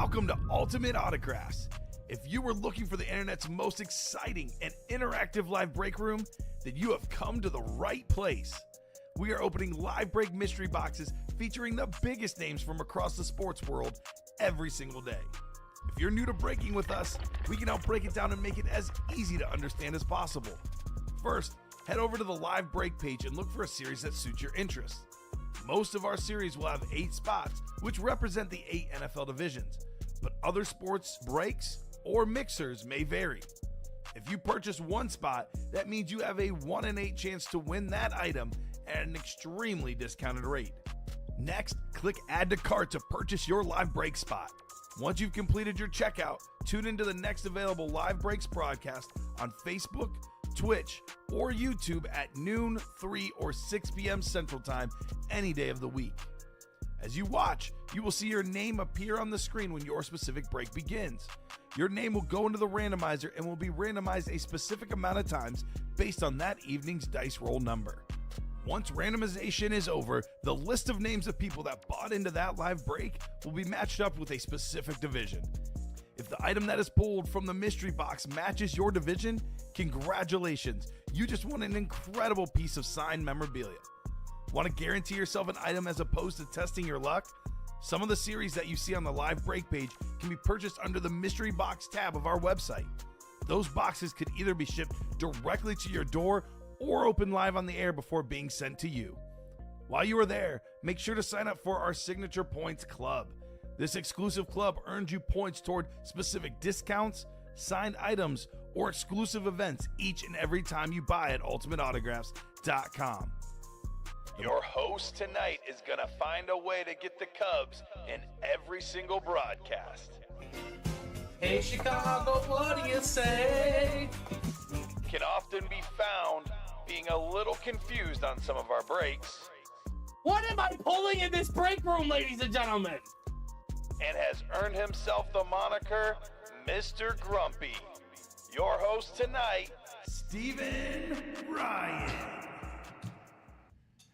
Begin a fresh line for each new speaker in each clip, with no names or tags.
Welcome to Ultimate Autographs. If you were looking for the internet's most exciting and interactive live break room, then you have come to the right place. We are opening live break mystery boxes featuring the biggest names from across the sports world every single day. If you're new to breaking with us, we can help break it down and make it as easy to understand as possible. First, head over to the live break page and look for a series that suits your interests. Most of our series will have 8 spots, which represent the 8 NFL divisions, but other sports breaks or mixers may vary. If you purchase one spot, that means you have a 1 in 8 chance to win that item at an extremely discounted rate. Next, click Add to Cart to purchase your live break spot. Once you've completed your checkout, tune into the next available live breaks broadcast on Facebook, Twitch, or YouTube at noon, 3, or 6 p.m. Central Time any day of the week. As you watch, you will see your name appear on the screen when your specific break begins. Your name will go into the randomizer and will be randomized a specific amount of times based on that evening's dice roll number. Once randomization is over, the list of names of people that bought into that live break will be matched up with a specific division. If the item that is pulled from the mystery box matches your division, congratulations, you just won an incredible piece of signed memorabilia. Want to guarantee yourself an item as opposed to testing your luck? Some of the series that you see on the live break page can be purchased under the mystery box tab of our website. Those boxes could either be shipped directly to your door or open live on the air before being sent to you. While you are there, make sure to sign up for our Signature Points Club. This exclusive club earns you points toward specific discounts, signed items, or exclusive events each and every time you buy at ultimateautographs.com. Your host tonight is going to find a way to get the Cubs in every single broadcast.
Hey Chicago, what do you say?
Can often be found being a little confused on some of our breaks.
What am I pulling in this break room, ladies and gentlemen?
And has earned himself the moniker Mr. Grumpy. Your host tonight, Stephen Ryan.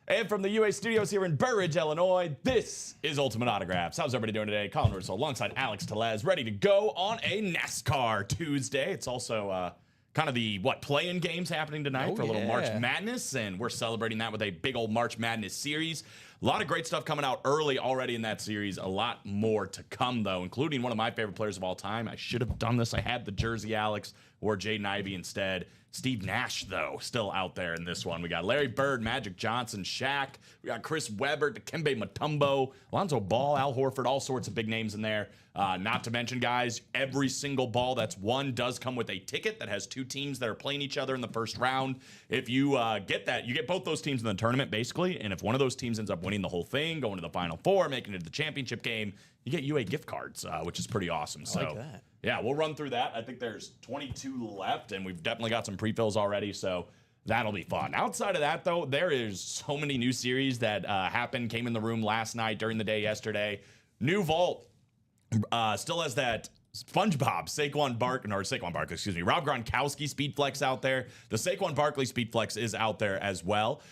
And from the UA studios here in Burridge, Illinois, this is Ultimate Autographs. How's everybody doing today? Colin Russell alongside Alex Tellez, ready to go on a NASCAR Tuesday. It's also kind of the, play-in games happening tonight for a little March Madness, and we're celebrating that with a big old March Madness series. A lot of great stuff coming out early already in that series. A lot more to come, though, including one of my favorite players of all time. I should have done this. I had the jersey, Alex, or Jaden Ivey instead. Steve Nash, though, still out there in this one. We got Larry Bird, Magic Johnson, Shaq. We got Chris Webber, Dikembe Mutombo, Alonzo Ball, Al Horford, all sorts of big names in there. Not to mention, guys, every single ball that's won does come with a ticket that has 2 teams that are playing each other in the first round. If you get that, you get both those teams in the tournament, basically. And if one of those teams ends up winning the whole thing, going to the Final Four, making it to the championship game, you get UA gift cards, which is pretty awesome.
I like that.
Yeah, we'll run through that. I think there's 22 left, and we've definitely got some pre-fills already, so that'll be fun. Outside of that, though, there is so many new series that came in the room last night, during the day yesterday. New Vault still has that SpongeBob, Rob Gronkowski Speedflex out there. The Saquon Barkley Speedflex is out there as well.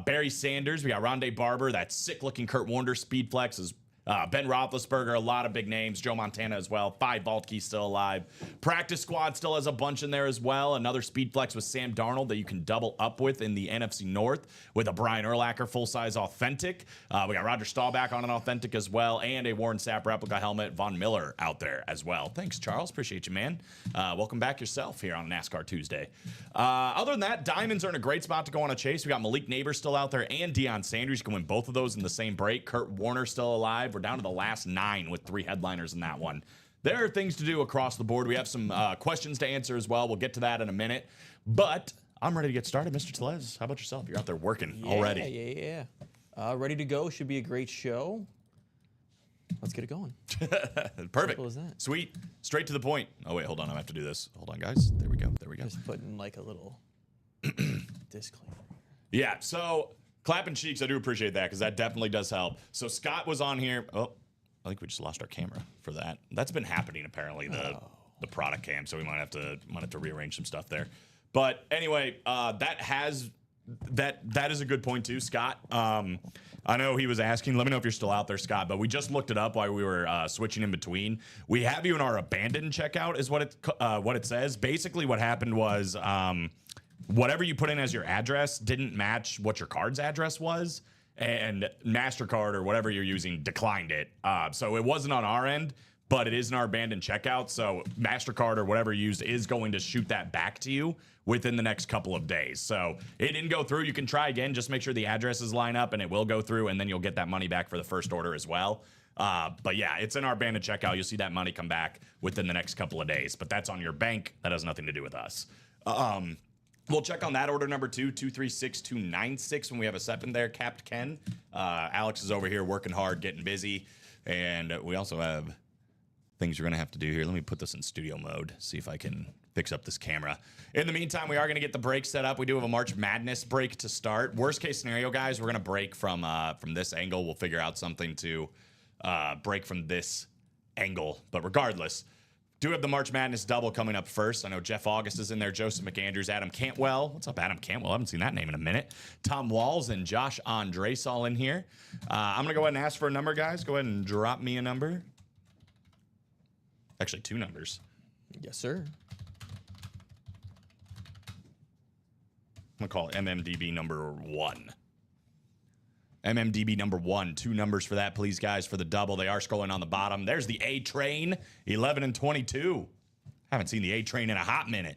Barry Sanders, we got Rondé Barber, that sick-looking Kurt Warner Speedflex is Ben Roethlisberger, a lot of big names. Joe Montana as well. 5 Vault Keys still alive. Practice Squad still has a bunch in there as well. Another Speedflex with Sam Darnold that you can double up with in the NFC North with a Brian Urlacher full-size authentic. We got Roger Staubach on an authentic as well, and a Warren Sapp replica helmet. Von Miller out there as well. Thanks, Charles. Appreciate you, man. Welcome back yourself here on NASCAR Tuesday. Other than that, Diamonds are in a great spot to go on a chase. We got Malik Neighbors still out there and Deion Sanders. You can win both of those in the same break. Kurt Warner still alive. We're down to the last 9 with 3 headliners in that one. There are things to do across the board. We have some questions to answer as well. We'll get to that in a minute. But I'm ready to get started. Mr. Tellez, how about yourself? You're out there working already.
Yeah. Ready to go. Should be a great show. Let's get it going.
Perfect.
Simple as that.
Sweet. Straight to the point. Oh, wait, hold on. I have to do this. Hold on, guys. There we go.
Just putting like a little disclaimer.
Yeah, so clapping cheeks, I do appreciate that because that definitely does help. So Scott was on here. Oh, I think we just lost our camera for that. That's been happening apparently, the product cam. So we might have to rearrange some stuff there. But anyway, that has That is a good point too, Scott. I know he was asking. Let me know if you're still out there, Scott. But we just looked it up while we were switching in between. We have you in our abandoned checkout, is what it says. Basically, what happened was whatever you put in as your address didn't match what your card's address was, and MasterCard or whatever you're using declined it. So it wasn't on our end, but it is in our abandoned checkout. So MasterCard or whatever you used is going to shoot that back to you within the next couple of days. So it didn't go through. You can try again. Just make sure the addresses line up and it will go through, and then you'll get that money back for the first order as well. But yeah, it's in our abandoned checkout. You'll see that money come back within the next couple of days, but that's on your bank. That has nothing to do with us. We'll check on that order number 2236296 when we have a SEP in there. Capt Ken. Alex is over here working hard, getting busy. And we also have things you're going to have to do here. Let me put this in studio mode, see if I can fix up this camera. In the meantime, we are going to get the break set up. We do have a March Madness break to start. Worst case scenario, guys, we're going to break from this angle. We'll figure out something to break from this angle. But regardless, do have the March Madness double coming up first. I know Jeff August is in there, Joseph McAndrews, Adam Cantwell. What's up, Adam Cantwell? I haven't seen that name in a minute. Tom Walls and Josh Andres all in here. I'm going to go ahead and ask for a number, guys. Go ahead and drop me a number. Actually, 2 numbers.
Yes, sir.
I'm going to call it MMDB number 1. MMDB number 1. 2 numbers for that, please, guys, for the double. They are scrolling on the bottom. There's the A Train, 11 and 22. Haven't seen the A Train in a hot minute.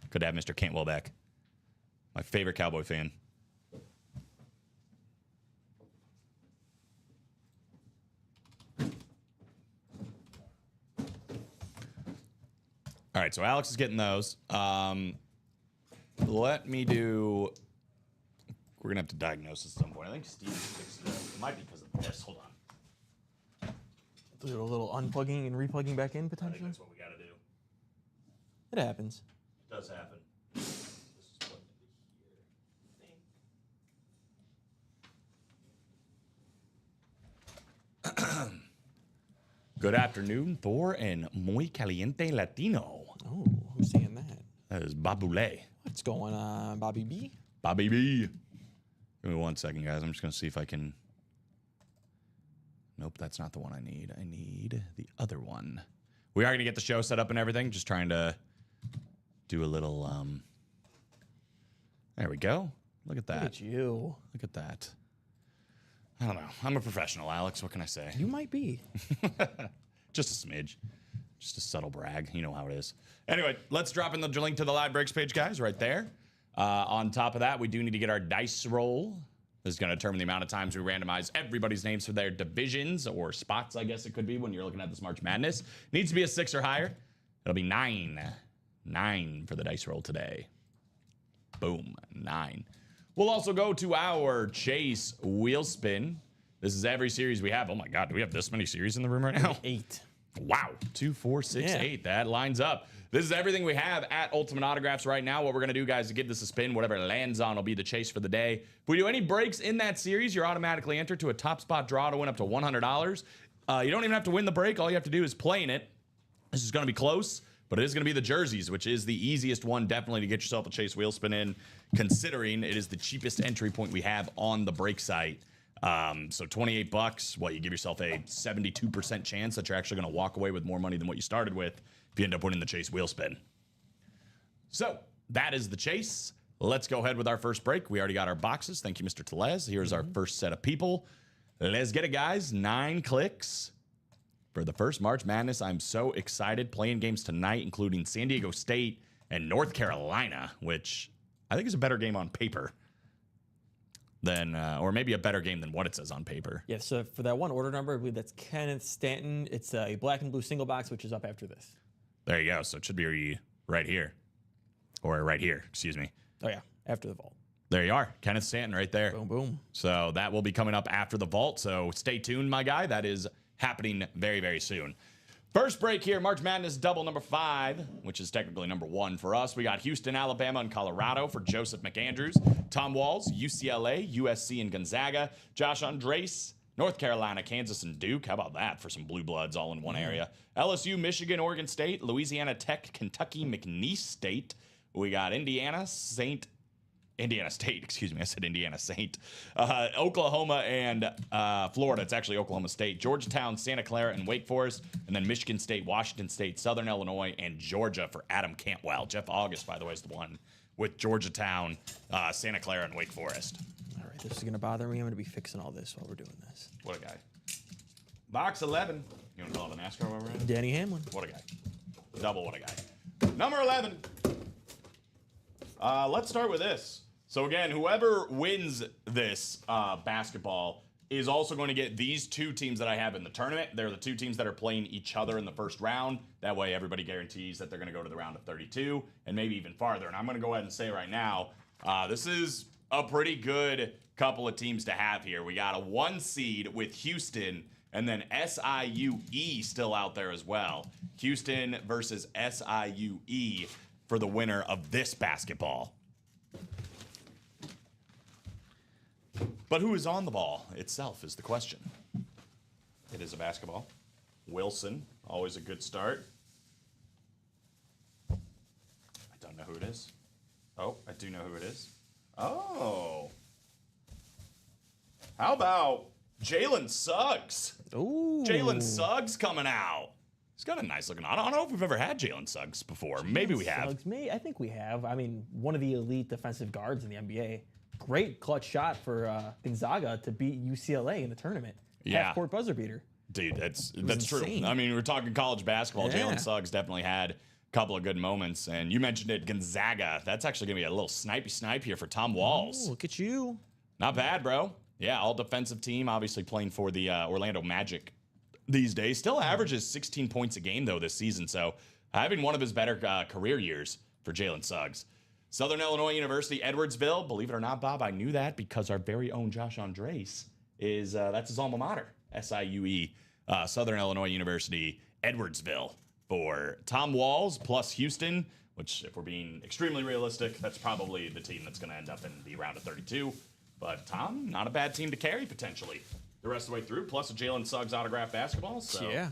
Could have Mr. Cantwell back. My favorite Cowboy fan. All right, so Alex is getting those. Let me do... We're going to have to diagnose this at some point. I think Steve fixed it. It might be because of this. Hold on.
Do a little unplugging and replugging back in,
I think
potentially?
that's what we got to do.
It happens.
It does happen. This is plugged into here. Good afternoon, Thor and Muy Caliente Latino.
Oh, who's saying that?
That is Babule.
What's going on, Bobby B?
Bobby B. Give me 1 second, guys. I'm just going to see if I can... Nope, that's not the one I need. I need the other one. We are going to get the show set up and everything. Just trying to do a little... There we go. Look at that.
Look at you.
Look at that. I don't know. I'm a professional, Alex. What can I say?
You might be.
Just a smidge. Just a subtle brag. You know how it is. Anyway, let's drop in the link to the live breaks page, guys, right there. On top of that, we do need to get our dice roll. This is going to determine the amount of times we randomize everybody's names for their divisions or spots, I guess it could be when you're looking at this March Madness. Needs to be a 6 or higher. It'll be 9. 9 for the dice roll today. Boom. 9. We'll also go to our Chase wheel spin. This is every series we have. Oh my God, do we have this many series in the room right now?
8.
Wow. 2, 4, 6, 8. That lines up. This is everything we have at Ultimate Autographs right now. What we're going to do, guys, is give this a spin. Whatever it lands on will be the chase for the day. If we do any breaks in that series, you're automatically entered to a top spot draw to win up to $100. You don't even have to win the break. All you have to do is play in it. This is going to be close, but it is going to be the jerseys, which is the easiest one definitely to get yourself a Chase wheel spin in, considering it is the cheapest entry point we have on the break site. So $28, well, you give yourself a 72% chance that you're actually going to walk away with more money than what you started with if you end up winning the Chase wheel spin. So that is the chase. Let's go ahead with our first break. We already got our boxes. Thank you, Mr. Telez. Here's our first set of people. Let's get it, guys. 9 clicks for the first March Madness. I'm so excited. Playing games tonight, including San Diego State and North Carolina, which I think is a better game on paper than, or maybe a better game than what it says on paper.
Yeah, so for that one order number, I believe that's Kenneth Stanton. It's a black and blue single box, which is up after this.
There you go. So it should be right here. Or right here, excuse me.
Oh, yeah, after the vault.
There you are. Kenneth Stanton right there.
Boom, boom.
So that will be coming up after the vault. So stay tuned, my guy. That is happening very, very soon. First break here, March Madness double number 5, which is technically number 1 for us. We got Houston, Alabama, and Colorado for Joseph McAndrews. Tom Walls, UCLA, USC, and Gonzaga. Josh Andres, North Carolina, Kansas, and Duke. How about that for some blue bloods all in one area? LSU, Michigan, Oregon State, Louisiana Tech, Kentucky, McNeese State. We got Indiana, St. Indiana State, excuse me. I said Indiana Saint. Oklahoma and Florida. It's actually Oklahoma State. Georgetown, Santa Clara, and Wake Forest. And then Michigan State, Washington State, Southern Illinois, and Georgia for Adam Cantwell. Jeff August, by the way, is the one with Georgetown, Santa Clara, and Wake Forest.
All right, this is going to bother me. I'm going to be fixing all this while we're doing this.
What a guy. Box 11. You want to call it a NASCAR while we're at it?
Danny Hamlin.
What a guy. Double what a guy. Number 11. Let's start with this. So again, whoever wins this basketball is also going to get these two teams that I have in the tournament. They're the two teams that are playing each other in the first round. That way everybody guarantees that they're going to go to the round of 32 and maybe even farther. And I'm going to go ahead and say right now, this is a pretty good couple of teams to have here. We got a 1 seed with Houston and then SIUE still out there as well. Houston versus SIUE for the winner of this basketball. But who is on the ball itself is the question. It is a basketball. Wilson, always a good start. I don't know who it is. Oh, I do know who it is. Oh. How about Jalen Suggs?
Ooh.
Jalen Suggs coming out. He's got a nice looking. I don't know if we've ever had Jalen Suggs before. Maybe we have.
Suggs, I think we have. I mean, one of the elite defensive guards in the NBA. Great clutch shot for Gonzaga to beat UCLA in the tournament.
Yeah.
Half-court buzzer beater.
Dude, that's
insane.
true. I mean, we're talking college basketball.
Yeah.
Jalen Suggs definitely had a couple of good moments. And you mentioned it, Gonzaga. That's actually going to be a little snipe here for Tom Walls.
Oh, look at you.
Not bad, bro. Yeah, all defensive team, obviously playing for the Orlando Magic these days. Still averages 16 points a game, though, this season. So having one of his better career years for Jalen Suggs. Southern Illinois University, Edwardsville. Believe it or not, Bob, I knew that because our very own Josh Andres is, that's his alma mater, SIUE, Southern Illinois University, Edwardsville. For Tom Walls plus Houston, which if we're being extremely realistic, that's probably the team that's going to end up in the round of 32. But Tom, not a bad team to carry potentially the rest of the way through, plus a Jalen Suggs autographed basketball. So
Yeah.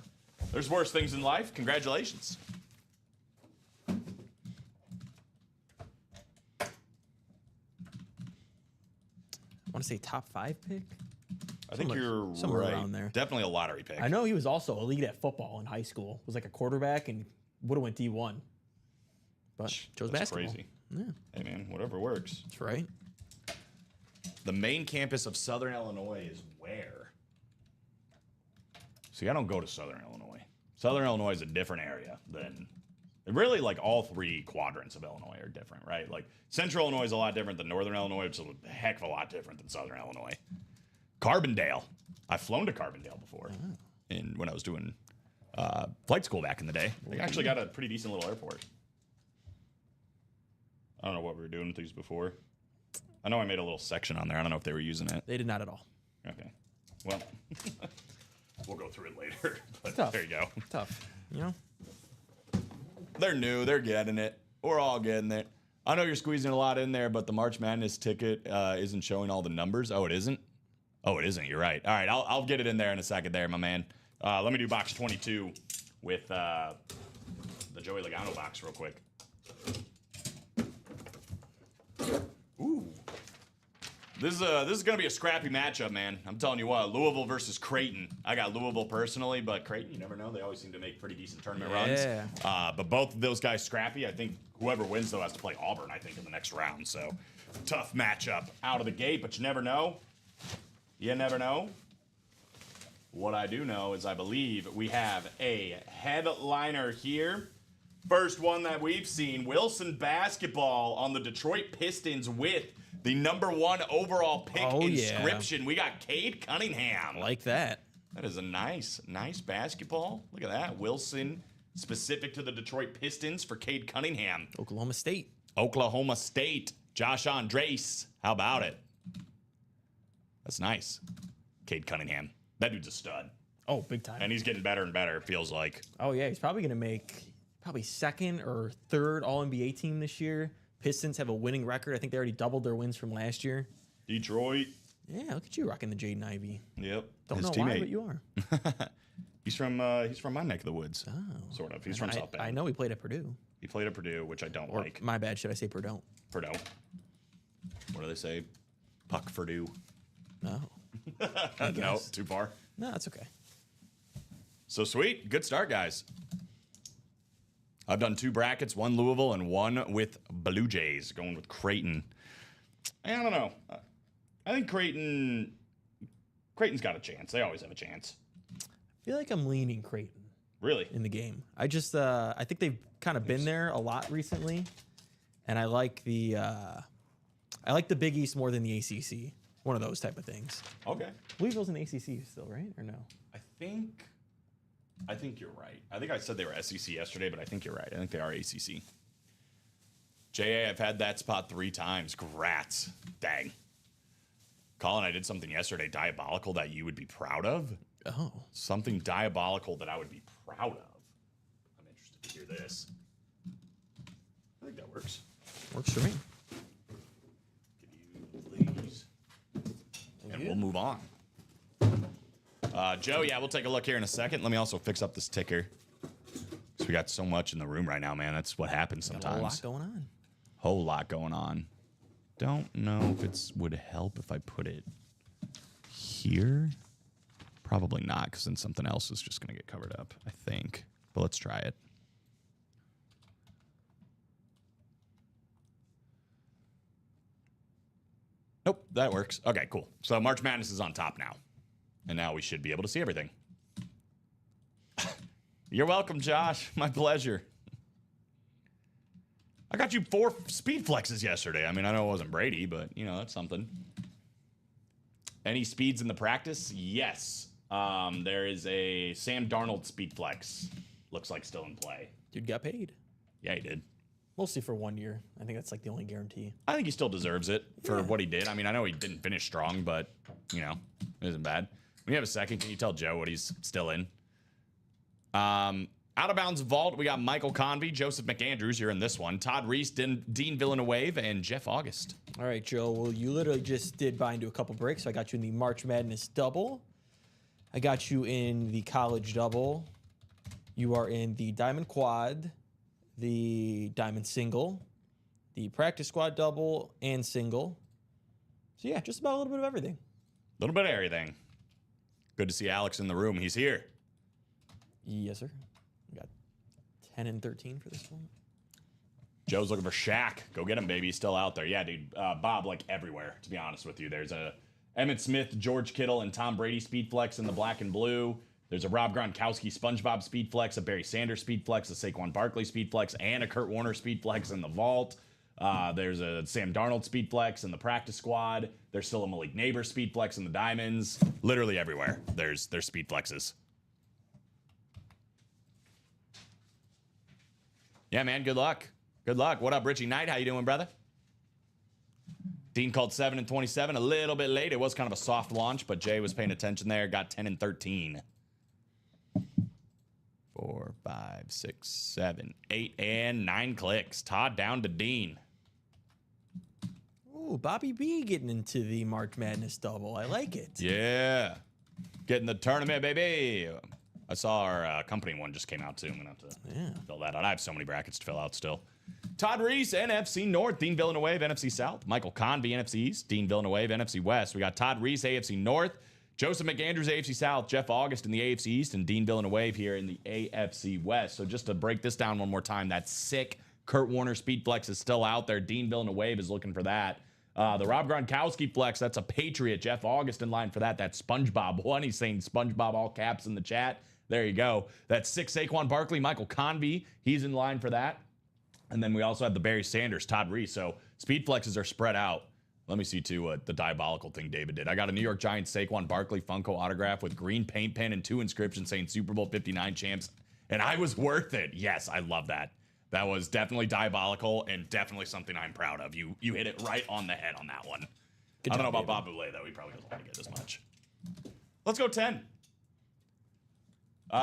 there's worse things in life. Congratulations.
I want to say top 5 pick.
I think you're
somewhere
right.
around there.
Definitely a lottery pick.
I know he was also elite at football in high school. Was like a quarterback and would have went D1. But chose
That's
basketball.
crazy.
Yeah,
Hey, man, whatever works.
that's right.
The main campus of Southern Illinois is where? See, I don't go to Southern Illinois. Southern Illinois is a different area than really like all 3 quadrants of Illinois are different, right? Like Central Illinois is a lot different than Northern Illinois, which is a heck of a lot different than Southern Illinois. Carbondale. I've flown to Carbondale before when I was doing flight school back in the day. They actually got a pretty decent little airport. I don't know what we were doing with these before. I know I made a little section on there. I don't know if they were using it.
They did not at all.
Okay. Well, we'll go through it later. But
Tough.
there you go.
Tough. You know?
They're new. They're getting it. We're all getting it. I know you're squeezing a lot in there, but the March Madness ticket isn't showing all the numbers. Oh, it isn't? Oh, it isn't. You're right. All right. I'll get it in there in a second there, my man. Let me do box 22 with the Joey Logano box real quick. Ooh. This is going to be a scrappy matchup, man. I'm telling you what, Louisville versus Creighton. I got Louisville personally, but Creighton, you never know. They always seem to make pretty decent tournament runs. But both of those guys scrappy. I think whoever wins, though, has to play Auburn, I think, in the next round. So tough matchup out of the gate, but you never know. You never know. What I do know is I believe we have a headliner here. First one that we've seen, Wilson basketball on the Detroit Pistons with the #1 overall pick inscription. We got Cade Cunningham.
I like that.
That is a nice basketball. Look at that. Wilson, specific to the Detroit Pistons for Cade Cunningham.
Oklahoma State.
Oklahoma State. Josh Andres. How about it? That's nice. Cade Cunningham. That dude's a stud.
Oh, big time.
And he's getting better and better, it feels like.
Oh, yeah. He's probably going to make second or third All-NBA team this year. Pistons have a winning record. I think they already doubled their wins from last year.
Detroit.
Yeah, look at you rocking the Jaden Ivey.
Yep.
Don't
His
know
teammate.
why, but you are.
He's from my neck of the woods.
Oh.
Sort of. He's from South Bend.
I know he played at Purdue.
He played at Purdue, which I don't
Or
like.
my bad, should I say Purdue?
Purdue. what do they say? Puck for do.
No.
No,
guess.
too far.
No, it's okay.
So sweet. Good start, guys. I've done 2 brackets, 1 Louisville and 1 with Blue Jays, going with Creighton. I don't know. I think Creighton's got a chance. They always have a chance.
I feel like I'm leaning Creighton
Really?
in the game. I think they've kind of been there a lot recently, and I like the Big East more than the ACC. One of those type of things.
Okay.
Louisville's an ACC still, right? Or no?
I think you're right. I think I said they were SEC yesterday, but I think you're right. I think they are ACC. JA, I've had that spot 3 times. Grats. Dang. Colin, I did something yesterday diabolical that you would be proud of.
Oh.
Something diabolical that I would be proud of. I'm interested to hear this. I think that works.
Works for me.
Give you these. And we'll move on. Joe, yeah, we'll take a look here in a second. Let me also fix up this ticker. Because we got so much in the room right now, man. That's what happens sometimes.
A lot going on.
Whole lot going on. Don't know if it would help if I put it here. Probably not, because then something else is just going to get covered up, I think. But let's try it. Nope, that works. Okay, cool. So March Madness is on top now. And now we should be able to see everything. You're welcome, Josh. My pleasure. I got you 4 speed flexes yesterday. I mean, I know it wasn't Brady, but, you know, that's something. Any speeds in the practice? Yes. There is a Sam Darnold speed flex. Looks like still in play.
Dude got paid.
Yeah, he did.
Mostly for 1 year. I think that's like the only guarantee.
I think he still deserves it for what he did. I mean, I know he didn't finish strong, but, you know, it isn't bad. When you have a second, can you tell Joe what he's still in? Out of bounds vault, we got Michael Convey, Joseph McAndrews. You're in this one. Todd Reese, Dean Villeneuve, and Jeff August.
All right, Joe. Well, you literally just did buy into a couple breaks. So I got you in the March Madness double. I got you in the college double. You are in the diamond quad, the diamond single, the practice squad double, and single. So yeah, just about a little bit of everything.
A little bit of everything. Good to see Alex in the room. He's here.
Yes, sir. We got 10 and 13 for this one.
Joe's looking for Shaq. Go get him, baby. He's still out there. Yeah, dude. Bob, like everywhere, to be honest with you. There's a Emmitt Smith, George Kittle, and Tom Brady speed flex in the black and blue. There's a Rob Gronkowski SpongeBob speed flex, a Barry Sanders speed flex, a Saquon Barkley speed flex, and a Kurt Warner speed flex in the vault. There's a Sam Darnold speed flex in the practice squad. There's still a Malik Neighbors speed flex in the diamonds. Literally everywhere. There's speed flexes. Yeah, man. Good luck. Good luck. What up, Richie Knight? How you doing, brother? Dean called 7 and 27 a little bit late. It was kind of a soft launch, but Jay was paying attention there. Got 10 and 13. 4, 5, 6, 7, 8, and 9 clicks. Todd down to Dean.
Ooh, Bobby B getting into the March Madness double. I like it.
Yeah. Getting the tournament, baby. I saw our company one just came out, too. I'm going to have to fill that out. I have so many brackets to fill out still. Todd Reese, NFC North. Dean Villeneuve, NFC South. Michael Convey, NFC East. Dean Villeneuve, NFC West. We got Todd Reese, AFC North. Joseph McAndrews, AFC South. Jeff August in the AFC East. And Dean Villeneuve here in the AFC West. So just to break this down one more time, that sick Kurt Warner speed flex is still out there. Dean Villeneuve is looking for that. The Rob Gronkowski flex, that's a Patriot. Jeff August in line for that. That's SpongeBob one. He's saying SpongeBob all caps in the chat. There you go. That's 6 Saquon Barkley. Michael Convey, he's in line for that. And then we also have the Barry Sanders, Todd Reese. So speed flexes are spread out. Let me see, too, what the diabolical thing David did. I got a New York Giants Saquon Barkley Funko autograph with green paint pen and 2 inscriptions saying Super Bowl 59 champs. And I was worth it. Yes, I love that. That was definitely diabolical and definitely something I'm proud of. You hit it right on the head on that one. I don't know about Bob Boulay, though. He probably doesn't want to get as much. Let's go 10.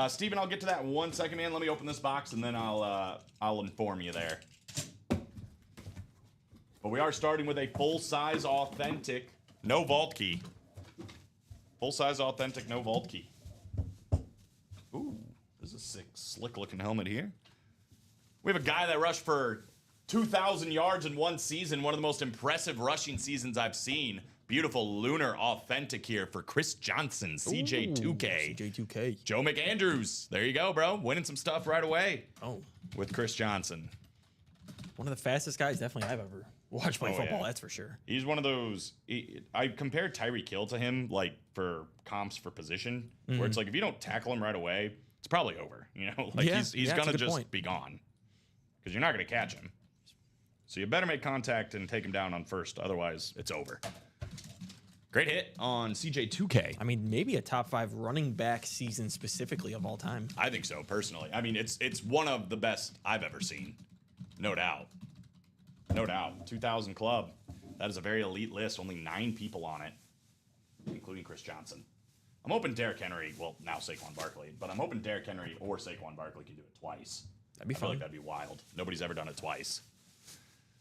Steven, I'll get to that in 1 second, man. Let me open this box, and then I'll inform you there. But we are starting with a full-size authentic, no vault key. Full-size authentic, no vault key. Ooh, this is a sick, slick-looking helmet here. We have a guy that rushed for 2,000 yards in one season, one of the most impressive rushing seasons I've seen. Beautiful lunar authentic here for Chris Johnson, CJ2K.
CJ2K.
Joe McAndrews. There you go, bro. Winning some stuff right away
Oh,
with Chris Johnson.
one of the fastest guys definitely I've ever watched play
Oh,
football.
yeah.
That's for sure.
He's one of those. I compared Tyreek Hill to him, like for comps for position, where it's like if you don't tackle him right away, it's probably over. You know, like
Yeah,
he's
yeah, that's a
gonna
good
just
point.
be gone because you're not gonna catch him. So you better make contact and take him down on first, otherwise it's over. Great hit on CJ2K.
I mean, maybe a top 5 running back season specifically of all time.
I think so personally. I mean, it's one of the best I've ever seen, no doubt. No doubt. 2,000 club. That is a very elite list. Only 9 people on it, including Chris Johnson. I'm hoping Derrick Henry, well, now Saquon Barkley, but I'm hoping Derrick Henry or Saquon Barkley can do it twice.
That'd be
I feel
fun.
like that'd be wild. Nobody's ever done it twice.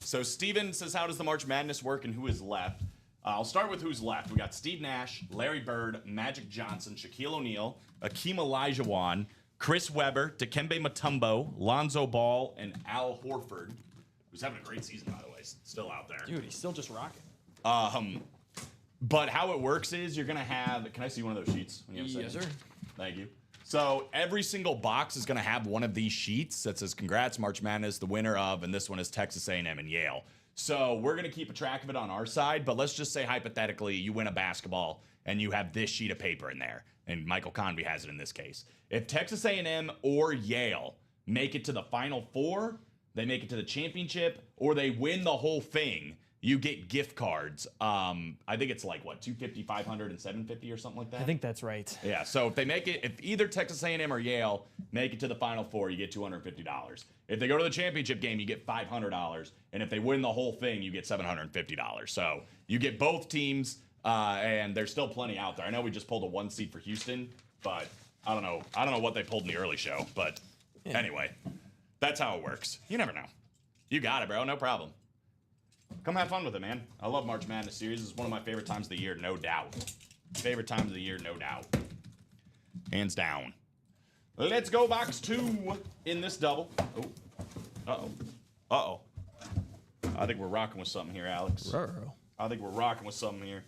So Steven says, how does the March Madness work and who is left? I'll start with who's left. We got Steve Nash, Larry Bird, Magic Johnson, Shaquille O'Neal, Akeem Olajuwon, Chris Webber, Dikembe Mutombo, Lonzo Ball, and Al Horford, who's having a great season, by the way. Still out there.
Dude, he's still just rocking.
But how it works is you're going to have... Can I see one of those sheets? When you have a
Yes,
second?
sir.
Thank you. So every single box is going to have one of these sheets that says, congrats, March Madness, the winner of, and this one is Texas A&M and Yale. So we're going to keep a track of it on our side, but let's just say hypothetically you win a basketball and you have this sheet of paper in there, and Michael Convey has it in this case. If Texas A&M or Yale make it to the Final Four, they make it to the championship, or they win the whole thing, you get gift cards. I think it's like, what, $250, $500, and $750 or something like that?
I think that's right.
Yeah, so if they make it, if either Texas A&M or Yale make it to the Final Four, you get $250. If they go to the championship game, you get $500, and if they win the whole thing, you get $750. So you get both teams, and there's still plenty out there. I know we just pulled a 1 seed for Houston, but I don't know what they pulled in the early show, but anyway, that's how it works. You never know. You got it, bro. No problem. Come have fun with it, man. I love March Madness series. It's one of my favorite times of the year, no doubt. Favorite times of the year, no doubt. Hands down. Let's go box 2 in this double. Oh. Uh-oh. Uh-oh. I think we're rocking with something here, Alex. I think we're rocking with something here.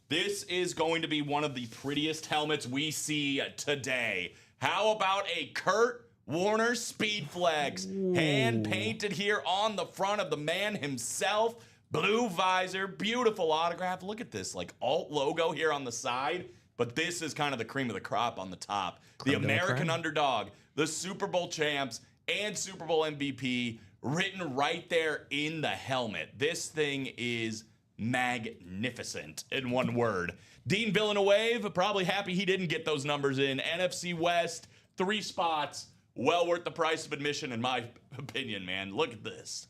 This is going to be one of the prettiest helmets we see today. How about a Kurt Warner Speed Flex? Hand painted here on the front of the man himself. Blue visor, beautiful autograph. Look at this, like alt logo here on the side. But this is kind of the cream of the crop on the top. The American underdog, the Super Bowl champs, and Super Bowl MVP written right there in the helmet. This thing is magnificent in one word. Dean Villeneuve, probably happy he didn't get those numbers in. NFC West, 3 spots. Well worth the price of admission, in my opinion, man. Look at this.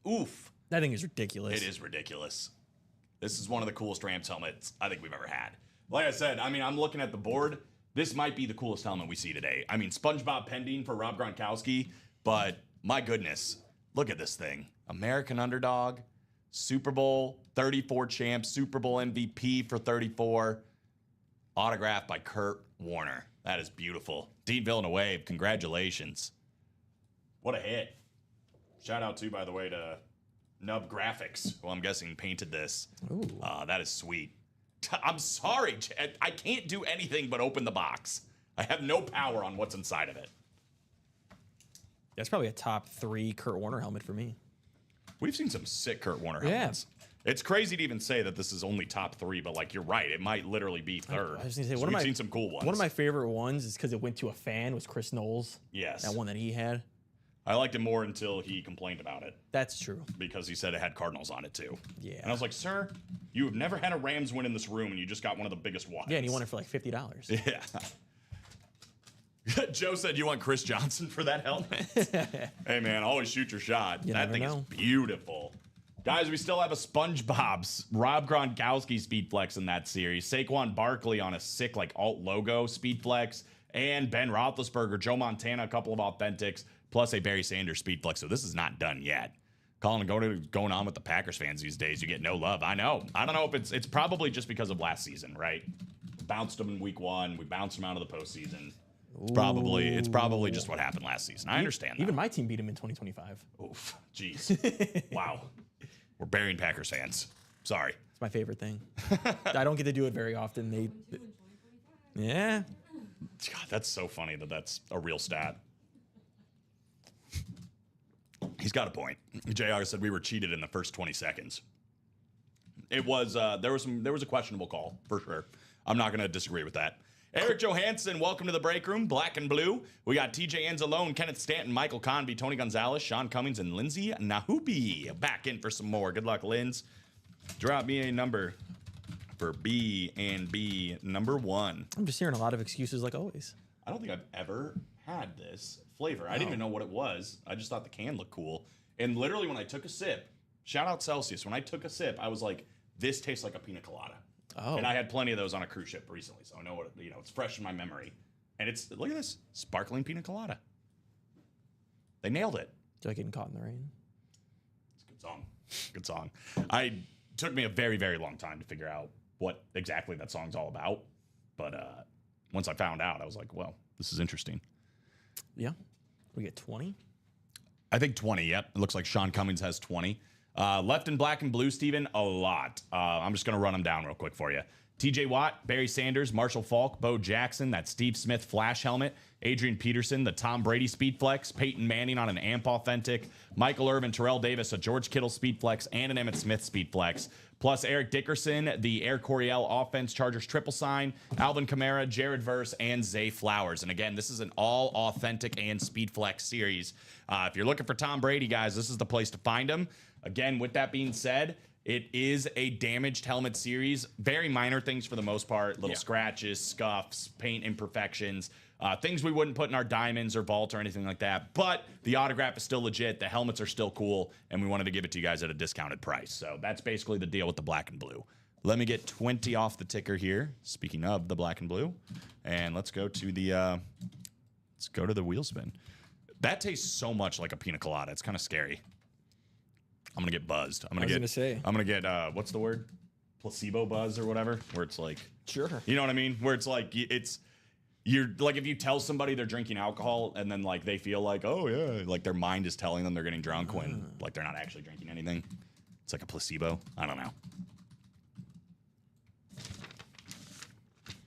Oof.
That thing is ridiculous.
It is ridiculous. This is one of the coolest Rams helmets I think we've ever had. Like I said, I mean, I'm looking at the board. This might be the coolest helmet we see today. I mean, SpongeBob pending for Rob Gronkowski, but my goodness, look at this thing. American underdog, Super Bowl 34 champ, Super Bowl MVP for 34, autographed by Kurt Warner. That is beautiful. Dean Villeneuve, congratulations. What a hit. Shout out to, by the way, to Nub Graphics, who I'm guessing painted this.
Ooh.
That is sweet. I'm sorry, I can't do anything but open the box. I have no power on what's inside of it.
That's probably a top 3 Kurt Warner helmet for me.
We've seen some sick Kurt Warner
Yeah.
helmets. It's crazy to even say that this is only top 3, but like you're right, it might literally be third.
I was gonna say,
So
one of
we've
my-
seen some cool ones.
One of my favorite ones is because it went to a fan, was Chris Knowles.
Yes.
That one that he had.
I liked it more until he complained about it
That's true.
because he said it had Cardinals on it too.
Yeah.
And I was like, sir, you have never had a Rams win in this room and you just got one of the biggest ones.
Yeah, and he won it for like $50.
Yeah. Joe said you want Chris Johnson for that helmet. Hey man, always shoot your shot.
You
That
never
thing
know.
is beautiful. Guys, we still have a SpongeBob's Rob Gronkowski Speed Flex in that series. Saquon Barkley on a sick like alt logo Speed Flex, and Ben Roethlisberger, Joe Montana, a couple of authentics, plus a Barry Sanders Speed Flex. So this is not done yet. Colin, going on with the Packers fans these days, you get no love. I know. I don't know if it's probably just because of last season, right? Bounced them in week 1. We bounced them out of the postseason. It's probably just what happened last season. I understand that.
Even my team beat him in 2025.
Oof, jeez. Wow. We're burying Packers fans. Sorry.
It's my favorite thing. I don't get to do it very often. Yeah.
God, that's so funny that that's a real stat. He's got a point. JR said we were cheated in the first 20 seconds. It was there was a questionable call for sure. I'm not going to disagree with that. Eric Johansson, welcome to the break room. Black and blue. We got TJ Anzalone, Kenneth Stanton, Michael Convey, Tony Gonzalez, Sean Cummings, and Lindsay Nahupi back in for some more. Good luck, Linz. Drop me a number for B and B number 1.
I'm just hearing a lot of excuses like always.
I don't think I've ever had this flavor. I didn't even know what it was. I just thought the can looked cool. And literally when I took a sip, shout out Celsius, when I took a sip, I was like, this tastes like a pina colada.
Oh.
And I had plenty of those on a cruise ship recently, so I know what, it's fresh in my memory. And it's, look at this, sparkling pina colada. They nailed it.
Do I getting caught in the rain?
It's a good song. Good song. Took me a very, very long time to figure out what exactly that song's all about. But once I found out, I was like, well, this is interesting.
Yeah. We get 20?
I think 20, yep. It looks like Sean Cummings has 20. Left in black and blue, Steven, a lot. I'm just going to run them down real quick for you. TJ Watt, Barry Sanders, Marshall Falk, Bo Jackson, that Steve Smith flash helmet, Adrian Peterson, the Tom Brady speed flex, Peyton Manning on an AMP authentic, Michael Irvin, Terrell Davis, a George Kittle speed flex, and an Emmitt Smith speed flex. Plus Eric Dickerson, the Air Coryell offense Chargers triple sign, Alvin Kamara, Jared Verse, and Zay Flowers. And again, this is an all authentic and speed flex series. If you're looking for Tom Brady, guys, this is the place to find him. Again, with that being said, it is a damaged helmet series. Very minor things for the most part. Little scratches, scuffs, paint imperfections, things we wouldn't put in our diamonds or vault or anything like that. But the autograph is still legit. The helmets are still cool. And we wanted to give it to you guys at a discounted price. So that's basically the deal with the black and blue. Let me get 20 off the ticker here. Speaking of the black and blue. And let's go to the wheel spin. That tastes so much like a pina colada. It's kind of scary. I'm gonna get buzzed. I'm gonna get what's the word? Placebo buzz or whatever, where it's like,
Sure.
You know what I mean? Where it's like you're like, if you tell somebody they're drinking alcohol and then like they feel like, oh yeah, like their mind is telling them they're getting drunk when like they're not actually drinking anything. It's like a placebo. I don't know.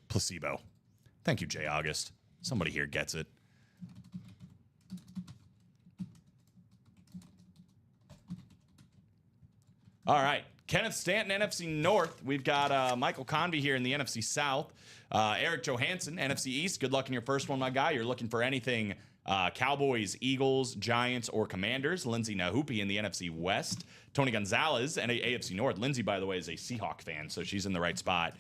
Placebo. Thank you, Jay August. Somebody here gets it. All right. Kenneth Stanton, NFC North. We've got Michael Convey here in the NFC South. Eric Johansson, NFC East. Good luck in your first one, my guy. You're looking for anything Cowboys, Eagles, Giants, or Commanders. Lindsay Nahupi in the NFC West. Tony Gonzalez and AFC North. Lindsay, by the way, is a Seahawk fan, so she's in the right spot.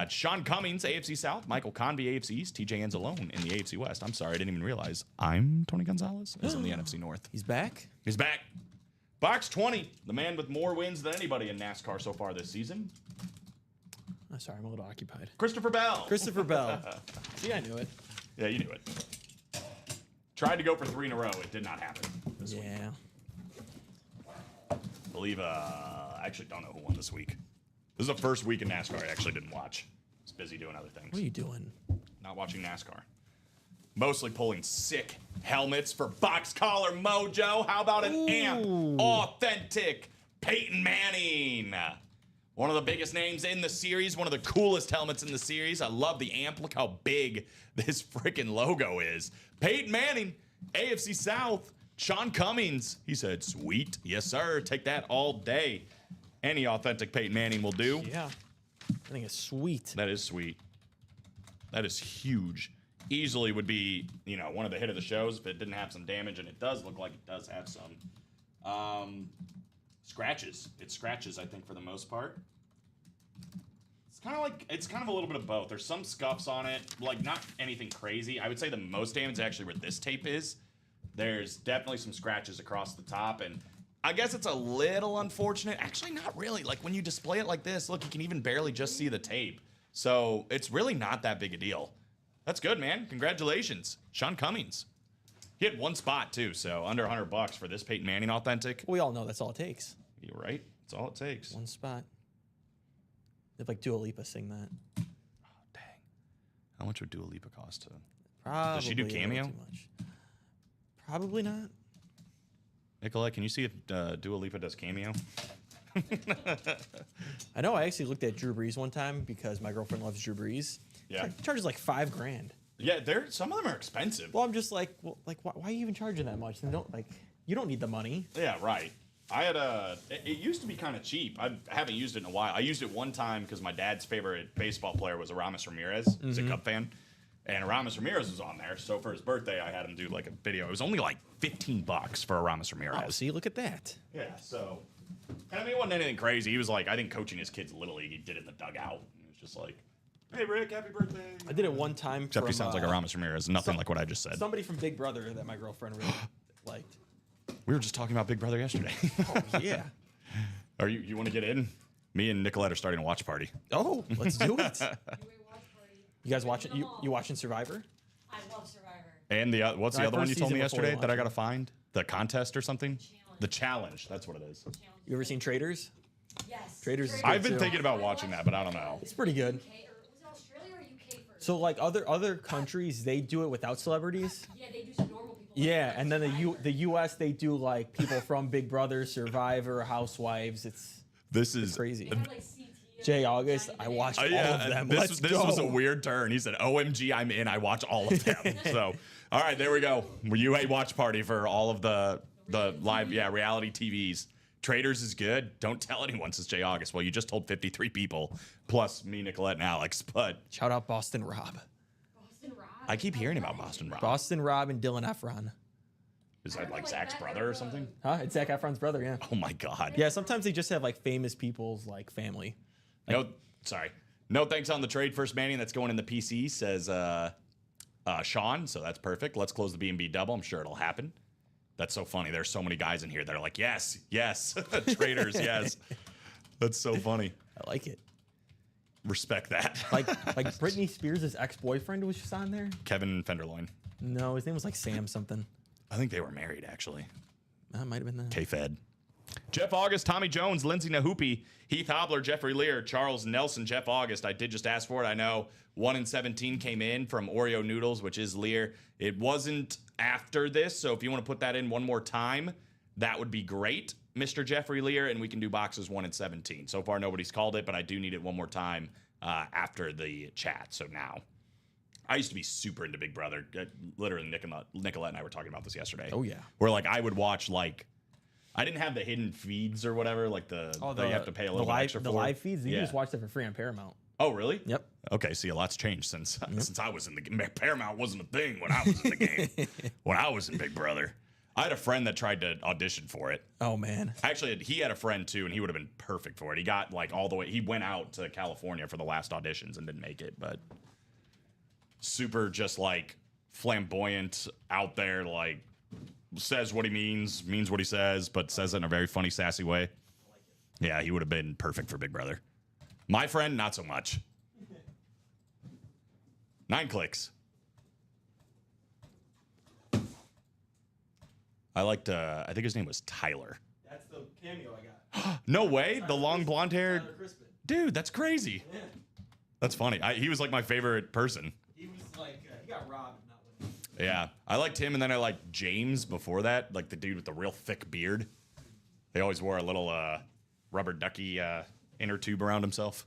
Sean Cummings, AFC South. Michael Convey, AFC East. TJ Anzalone in the AFC West. I'm sorry, I didn't even realize I'm Tony Gonzalez is in the NFC North.
He's back?
He's back. Box 20, the man with more wins than anybody in NASCAR so far this season.
Oh, sorry, I'm a little occupied.
Christopher Bell.
Christopher Bell. See, I knew it.
Yeah, you knew it. Tried to go for 3 in a row. It did not happen this week.
Yeah.
I believe, I actually don't know who won this week. This is the first week in NASCAR I actually didn't watch. I was busy doing other things.
What are you doing?
Not watching NASCAR. Mostly pulling sick helmets for Box Collar Mojo. How about an AMP authentic Peyton Manning? One of the biggest names in the series. One of the coolest helmets in the series. I love the AMP. Look how big this freaking logo is. Peyton Manning, AFC South. Sean Cummings. He said, sweet. Yes, sir. Take that all day. Any authentic Peyton Manning will do.
Yeah. I think it's sweet.
That is sweet. That is huge. Easily would be, one of the hit of the shows if it didn't have some damage, and it does look like it does have some scratches. It scratches, I think, for the most part. It's kind of a little bit of both. There's some scuffs on it, like not anything crazy. I would say the most damage is actually where this tape is. There's definitely some scratches across the top, and I guess it's a little unfortunate. Actually, not really. Like when you display it like this, look, you can even barely just see the tape. So it's really not that big a deal. That's good, man. Congratulations. Sean Cummings. He had one spot, too, so under $100 for this Peyton Manning authentic.
We all know that's all it takes.
You're right. That's all it takes.
One spot. If like Dua Lipa sing that.
Oh, dang. How much would Dua Lipa cost to
Probably
Does she do
a little
cameo?
too much. Probably not.
Nicolette, can you see if Dua Lipa does cameo?
I know I actually looked at Drew Brees one time because my girlfriend loves Drew Brees.
Yeah.
Charges like $5,000.
Yeah, some of them are expensive.
Well, I'm just like, well, like why are you even charging that much? And you don't need the money.
Yeah, right. I had it used to be kind of cheap. I haven't used it in a while. I used it one time because my dad's favorite baseball player was Aramis Ramirez. He's a Cub fan. And Aramis Ramirez was on there. So for his birthday, I had him do like a video. It was only like $15 for Aramis Ramirez.
Oh, see, look at that.
Yeah, so. And I mean, it wasn't anything crazy. He was like, I think coaching his kids Little League, he did it in the dugout. And it was just like, hey, Rick, happy birthday.
I did it one time.
Except he sounds like Aramis Ramirez. Nothing like what I just said.
Somebody from Big Brother that my girlfriend really liked.
We were just talking about Big Brother yesterday.
Oh, yeah.
Are you want to get in? Me and Nicolette are starting a watch party.
Oh, let's do it.
Watch party.
You guys watching? You watching Survivor?
I love Survivor.
And the what's the
Our
other one
first
you told me
season before
yesterday
we
that I
launched
got to find? The contest or something?
Challenge.
The challenge. That's what it is.
You ever seen Traders?
Yes.
Traders is
I've
good
been
too.
thinking about watching that, but I don't know.
It's pretty good.
UK, or was it Australia or UK first?
So like other countries, they do it without celebrities.
Yeah, they do some normal people.
Yeah, and then the U.S. they do like people from Big Brother, Survivor, Housewives. It's
This is
crazy.
They have like CT.
Jay August, I watched all of them.
This
Let's
was a
go.
weird turn. He said, "OMG, I'm in. I watch all of them." So, all right, there we go. You a watch party for all of the live reality TVs. Traders is good. Don't tell anyone, says Jay August. Well, you just told 53 people plus me, Nicolette, and Alex. But
Shout out Boston Rob.
Boston Rob.
I keep hearing about Boston Rob.
Boston Rob and Dylan Efron.
Is that like Zach's brother or something?
Huh? It's Zac Efron's brother, yeah.
Oh my God.
Yeah, sometimes they just have like famous people's like family.
No, sorry. No thanks on the trade. First Manning that's going in the PC, says Sean. So that's perfect. Let's close the B&B double. I'm sure it'll happen. That's so funny. There's so many guys in here that are like, yes, traders, yes. That's so funny.
I like it.
Respect that.
Like Britney Spears' ex-boyfriend was just on there.
Kevin Fenderloin.
No, his name was like Sam something.
I think they were married, actually.
That might have been that.
K-Fed. Jeff August, Tommy Jones, Lindsay Nahupi, Heath Hobler, Jeffrey Lear, Charles Nelson, Jeff August. I did just ask for it. I know 1 in 17 came in from Oreo Noodles, which is Lear. It wasn't after this, so if you want to put that in one more time, that would be great, Mr. Jeffrey Lear, and we can do boxes 1 in 17. So far, nobody's called it, but I do need it one more time after the chat. So now, I used to be super into Big Brother. Literally, Nicolette and I were talking about this yesterday.
Oh, yeah.
Where like I would watch like. I didn't have the hidden feeds or whatever, like that you have to pay a little bit extra for.
The live feeds, you
Yeah.
can just watch that for free on Paramount.
Oh, really?
Yep.
Okay, see, a lot's changed since I was in the game. Paramount wasn't a thing when I was in the game. When I was in Big Brother. I had a friend that tried to audition for it.
Oh, man.
Actually, he had a friend too, and he would have been perfect for it. He got like all the way. He went out to California for the last auditions and didn't make it, but super just like flamboyant out there, like says what he means what he says, but says it in a very funny, sassy way. Yeah, he would have been perfect for Big Brother. My friend, not so much. 9 clicks. I liked, I think his name was Tyler.
That's the cameo I got.
No way. The long blonde hair.
Crispin.
Dude, that's crazy.
Yeah.
That's funny. He was like my favorite person.
He was like, he got robbed, not winning.
Yeah. I liked him, and then I liked James before that, like the dude with the real thick beard. He always wore a little rubber ducky inner tube around himself.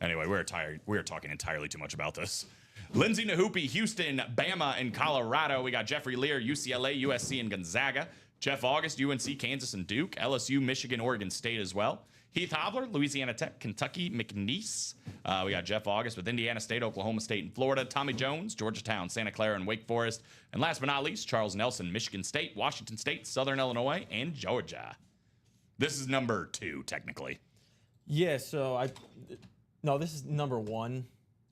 Anyway, we're talking entirely too much about this. Lindsay Nahupi, Houston, Bama, and Colorado. We got Jeffrey Lear, UCLA, USC, and Gonzaga. Jeff August, UNC, Kansas, and Duke. LSU, Michigan, Oregon State as well. Heath Hobler, Louisiana Tech, Kentucky, McNeese. We got Jeff August with Indiana State, Oklahoma State, and Florida. Tommy Jones, Georgetown, Santa Clara, and Wake Forest. And last but not least, Charles Nelson, Michigan State, Washington State, Southern Illinois, and Georgia. This is number 2, technically.
Yeah, so this is number 1.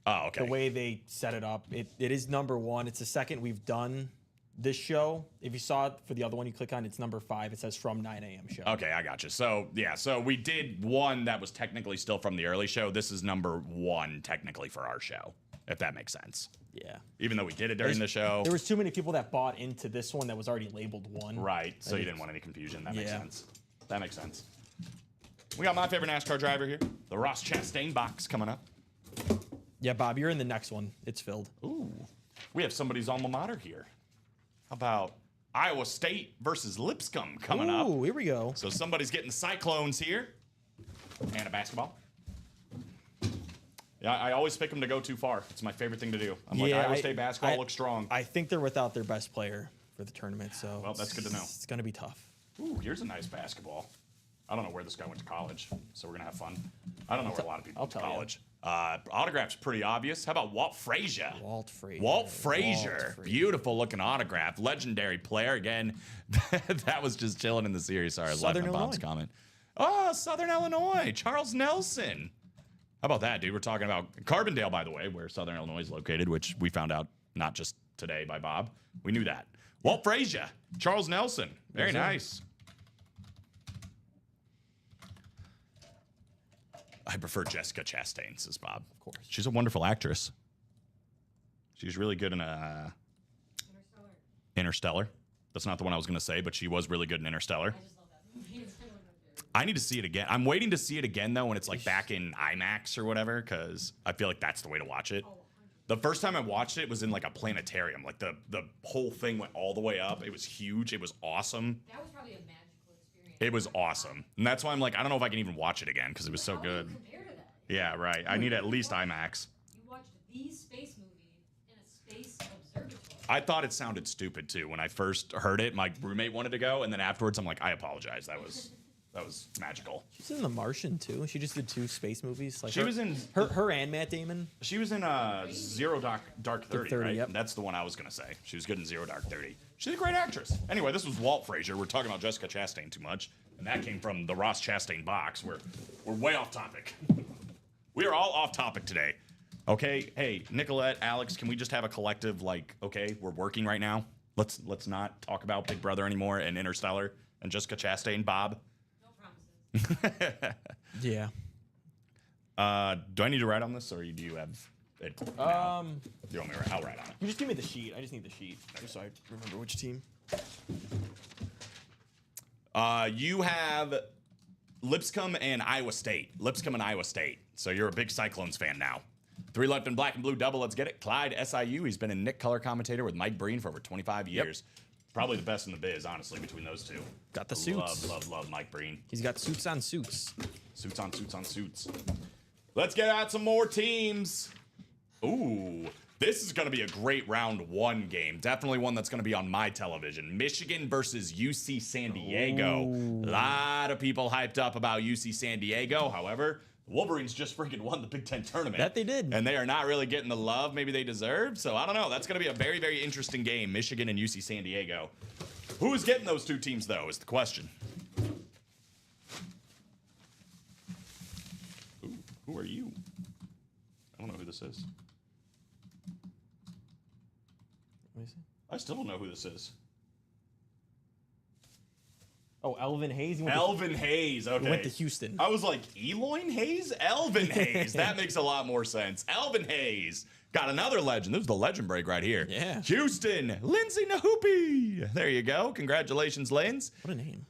Oh, okay.
The way they set it up, it is number 1. It's the second we've done this show. If you saw it for the other one, you click on it's number 5. It says from 9 a.m. show.
Okay, I got you. So, yeah, so we did one that was technically still from the early show. This is number 1 technically for our show, if that makes sense.
Yeah.
Even though we did it during the show.
There was too many people that bought into this one that was already labeled 1.
Right, so you didn't want any confusion. That makes
Yeah.
sense. That makes sense. We got my favorite NASCAR driver here, the Ross Chastain box coming up.
Yeah, Bob, you're in the next one. It's filled.
Ooh. We have somebody's alma mater here. How about Iowa State versus Lipscomb coming up?
Ooh, here we go.
So somebody's getting Cyclones here. And a basketball. Yeah, I always pick them to go too far. It's my favorite thing to do. I'm like, Iowa State basketball looks strong.
I think they're without their best player for the tournament, so
Well, that's good to know.
It's going to be tough.
Ooh, here's a nice basketball. I don't know where this guy went to college, so we're going to have fun. I don't know where a lot of people went to
tell you.
college. Autograph's pretty obvious. How about Walt Frazier?
Walt Frazier.
Walt Frazier. Beautiful looking autograph. Legendary player. Again, that was just chilling in the series. Sorry,
Southern
I left Bob's
Illinois.
comment. Oh, Southern Illinois. Charles Nelson. How about that, dude? We're talking about Carbondale, by the way, where Southern Illinois is located, which we found out not just today by Bob. We knew that. Walt Frazier. Charles Nelson. Very nice. I prefer Jessica Chastain, says Bob. Of
course.
She's a wonderful actress. She's really good in Interstellar. That's not the one I was going to say, but she was really good in Interstellar.
I just love that movie. It's one of my favorites.
I need to see it again. I'm waiting to see it again, though, when it's like back in IMAX or whatever, because I feel like that's the way to watch it. The first time I watched it was in like a planetarium. Like the whole thing went all the way up. It was huge. It was awesome.
That was probably a magical experience.
It was awesome. And that's why I'm like, I don't know if I can even watch it again because it was so
How do you
good.
compare to that?
Yeah, right. I need at least IMAX.
You watched the space movie in a space observatory.
I thought it sounded stupid too when I first heard it. My roommate wanted to go, and then afterwards I'm like, I apologize. That was magical.
She's in The Martian too. She just did 2 space movies. Like
She was in
her and Matt Damon.
She was in Zero Dark 30,
30,
right?
yep.
That's the one I was gonna say. She was good in Zero Dark 30. She's a great actress. Anyway, this was Walt Frazier. We're talking about Jessica Chastain too much, and that came from the Ross Chastain box. We're way off topic. We are all off topic today. Okay, hey Nicolette, Alex, can we just have a collective like? Okay, we're working right now. Let's not talk about Big Brother anymore and Interstellar and Jessica Chastain. Bob.
No promises.
Yeah.
Do I need to write on this, or do you have it? now? Do you want me to write? I'll write on it.
You just give me the sheet. I just need the sheet, just so I remember which team.
You have Lipscomb and Iowa State. Lipscomb and Iowa State. So you're a big Cyclones fan now. 3 left in black and blue double. Let's get it. Clyde SIU. He's been a Nick color commentator with Mike Breen for over 25 years. Probably the best in the biz, honestly, between those two.
Got the suits.
Love Mike Breen.
He's got suits on suits.
Suits on suits on suits. Let's get out some more teams. Ooh, this is going to be a great round 1 game. Definitely one that's going to be on my television. Michigan versus UC San Diego. A lot of people hyped up about UC San Diego. However, the Wolverines just freaking won the Big Ten tournament.
That they did.
And they are not really getting the love maybe they deserve. So I don't know. That's going to be a very, very interesting game. Michigan and UC San Diego. Who is getting those 2 teams, though, is the question. Ooh, who are you? I don't know who this is.
Let me see.
I still don't know who this is.
Oh, Elvin Hayes.
Elvin Hayes. Okay.
He went to Houston.
I was like, Eloyne Hayes? Elvin Hayes. That makes a lot more sense. Elvin Hayes. Got another legend. This is the legend break right here.
Yeah.
Houston. Lindsay Nahupi. There you go. Congratulations, Linz.
What a name.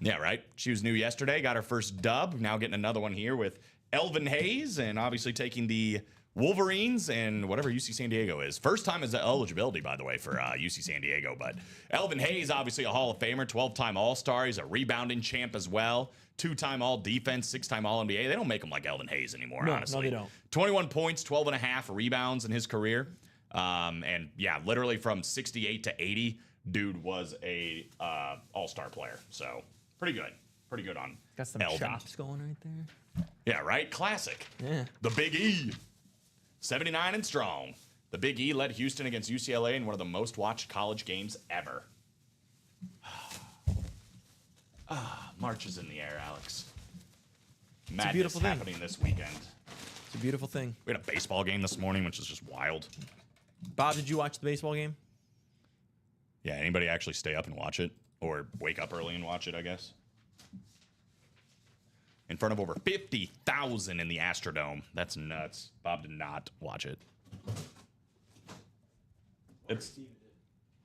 Yeah, right. She was new yesterday. Got her first dub. Now getting another one here with Elvin Hayes, and obviously taking the Wolverines and whatever UC San Diego is. First time as eligibility, by the way, for UC San Diego. But Elvin Hayes, obviously a Hall of Famer, 12-time All-Star. He's a rebounding champ as well. 2-time All-Defense, 6-time All-NBA. They don't make him like Elvin Hayes anymore, honestly.
No, they don't.
21 points, 12 and a half rebounds in his career. And yeah, literally from 68 to 80, dude was a All-Star player. So pretty good. Pretty good on
Got some
Elvin.
chops going right there.
Yeah, right? Classic.
Yeah.
The Big E. 79 and strong. The Big E led Houston against UCLA in one of the most watched college games ever. March is in the air, Alex. Madness
beautiful thing.
happening this weekend.
It's a beautiful thing.
We had a baseball game this morning, which is just wild.
Bob, did you watch the baseball game?
Yeah, anybody actually stay up and watch it? Or wake up early and watch it, I guess? In front of over 50,000 in the Astrodome. That's nuts. Bob did not watch it.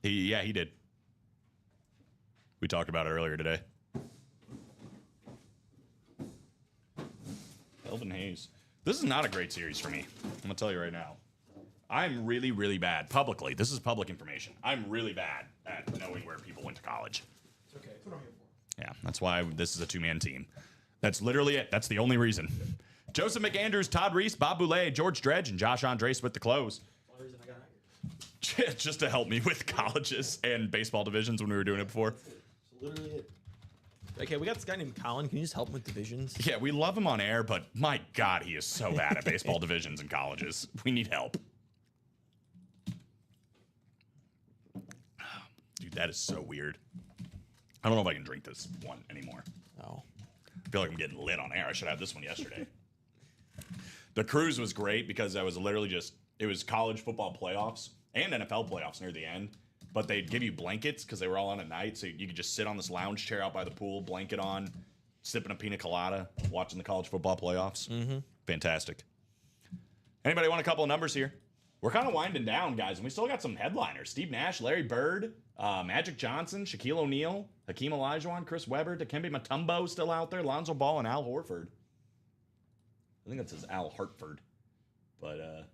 He did. We talked about it earlier today. Elvin Hayes. This is not a great series for me. I'm going to tell you right now. I'm really, really bad publicly. This is public information. I'm really bad at knowing where people went to college.
It's okay. That's what I'm here for.
Yeah, that's why this is a two-man team. That's literally it. That's the only reason. Joseph McAndrews, Todd Reese, Bob Boulay, George Dredge, and Josh Andres with the close.
That's the only reason I got hired.
Just to help me with colleges and baseball divisions when we were doing it before.
That's literally it. Okay, we got this guy named Colin. Can you just help him with divisions?
Yeah, we love him on air, but my God, he is so bad at baseball divisions and colleges. We need help. Dude, that is so weird. I don't know if I can drink this one anymore.
Oh.
I feel like I'm getting lit on air. I should have this one yesterday. The cruise was great because I was literally it was college football playoffs and NFL playoffs near the end. But they'd give you blankets because they were all on at night. So you could just sit on this lounge chair out by the pool, blanket on, sipping a pina colada, watching the college football playoffs. Mm-hmm. Fantastic. Anybody want a couple of numbers here? We're kind of winding down, guys, and we still got some headliners. Steve Nash, Larry Bird, Magic Johnson, Shaquille O'Neal, Hakeem Olajuwon, Chris Webber, Dikembe Mutombo still out there, Lonzo Ball, and Al Horford. I think that says Al Hartford, but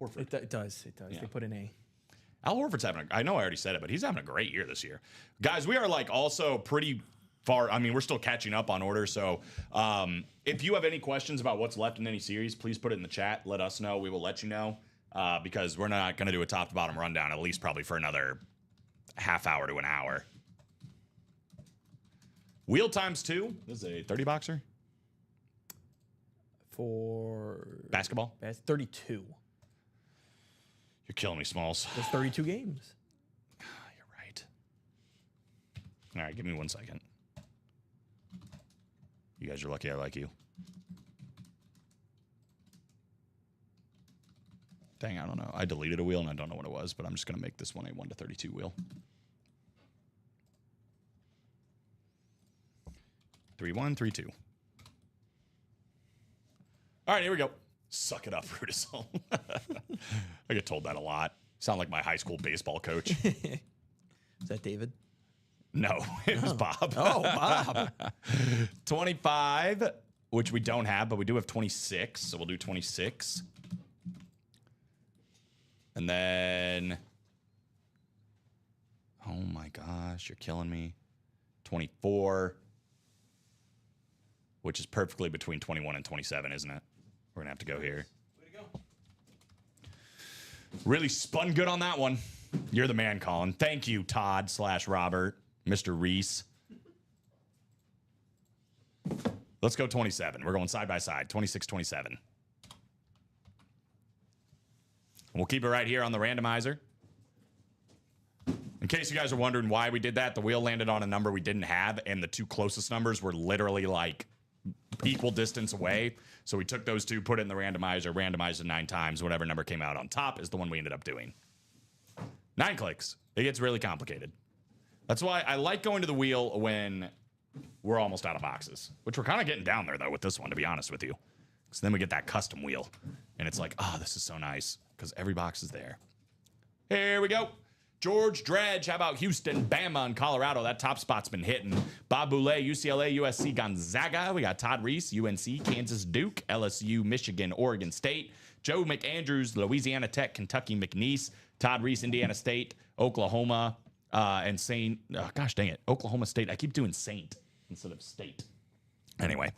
Horford.
It does.
Yeah.
They put an A.
Al Horford's I know I already said it, but he's having a great year this year. Guys, we are like also pretty far. I mean, we're still catching up on order. So if you have any questions about what's left in any series, please put it in the chat. Let us know. We will let you know because we're not going to do a top to bottom rundown, at least probably for another half hour to an hour. Wheel times 2. This is a 30 boxer.
For
Basketball.
that's 32.
You're killing me, Smalls.
There's 32 games.
You're right. All right, give me 1 second. You guys are lucky I like you. Dang, I don't know. I deleted a wheel and I don't know what it was, but I'm just going to make this one a 1 to 32 wheel. 3-1, 3-2. All right, here we go. Suck it up, Rudisol. I get told that a lot. Sound like my high school baseball coach.
Is that David?
No, it was Bob.
Oh, Bob.
25, which we don't have, but we do have 26, so we'll do 26. And then, oh my gosh, you're killing me. 24, which is perfectly between 21 and 27, isn't it? We're going to have to go here.
Way to go.
Really spun good on that one. You're the man, Colin. Thank you, Todd/Robert, Mr. Reese. Let's go 27. We're going side by side, 26, 27. We'll keep it right here on the randomizer. In case you guys are wondering why we did that, the wheel landed on a number we didn't have, and the two closest numbers were literally like equal distance away. So we took those two, put it in the randomizer, randomized it 9 times. Whatever number came out on top is the one we ended up doing. 9 clicks. It gets really complicated. That's why I like going to the wheel when we're almost out of boxes, which we're kind of getting down there, though, with this one, to be honest with you. Because then we get that custom wheel, and it's like, oh, this is so nice because every box is there. Here we go. George Dredge, how about Houston, Bama, and Colorado? That top spot's been hitting. Bob Boulay, UCLA, USC, Gonzaga. We got Todd Reese, UNC, Kansas, Duke, LSU, Michigan, Oregon State. Joe McAndrews, Louisiana Tech, Kentucky, McNeese. Todd Reese, Indiana State, Oklahoma, and Saint. Oh, gosh dang it. Oklahoma State. I keep doing Saint instead of State. Anyway,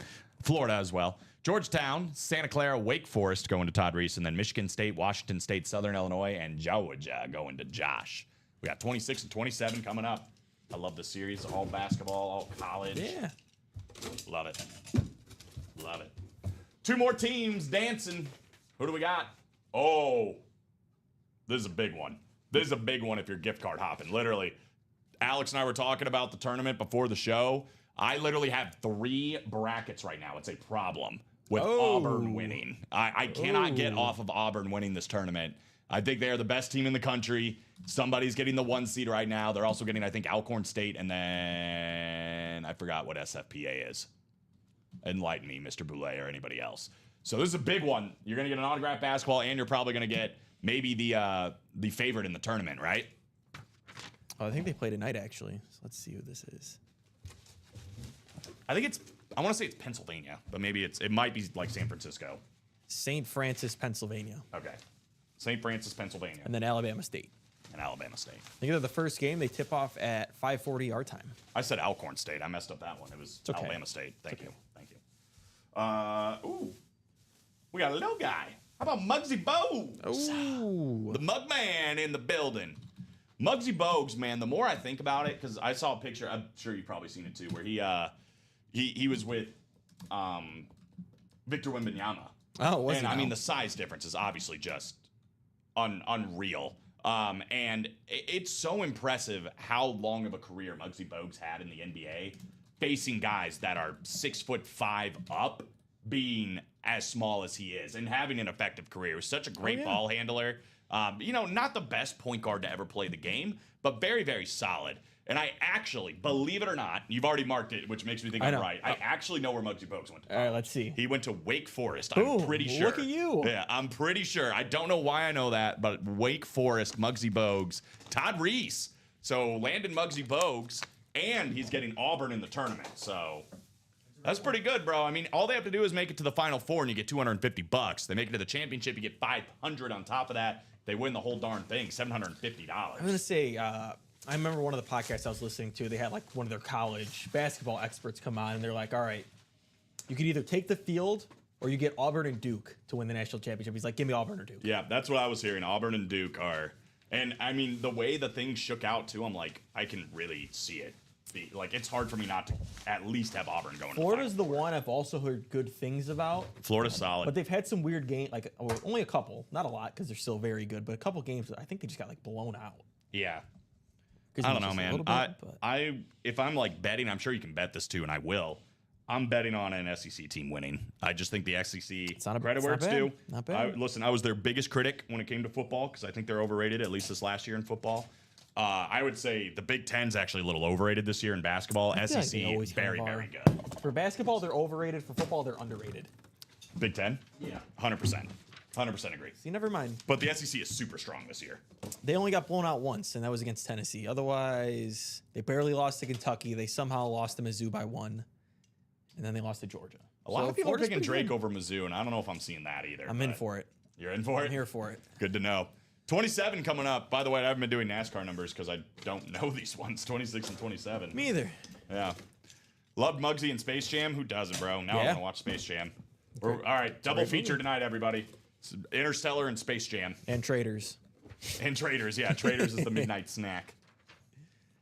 Florida as well. Georgetown, Santa Clara, Wake Forest going to Todd Reese, and then Michigan State, Washington State, Southern Illinois, and Georgia going to Josh. We got 26 and 27 coming up. I love this series. All basketball, all college.
Yeah.
Love it. Love it. 2 more teams dancing. Who do we got? Oh, this is a big one. This is a big one if you're gift card hopping. Literally, Alex and I were talking about the tournament before the show. I literally have 3 brackets right now. It's a problem with Auburn winning. I cannot get off of Auburn winning this tournament. I think they are the best team in the country. Somebody's getting the 1 seed right now. They're also getting, I think, Alcorn State, and then I forgot what SFPA is. Enlighten me, Mr. Boulay, or anybody else. So this is a big one. You're going to get an autographed basketball, and you're probably going to get maybe the favorite in the tournament, right?
Oh, I think they play tonight, actually. So let's see who this is.
I want to say it's Pennsylvania, but maybe it might be like San Francisco.
St. Francis, Pennsylvania.
Okay. St. Francis, Pennsylvania,
And then Alabama State.
and Alabama State.
I think they're the first game. They tip off at 5:40 our time.
I said Alcorn State. I messed up that one. It was
okay.
Alabama State. Thank you. Ooh, we got a little guy. How about Muggsy Bogues?
Ooh.
The Mug Man in the building. Muggsy Bogues, man. The more I think about it, because I saw a picture. I'm sure you've probably seen it too, where he was with Victor Wembanyama.
Oh, was
And
he
I mean,
now?
the size difference is obviously just unreal. And it's so impressive how long of a career Muggsy Bogues had in the NBA, facing guys that are 6'5" up, being as small as he is, and having an effective career. He was such a great ball handler. Not the best point guard to ever play the game, but very, very solid. And I actually, believe it or not, you've already marked it, which makes me think
I
I'm
know.
right. I actually know where Muggsy Bogues went to.
All right, let's see.
He went to Wake Forest.
Ooh,
I'm pretty sure.
look at you.
Yeah, I'm pretty sure. I don't know why I know that, but Wake Forest, Muggsy Bogues, Todd Reese. So Landon Muggsy Bogues, and he's getting Auburn in the tournament. So that's pretty good, bro. I mean, all they have to do is make it to the Final Four, and you get $250. They make it to the championship, you get $500 on top of that. They win the whole darn thing, $750.
I'm gonna say. I remember one of the podcasts I was listening to. They had like one of their college basketball experts come on, and they're like, "All right, you could either take the field or you get Auburn and Duke to win the national championship." He's like, "Give me Auburn or Duke."
Yeah, that's what I was hearing. Auburn and Duke are, and I mean the way the thing shook out too. I'm like, I can really see it. Like it's hard for me not to at least have Auburn going.
Florida's the one I've also heard good things about,
Florida's solid.
but they've had some weird game, like only a couple, not a lot because they're still very good, but a couple games I think they just got like blown out.
Yeah.
'Cause
I don't
just
know,
a
man.
little bit, but-
If I'm like betting, I'm sure you can bet this too, and I will. I'm betting on an SEC team winning. I just think the SEC
not
credit where it's
bad.
due.
Not bad.
Listen, I was their biggest critic when it came to football because I think they're overrated, at least this last year in football. I would say the Big Ten's actually a little overrated this year in basketball.
feel like they
SEC,
always kind
very,
of are.
very good.
For basketball, they're overrated. For football, they're underrated.
Big Ten?
Yeah.
100%. 100% agree.
See, never mind.
But the SEC is super strong this year.
They only got blown out once, and that was against Tennessee. Otherwise, they barely lost to Kentucky. They somehow lost to Mizzou by 1, and then they lost to Georgia.
A lot
So
of people are
Florida's
picking
pretty
Drake
good.
over Mizzou, and I don't know if I'm seeing that either.
I'm in
but
for it.
You're in for it?
I'm here for it.
Good to know. 27 coming up. By the way, I haven't been doing NASCAR numbers because I don't know these ones. 26 and 27.
Me either.
Yeah. Loved Muggsy and Space Jam. Who doesn't, bro? Now I'm
Yeah.
going to watch Space Jam. All right. Double
great
feature
movie.
tonight, everybody. It's Interstellar and Space Jam.
And Traders.
And Traders. Yeah, Traders is the midnight snack.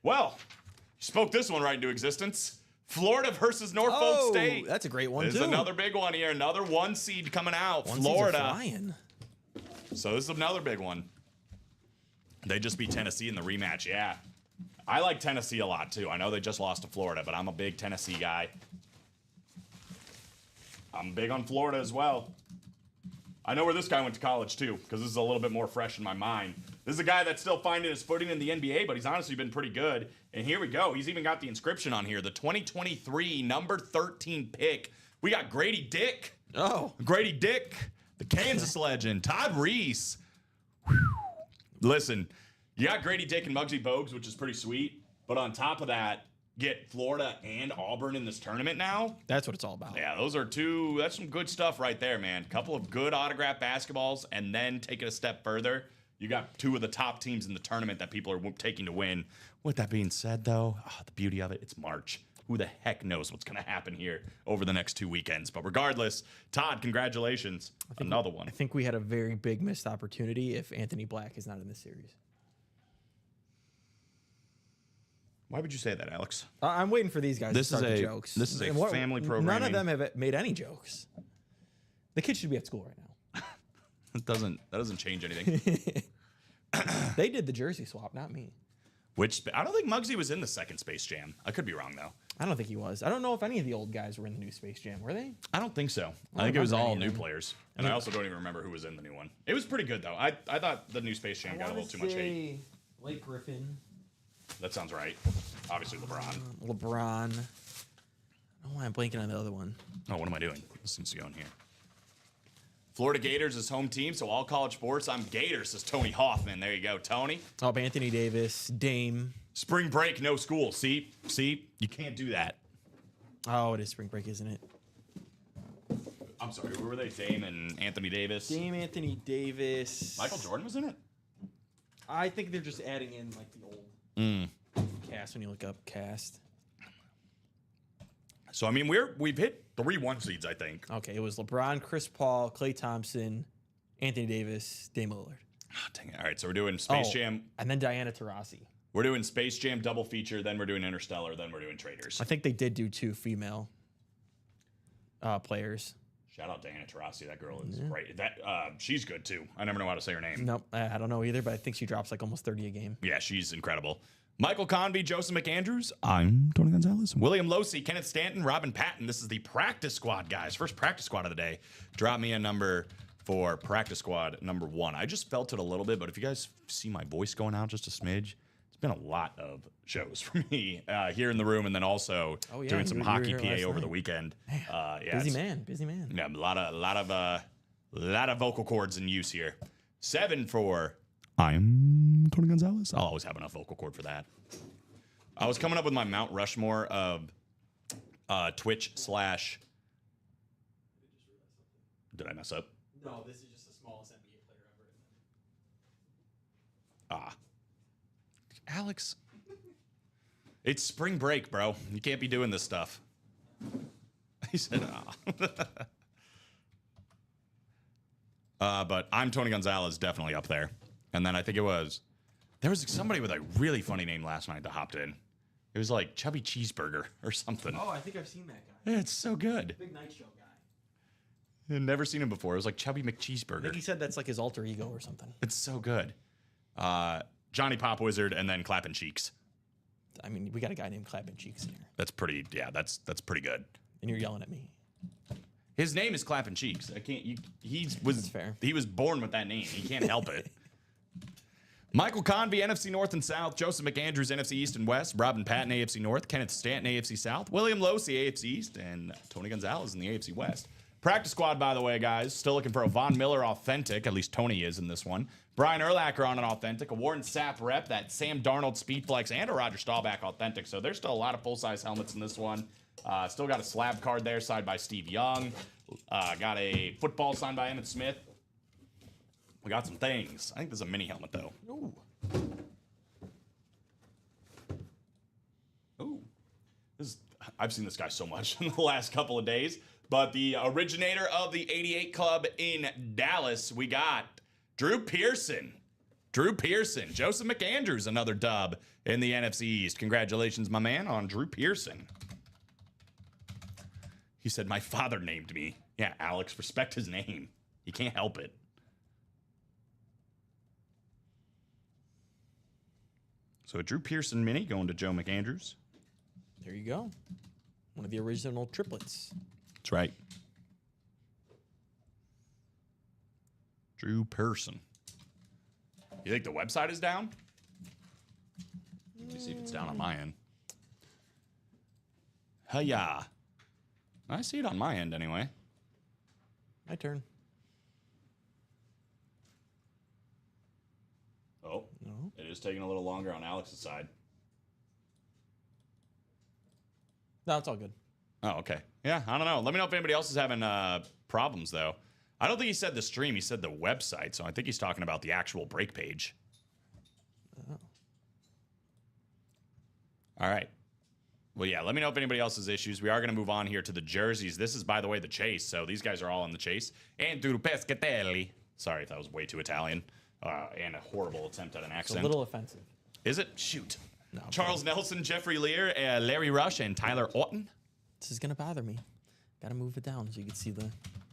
Well, you spoke this one right into existence. Florida versus Norfolk State.
That's a great one,
This
too.
is another big one here. Another 1 seed coming out.
One seeds are
Florida.
flying.
So this is another big one. They just beat Tennessee in the rematch. Yeah. I like Tennessee a lot, too. I know they just lost to Florida, but I'm a big Tennessee guy. I'm big on Florida as well. I know where this guy went to college, too, because this is a little bit more fresh in my mind. This is a guy that's still finding his footing in the NBA, but he's honestly been pretty good. And here we go. He's even got the inscription on here. The 2023 number 13 pick. We got Grady Dick.
Oh.
Grady Dick, the Kansas legend. Todd Reese. Whew. Listen, you got Grady Dick and Muggsy Bogues, which is pretty sweet. But on top of that, get Florida and Auburn in this tournament now.
That's what it's all about.
Yeah, that's some good stuff right there, man. Couple of good autographed basketballs, and then take it a step further. You got 2 of the top teams in the tournament that people are taking to win. With that being said, though, the beauty of it, it's March. Who the heck knows what's going to happen here over the next 2 weekends? But regardless, Todd, congratulations. Another one.
I think we had a very big missed opportunity if Anthony Black is not in this series.
Why would you say that, Alex?
I'm waiting for these guys
This
to start
is
the
a-
jokes.
this is a
And
family
None
programming.
of them have made any jokes. The kid should be at school right now.
That doesn't change anything.
They did the jersey swap, not me.
Which I don't think Muggsy was in the second Space Jam. I could be wrong though.
I don't think he was. I don't know if any of the old guys were in the new Space Jam. Were they?
I don't think so.
I
I think it was
remember
all
any
new
of them.
players, and I also don't even remember who was in the new one. It was pretty good though. I thought the new Space Jam got a little too much hate.
Blake Griffin,
That sounds right. Obviously LeBron.
LeBron. I don't know why I'm blanking on the other one.
Oh, what am I doing? This needs to go in here. Florida Gators is home team, so all college sports. I'm Gators, says Tony Hoffman. There you go, Tony.
Oh, Anthony Davis, Dame.
Spring break, no school. See, you can't do that.
Oh, it is spring break, isn't it?
I'm sorry, who were they? Dame and Anthony Davis.
Dame Anthony Davis.
Michael Jordan was in it?
I think they're just adding in like the old cast when you look up cast.
So I mean we've hit 3 1 seeds, I think.
Okay, it was LeBron, Chris Paul, Klay Thompson, Anthony Davis, Dame Lillard.
Oh, dang it. All right, so we're doing Space Jam.
And then Diana Taurasi.
We're doing Space Jam double feature, then we're doing Interstellar, then we're doing Traders.
I think they did do 2 female players.
Shout out Diana Taurasi. That girl is great. That she's good too. I never know how to say her name.
Nope, I don't know either, but I think she drops like almost 30 a game.
Yeah, she's incredible. Michael Convey, Joseph McAndrews. I'm Tony Gonzalez. William Losey, Kenneth Stanton, Robin Patton. This is the practice squad, guys. First practice squad of the day. Drop me a number for practice squad number 1. I just felt it a little bit, but if you guys see my voice going out just a smidge, it's been a lot of shows for me here in the room, and then also doing some hockey PA over the weekend. Yeah,
Busy man.
Yeah, a lot of vocal cords in use here. 7 for I'm Tony Gonzalez. I'll always have enough vocal cord for that. I was coming up with my Mount Rushmore of Twitch / Did I mess up?
No, this is just the smallest NBA player ever.
Alex. It's spring break, bro. You can't be doing this stuff. He said, but I'm Tony Gonzalez, definitely up there. And then I think there was somebody with a really funny name last night that hopped in. It was like Chubby Cheeseburger or something.
Oh, I think I've seen that guy.
Yeah, it's so good.
Big Night Show guy.
I've never seen him before. It was like Chubby
I think
McCheeseburger.
he said that's like his alter ego or something.
It's so good. Johnny Pop Wizard and then Clapping Cheeks.
I mean, we got a guy named Clapping Cheeks in here,
That's pretty. Yeah, that's pretty good.
and you're yelling at me.
His name is Clapping Cheeks. I can't.
That's fair.
He was born with that name. He can't help it. Michael Convey, NFC North and South. Joseph McAndrews, NFC East and West. Robin Patton, AFC North. Kenneth Stanton, AFC South. William Losey, AFC East. And Tony Gonzalez in the AFC West. Practice squad, by the way, guys. Still looking for a Von Miller authentic. At least Tony is in this one. Brian Urlacher on an authentic. A Warren Sapp rep. That Sam Darnold Speedflex. And a Roger Staubach authentic. So there's still a lot of full-size helmets in this one. Still got a slab card there signed by Steve Young. Got a football signed by Emmitt Smith. We got some things. I think there's a mini helmet, though.
Ooh.
Ooh. I've seen this guy so much in the last couple of days. But the originator of the 88 Club in Dallas, we got Drew Pearson. Joseph McAndrews, another dub in the NFC East. Congratulations, my man, on Drew Pearson. He said, my father named me. Yeah, Alex, respect his name. You can't help it. So a Drew Pearson mini going to Joe McAndrews.
There you go. One of the original triplets.
That's right. Drew Pearson. You think the website is down? Let me see if it's down on my end. Hiya. I see it on my end anyway.
My turn.
Oh,
No.
it is taking a little longer on Alex's side.
No, it's all good.
Oh, okay. Yeah, I don't know. Let me know if anybody else is having problems, though. I don't think he said the stream. He said the website, so I think he's talking about the actual break page.
Oh.
All right. Well, yeah, let me know if anybody else has issues. We are going to move on here to the jerseys. This is, by the way, the chase, so these guys are all in the chase. Andrew Pescatelli. Sorry if that was way too Italian and a horrible attempt at an
It's
accent.
a little offensive.
Is it? Shoot.
No.
Charles Nelson, Jeffrey Lear, Larry Rush, and Tyler Orton.
This is gonna bother me. Gotta move it down so you can see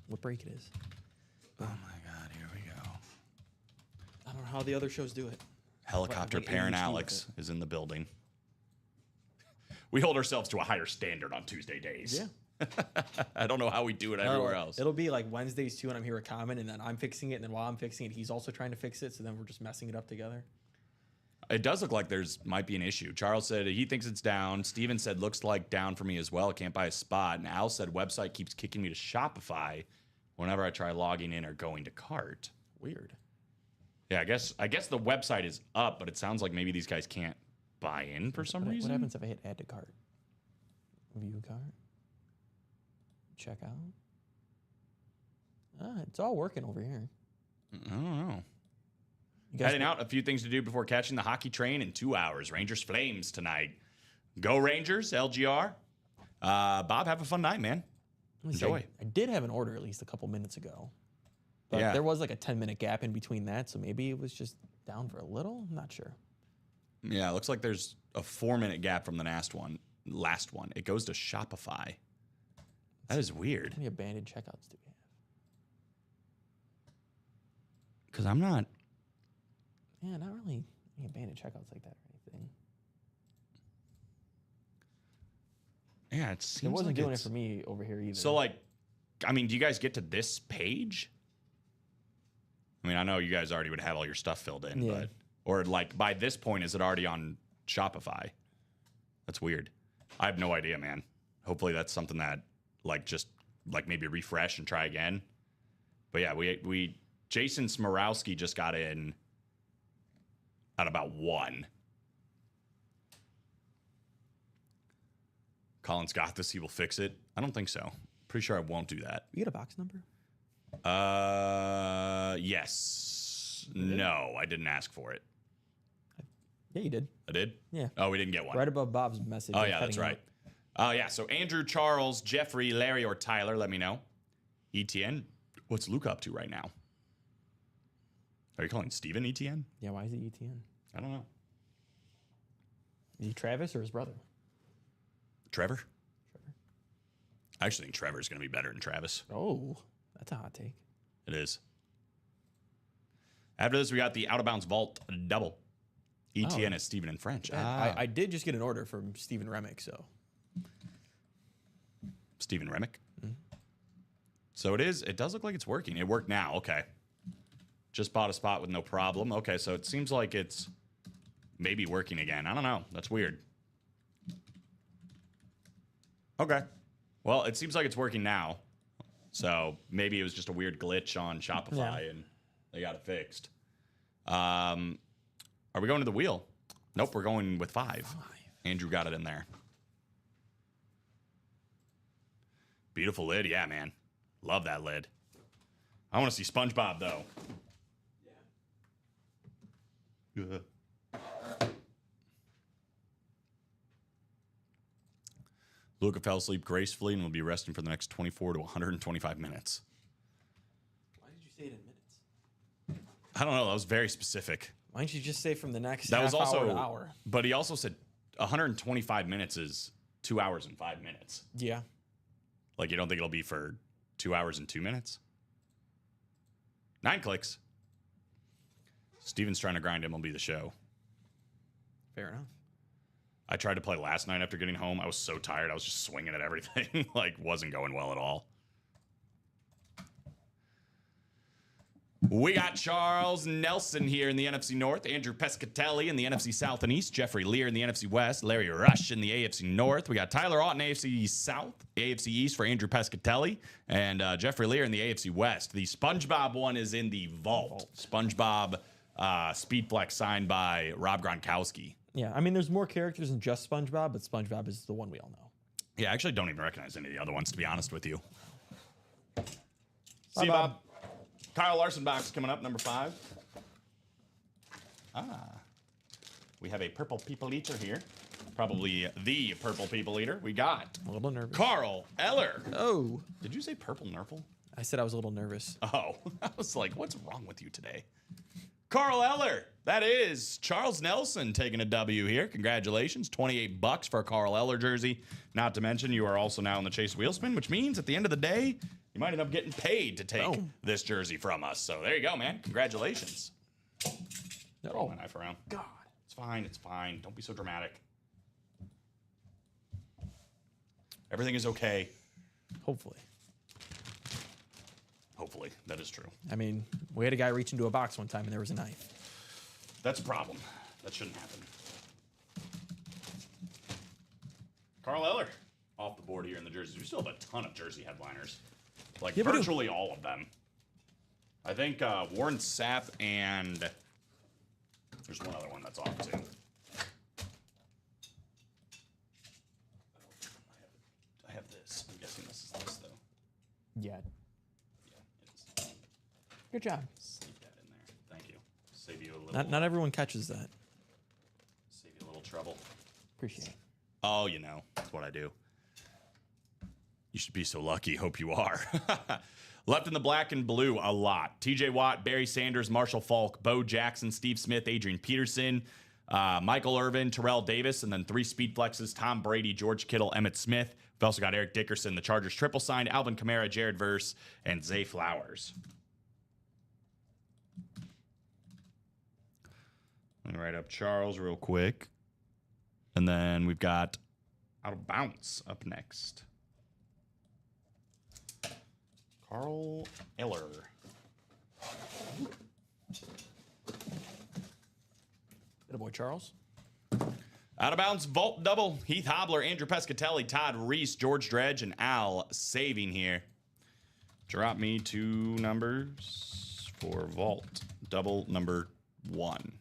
what break it is.
Oh, my God. Here we go.
I don't know how the other shows do it.
Helicopter
Like
parent
ADHD with
Alex is in the building. We hold ourselves to a higher standard on Tuesday days.
Yeah.
I don't know how we do it everywhere else.
It'll be like Wednesdays too, and I'm here at Common, and then I'm fixing it, and then while I'm fixing it, he's also trying to fix it. So then we're just messing it up together.
It does look like might be an issue. Charles said he thinks it's down. Steven said looks like down for me as well. Can't buy a spot. And Al said website keeps kicking me to Shopify whenever I try logging in or going to cart.
Weird.
Yeah, I guess the website is up, but it sounds like maybe these guys can't buy in for some reason.
What happens if I hit add to cart? View cart. Check out. It's all working over here.
I don't know.
You guys
Heading out, a few things to do before catching the hockey train in 2 hours. Rangers Flames tonight. Go Rangers, LGR. Bob, have a fun night, man. Enjoy.
I did have an order at least a couple minutes ago. But
Yeah.
there was like a 10-minute gap in between that, so maybe it was just down for a little. I'm not sure.
Yeah, it looks like there's a 4-minute gap from the last one. It goes to Shopify. That is weird.
How many abandoned checkouts do we have?
Because I'm not.
Yeah, not really any abandoned checkouts like that or anything.
Yeah, it seems
It wasn't
like
doing it
it's-
for me over here either.
So, like, I mean, do you guys get to this page? I mean, I know you guys already would have all your stuff filled in,
Yeah.
but or like by this point, is it already on Shopify? That's weird. I have no idea, man. Hopefully, that's something that like just like maybe refresh and try again. But yeah, we Jason Smorowski just got in at about 1. Colin's got this. He will fix it. I don't think so. Pretty sure I won't do that.
you get a box number?
Yes. No, I didn't ask for it.
Yeah, you did.
I did?
Yeah.
Oh, we didn't get one.
Right above Bob's message.
Oh,
of
yeah, that's
heading
right.
out.
Oh, yeah. So Andrew, Charles, Jeffrey, Larry, or Tyler, let me know. ETN, what's Luke up to right now? Are you calling Steven ETN?
Yeah, why is he ETN?
I don't know.
Is he Travis or his brother?
Trevor? I actually think Trevor's going to be better than Travis.
Oh, that's a hot take.
It is. After this, we got the Out of Bounds Vault double. ETN is Steven in French.
I did just get an order from Steven Remick, so.
Steven Remick. So it is. It does look like it's working. It worked now. Okay. Just bought a spot with no problem. Okay, so it seems like it's maybe working again. I don't know. That's weird. Okay. Well, it seems like it's working now. So maybe it was just a weird glitch on Shopify and they got it fixed. Are we going to the wheel? Nope, we're going with 5. Andrew got it in there. Beautiful lid. Yeah, man. Love that lid. I want to see SpongeBob, though. Yeah. Luca fell asleep gracefully and will be resting for the next 24 to 125 minutes.
Why did you say it in minutes?
I don't know. That was very specific.
Why didn't you just say from the next
That was
half
also,
hour to hour?
but he also said 125 minutes is 2 hours and 5 minutes.
Yeah.
Like, you don't think it'll be for 2 hours and 2 minutes? 9 clicks. Steven's trying to grind MLB The Show.
Fair enough.
I tried to play last night after getting home. I was so tired. I was just swinging at everything. Like, wasn't going well at all. We got Charles Nelson here in the NFC North, Andrew Pescatelli in the NFC South and East, Jeffrey Lear in the NFC West, Larry Rush in the AFC North. We got Tyler Ott in AFC South, AFC East for Andrew Pescatelli, and Jeffrey Lear in the AFC West. The SpongeBob one is in the vault. SpongeBob Speedflex signed by Rob Gronkowski.
Yeah, I mean, there's more characters than just SpongeBob, but SpongeBob is the one we all know.
Yeah, I actually don't even recognize any of the other ones, to be honest with you.
Bye,
See you,
Bob.
Bob. Kyle Larson box coming up, number 5. We have a purple people eater here. Probably the purple people eater. We got
I'm a little nervous.
Carl Eller.
Oh,
Did you say purple nurple?
I said I was a little nervous.
Oh, I was like, what's wrong with you today? Carl Eller. That is Charles Nelson taking a W here. Congratulations. $28 for a Carl Eller jersey. Not to mention, you are also now in the Chase Wheelspin, which means at the end of the day, you might end up getting paid to take this jersey from us. So there you go, man. Congratulations. Throw my knife around.
God.
It's fine. It's fine. Don't be so dramatic. Everything is okay.
Hopefully.
Hopefully. That is true.
I mean, we had a guy reach into a box one time and there was a knife.
That's a problem. That shouldn't happen. Carl Eller off the board here in the jerseys. We still have a ton of jersey headliners. Like
Yeah, we do.
virtually all of them. I think Warren Sapp and there's one other one that's off too. I have this. I'm guessing this is this though.
Yeah.
Yeah, it is.
Good job.
Sneak that in there. Thank you. Save you a little.
Not everyone catches that.
Save you a little trouble.
Appreciate it.
Oh, you know, that's what I do. You should be so lucky. Hope you are. Left in the black and blue a lot. TJ Watt, Barry Sanders, Marshall Falk, Bo Jackson, Steve Smith, Adrian Peterson, Michael Irvin, Terrell Davis, and then 3 speed flexes, Tom Brady, George Kittle, Emmett Smith. We've also got Eric Dickerson, the Chargers triple signed, Alvin Kamara, Jared Verse, and Zay Flowers. Let me write up Charles real quick. And then we've got Out of Bounds up next. Carl Eller.
Good boy, Charles.
Out of Bounds vault double. Heath Hobler, Andrew Pescatelli, Todd Reese, George Dredge, and Al Saving here. Drop me 2 numbers for vault double number 1.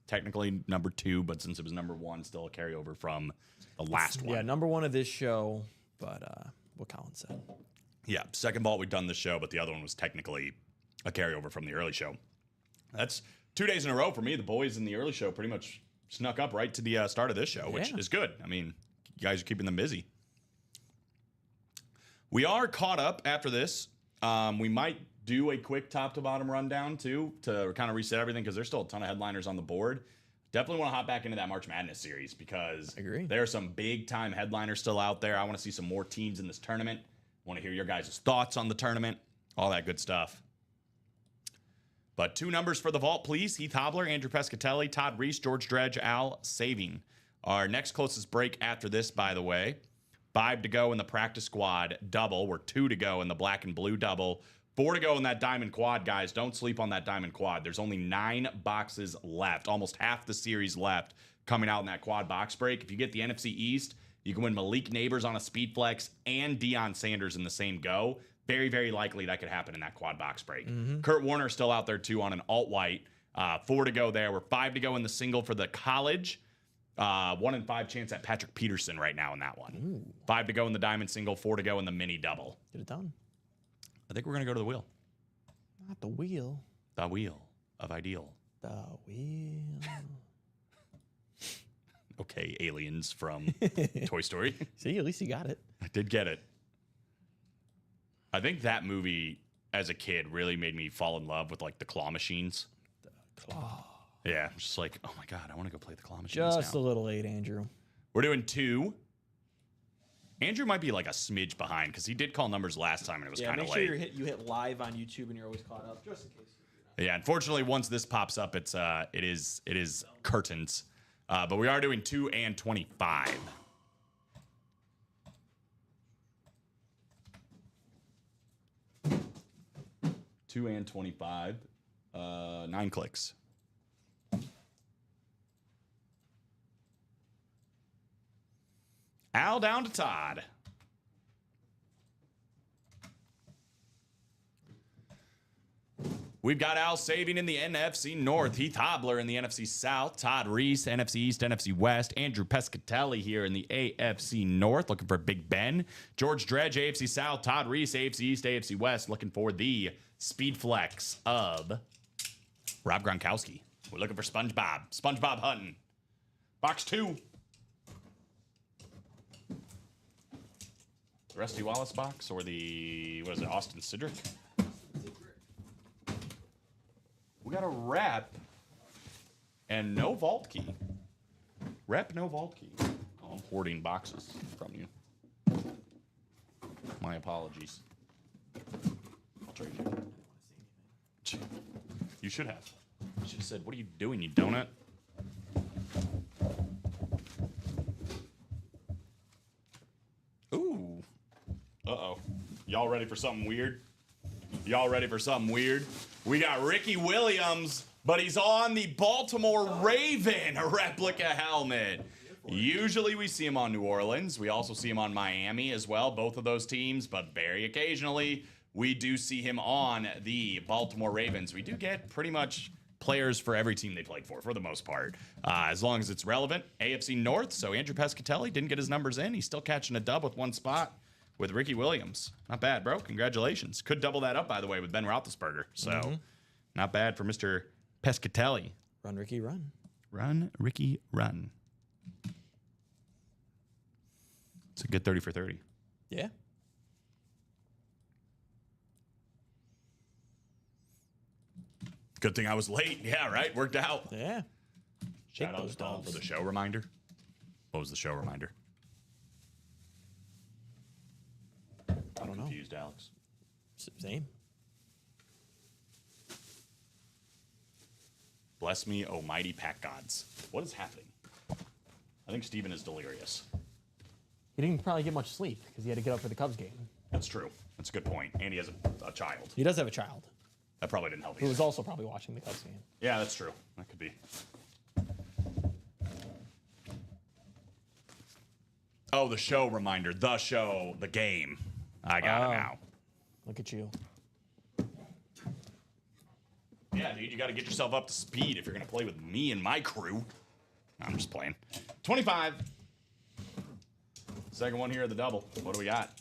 Technically number 2, but since it was number 1, still a carryover from the last one.
Yeah, number 1 of this show, but what Colin said.
Yeah, second vault we've done this show, but the other one was technically a carryover from the early show. That's 2 days in a row for me. The boys in the early show pretty much snuck up right to the start of this show, which
Yeah.
is good. I mean, you guys are keeping them busy. We are caught up after this. We might do a quick top to bottom rundown too to kind of reset everything because there's still a ton of headliners on the board. Definitely want to hop back into that March Madness series because
I agree.
there are some big time headliners still out there. I want to see some more teams in this tournament. Want to hear your guys' thoughts on the tournament, all that good stuff. But 2 numbers for the vault, please. Heath Hobler, Andrew Pescatelli, Todd Reese, George Dredge, Al Saving. Our next closest break after this, by the way. 5 to go in the practice squad double. We're 2 to go in the black and blue double. 4 to go in that diamond quad, guys. Don't sleep on that diamond quad. There's only 9 boxes left. Almost half the series left coming out in that quad box break. If you get the NFC East, you can win Malik Neighbors on a speed flex and Deion Sanders in the same go. Very, very likely that could happen in that quad box break. Kurt Warner still out there too on an alt white. 4 to go there. We're 5 to go in the single for the college. 1 in 5 chance at Patrick Peterson right now in that one.
Ooh.
5 to go in the diamond single. 4 to go in the mini double.
Get it done.
I think we're gonna go to the wheel.
Not the wheel.
The wheel of ideal.
The wheel.
Okay, aliens from Toy Story.
See, at least you got it.
I did get it. I think that movie as a kid really made me fall in love with like the claw machines.
Claw.
Yeah, I'm just like, oh my god, I want to go play the claw machines
Just
now.
a little late, Andrew.
We're doing 2. Andrew might be like a smidge behind because he did call numbers last time and it was kind of late.
you hit live on YouTube and you're always caught up, just in case.
Yeah, unfortunately, once this pops up, it is curtains. But we are doing 2 and 25. Two and 25. 9 clicks. Al down to Todd. We've got Al Saving in the NFC North, Heath Hobler in the NFC South, Todd Reese, NFC East, NFC West, Andrew Pescatelli here in the AFC North, looking for Big Ben, George Dredge, AFC South, Todd Reese, AFC East, AFC West, looking for the speed flex of Rob Gronkowski. We're looking for SpongeBob Hutton. Box 2. The Rusty Wallace box or the, what is it, Austin Cedric? We got a rep and no vault key. Rep, no vault key. Oh, I'm hoarding boxes from you. My apologies. I'll trade you. You should have. You should have said, what are you doing, you donut? Ooh. Uh-oh. Y'all ready for something weird? Y'all ready for something weird? We got Ricky Williams, but he's on the Baltimore Raven, a replica helmet. Usually we see him on New Orleans. We also see him on Miami as well, both of those teams, but very occasionally we do see him on the Baltimore Ravens. We do get pretty much players for every team they played for the most part, as long as it's relevant. AFC North, so Andrew Pescatelli didn't get his numbers in. He's still catching a dub with 1 spot with Ricky Williams. Not bad, bro. Congratulations. Could double that up, by the way, with Ben Roethlisberger. So Not bad for Mr. Pescatelli.
Run, Ricky, run.
Run, Ricky, run. It's a good 30 for 30.
Yeah.
Good thing I was late. Yeah, right. Worked out.
Yeah.
Shout
Take
out
those
to Tom
dogs.
for the show reminder. What was the show reminder?
I don't know.
Confused, Alex.
Same.
Bless me, oh mighty pack gods. What is happening? I think Steven is delirious.
He didn't probably get much sleep because he had to get up for the Cubs game.
That's true. That's a good point. And he has a child.
He does have a child
That probably didn't help
who
either.
was also probably watching the Cubs game.
Yeah, that's true. That could be. Oh, the show reminder. The show. The game. I got it now.
Look at you.
Yeah, dude, you got to get yourself up to speed if you're going to play with me and my crew. I'm just playing. 25. Second one here at the double. What do we got?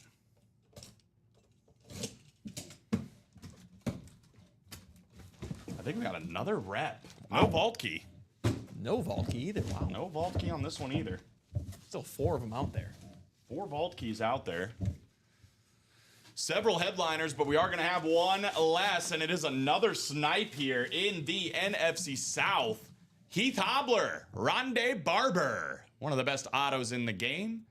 I think we got another rep. No vault key.
No vault key either. Wow.
No vault key on this one either.
Still 4 of them out there.
4 vault keys out there. Several headliners, but we are going to have one less, and it is another snipe here in the NFC South. Heath Hobler, Rondé Barber, one of the best autos in the game.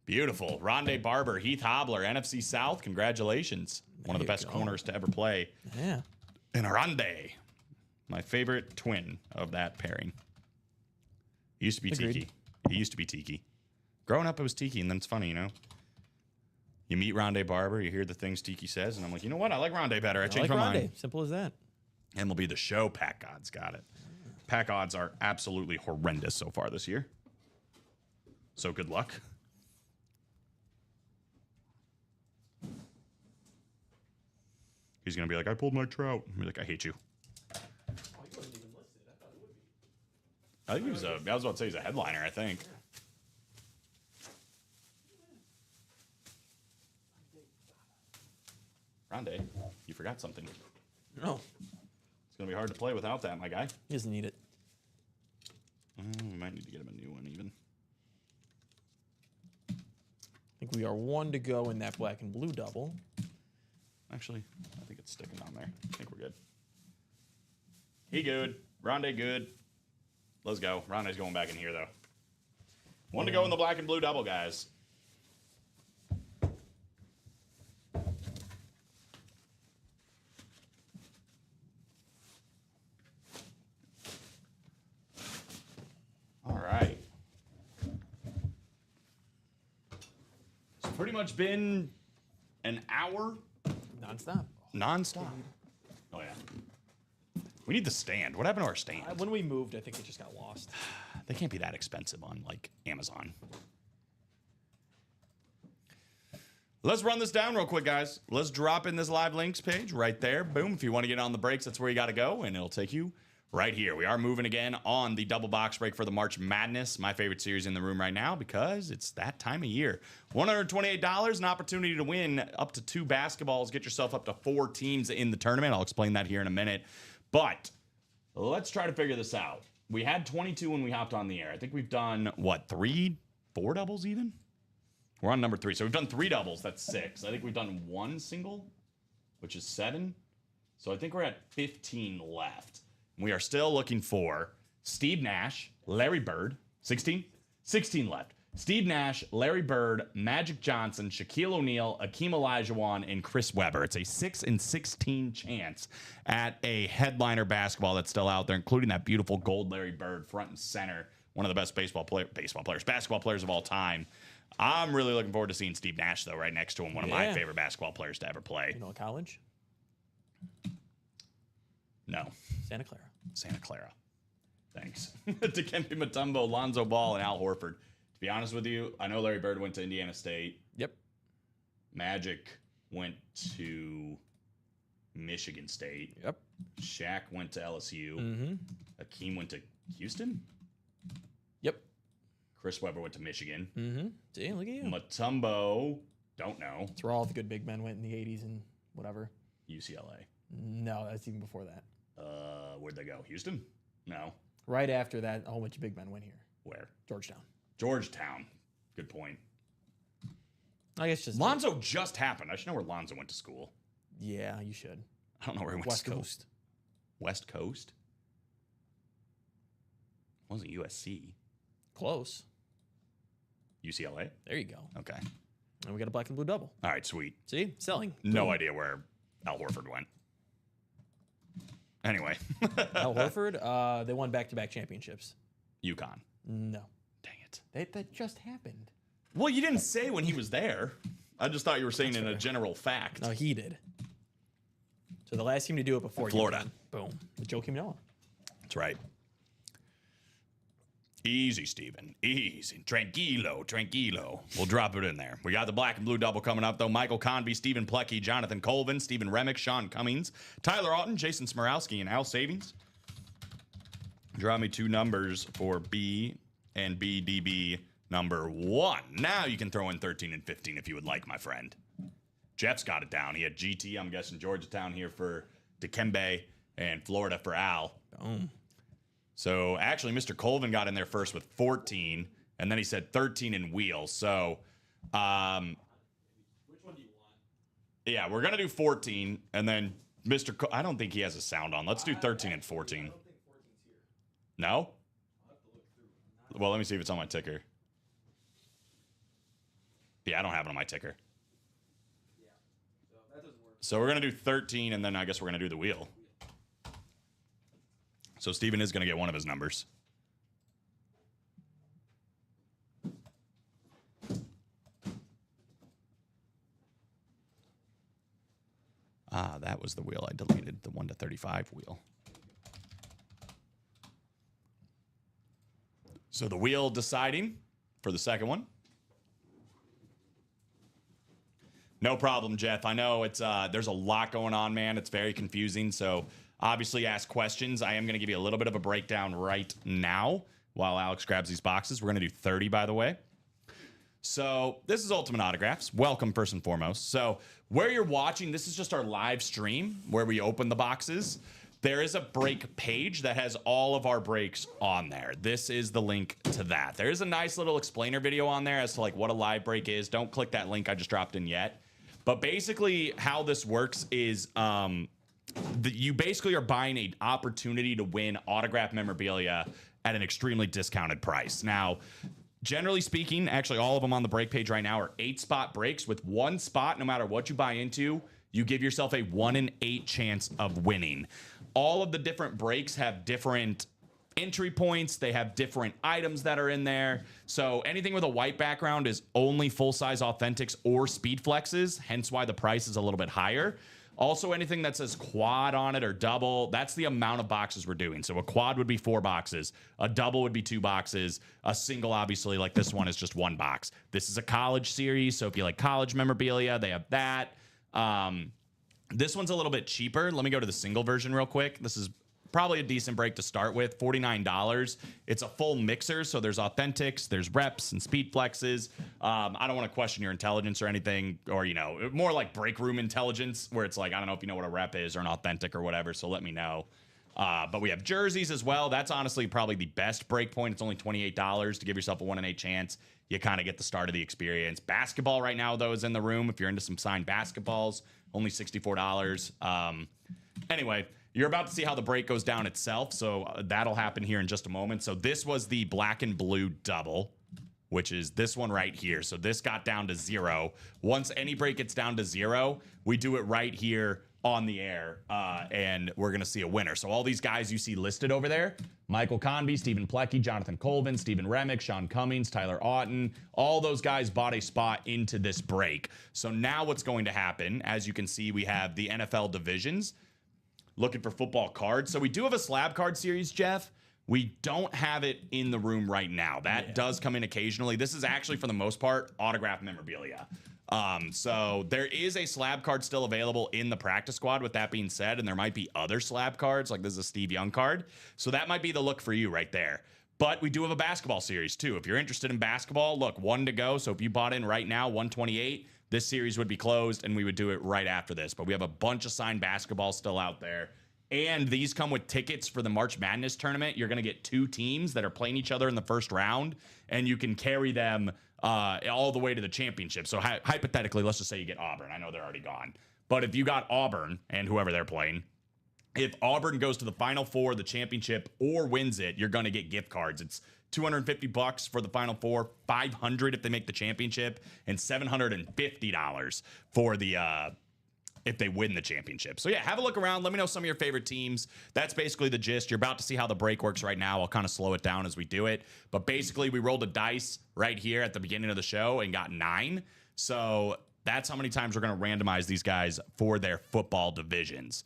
Beautiful. Rondé Barber, Heath Hobler, NFC South. Congratulations. One of the best corners to ever play.
Yeah.
And Rondé, my favorite twin of that pairing. He used to be
Agreed.
Tiki. He used to be Tiki. Growing up, it was Tiki, and then it's funny, you know? You meet Rondé Barber, you hear the things Tiki says, and I'm like, you know what? I like Rondé better. I changed
like
my
Rondé.
mind.
Simple as that.
MLB The Show pack odds got it. Pack odds are absolutely horrendous so far this year. So good luck. He's going to be like, I pulled my Trout. I'm like, I hate you. I think he was I was about to say he's a headliner, I think. Rondé, you forgot something.
No.
It's going to be hard to play without that, my guy.
He doesn't need it.
We might need to get him a new one, even.
I think we are 1 to go in that black and blue double.
Actually, I think it's sticking on there. I think we're good. He good. Rondé good. Let's go. Rondé's going back in here, though. 1 to go in the black and blue double, guys. All right. It's pretty much been an hour
Nonstop.
nonstop. Oh, yeah. We need the stand. What happened to our stand?
When we moved, I think it just got lost.
They can't be that expensive on, like, Amazon. Let's run this down real quick, guys. Let's drop in this live links page right there. Boom. If you want to get on the breaks, that's where you got to go, and it'll take you right here. We are moving again on the double box break for the March Madness, my favorite series in the room right now because it's that time of year. $128, an opportunity to win up to 2 basketballs. Get yourself up to 4 teams in the tournament. I'll explain that here in a minute. But let's try to figure this out. We had 22 when we hopped on the air. I think we've done, what, 3, 4 doubles even? We're on number 3. So we've done 3 doubles. That's 6. I think we've done 1 single, which is 7. So I think we're at 15 left. We are still looking for Steve Nash, Larry Bird, 16? 16 left. Steve Nash, Larry Bird, Magic Johnson, Shaquille O'Neal, Akeem Olajuwon, and Chris Webber. It's a 6 in 16 chance at a headliner basketball that's still out there, including that beautiful gold Larry Bird front and center. One of the best basketball players of all time. I'm really looking forward to seeing Steve Nash, though, right next to him. One of my favorite basketball players to ever play.
You know, college?
No.
Santa Clara.
Santa Clara. Thanks. Dikembe Mutombo, Lonzo Ball, and Al Horford. To be honest with you, I know Larry Bird went to Indiana State.
Yep.
Magic went to Michigan State.
Yep.
Shaq went to LSU.
Mm-hmm.
Akeem went to Houston.
Yep.
Chris Webber went to Michigan.
Mm-hmm. See, look at you.
Mutombo, don't know.
That's where all the good big men went in the 80s and whatever.
UCLA.
No, that's even before that.
Where'd they go? Houston? No.
Right after that, a whole bunch of big men went here.
Where?
Georgetown.
Georgetown. Good point.
I guess just
Lonzo just happened. I should know where Lonzo went to school.
Yeah, you should.
I don't know where he went
West
to school.
Coast.
West Coast? Wasn't USC.
Close.
UCLA?
There you go.
Okay.
And we got a black and blue double.
All right, sweet.
See? Selling.
No
Boom.
idea where Al Horford went. Anyway.
Al Horford, they won back-to-back championships.
UConn.
No.
Dang it.
That just happened.
Well, you didn't say when he was there. I just thought you were saying in a general fact.
No, he did. So the last team to do it before
Florida.
UConn. Boom. With Joakim Noah.
That's right. Easy, Steven. Easy. Tranquilo, tranquilo. We'll drop it in there. We got the black and blue double coming up, though. Michael Convey, Stephen Plecki, Jonathan Colvin, Stephen Remick, Sean Cummings, Tyler Auten, Jason Smorowski, and Al Savings. Draw me 2 numbers for B and BDB number 1. Now you can throw in 13 and 15 if you would like, my friend. Jeff's got it down. He had GT, I'm guessing Georgetown here for Dikembe, and Florida for Al.
Boom.
So actually, Mr. Colvin got in there first with 14, and then he said 13 in wheels. So, which one do you want? Yeah, we're gonna do 14, and then Mr. I don't think he has a sound on. Let's do 13 and 14. I don't think 14's here. No? I'll have to look through. Well, let me see if it's on my ticker. Yeah, I don't have it on my ticker. Yeah, so that doesn't work. So we're gonna do 13, and then I guess we're gonna do the wheel. So Steven is going to get one of his numbers. Ah, that was the wheel I deleted, the 1 to 35 wheel. So the wheel deciding for the second one. No problem, Jeff. I know it's there's a lot going on, man. It's very confusing, so obviously ask questions. I am going to give you a little bit of a breakdown right now while Alex grabs these boxes. We're going to do 30, by the way. So this is Ultimate Autographs. Welcome, first and foremost. So where you're watching, this is just our live stream where we open the boxes. There is a break page that has all of our breaks on there. This is the link to that. There is a nice little explainer video on there as to like what a live break is. Don't click that link I just dropped in yet. But basically how this works is you basically are buying an opportunity to win autographed memorabilia at an extremely discounted price. Now, generally speaking, actually all of them on the break page right now are 8-spot breaks. With 1 spot, no matter what you buy into, you give yourself a 1 in 8 chance of winning. All of the different breaks have different entry points. They have different items that are in there. So anything with a white background is only full-size authentics or speed flexes, hence why the price is a little bit higher. Also, anything that says quad on it or double, that's the amount of boxes we're doing. So a quad would be 4 boxes. A double would be 2 boxes. A single, obviously, like this one, is just 1 box. This is a college series, so if you like college memorabilia, they have that. This one's a little bit cheaper. Let me go to the single version real quick. This is probably a decent break to start with, $49. It's a full mixer, so there's authentics, there's reps and speed flexes. I don't want to question your intelligence or anything, or, you know, more like break room intelligence, where it's like, I don't know if you know what a rep is or an authentic or whatever, so let me know. But we have jerseys as well. That's honestly probably the best break point. It's only $28 to give yourself a 1 in 8 chance. You kind of get the start of the experience. Basketball right now, though, is in the room. If you're into some signed basketballs, only $64. Anyway, you're about to see how the break goes down itself, so that'll happen here in just a moment. So this was the black and blue double, which is this one right here. So this got down to 0. Once any break gets down to 0, we do it right here on the air, and we're going to see a winner. So all these guys you see listed over there, Michael Convey, Stephen Plecki, Jonathan Colvin, Stephen Remick, Sean Cummings, Tyler Auten, all those guys bought a spot into this break. So now what's going to happen, as you can see, we have the NFL divisions. Looking for football cards. So we do have a slab card series, Jeff. We don't have it in the room right now. That does come in occasionally. This is actually, for the most part, autographed memorabilia. So there is a slab card still available in the practice squad, with that being said, and there might be other slab cards, like this is a Steve Young card. So that might be the look for you right there. But we do have a basketball series too. If you're interested in basketball, look, 1 to go. So if you bought in right now, 128, this series would be closed and we would do it right after this. But we have a bunch of signed basketball still out there And these come with tickets for the March Madness tournament. You're going to get 2 teams that are playing each other in the first round, and you can carry them all the way to the championship. So hypothetically, let's just say you get Auburn. I know they're already gone. But if you got Auburn and whoever they're playing, if Auburn goes to the Final Four, the championship, or wins it, you're going to get gift cards. It's $250 for the Final Four, $500 if they make the championship, and $750 for the if they win the championship. So yeah, have a look around. Let me know some of your favorite teams. That's basically the gist. You're about to see how the break works right now. I'll kind of slow it down as we do it. But basically, we rolled a dice right here at the beginning of the show and got 9. So that's how many times we're going to randomize these guys for their football divisions.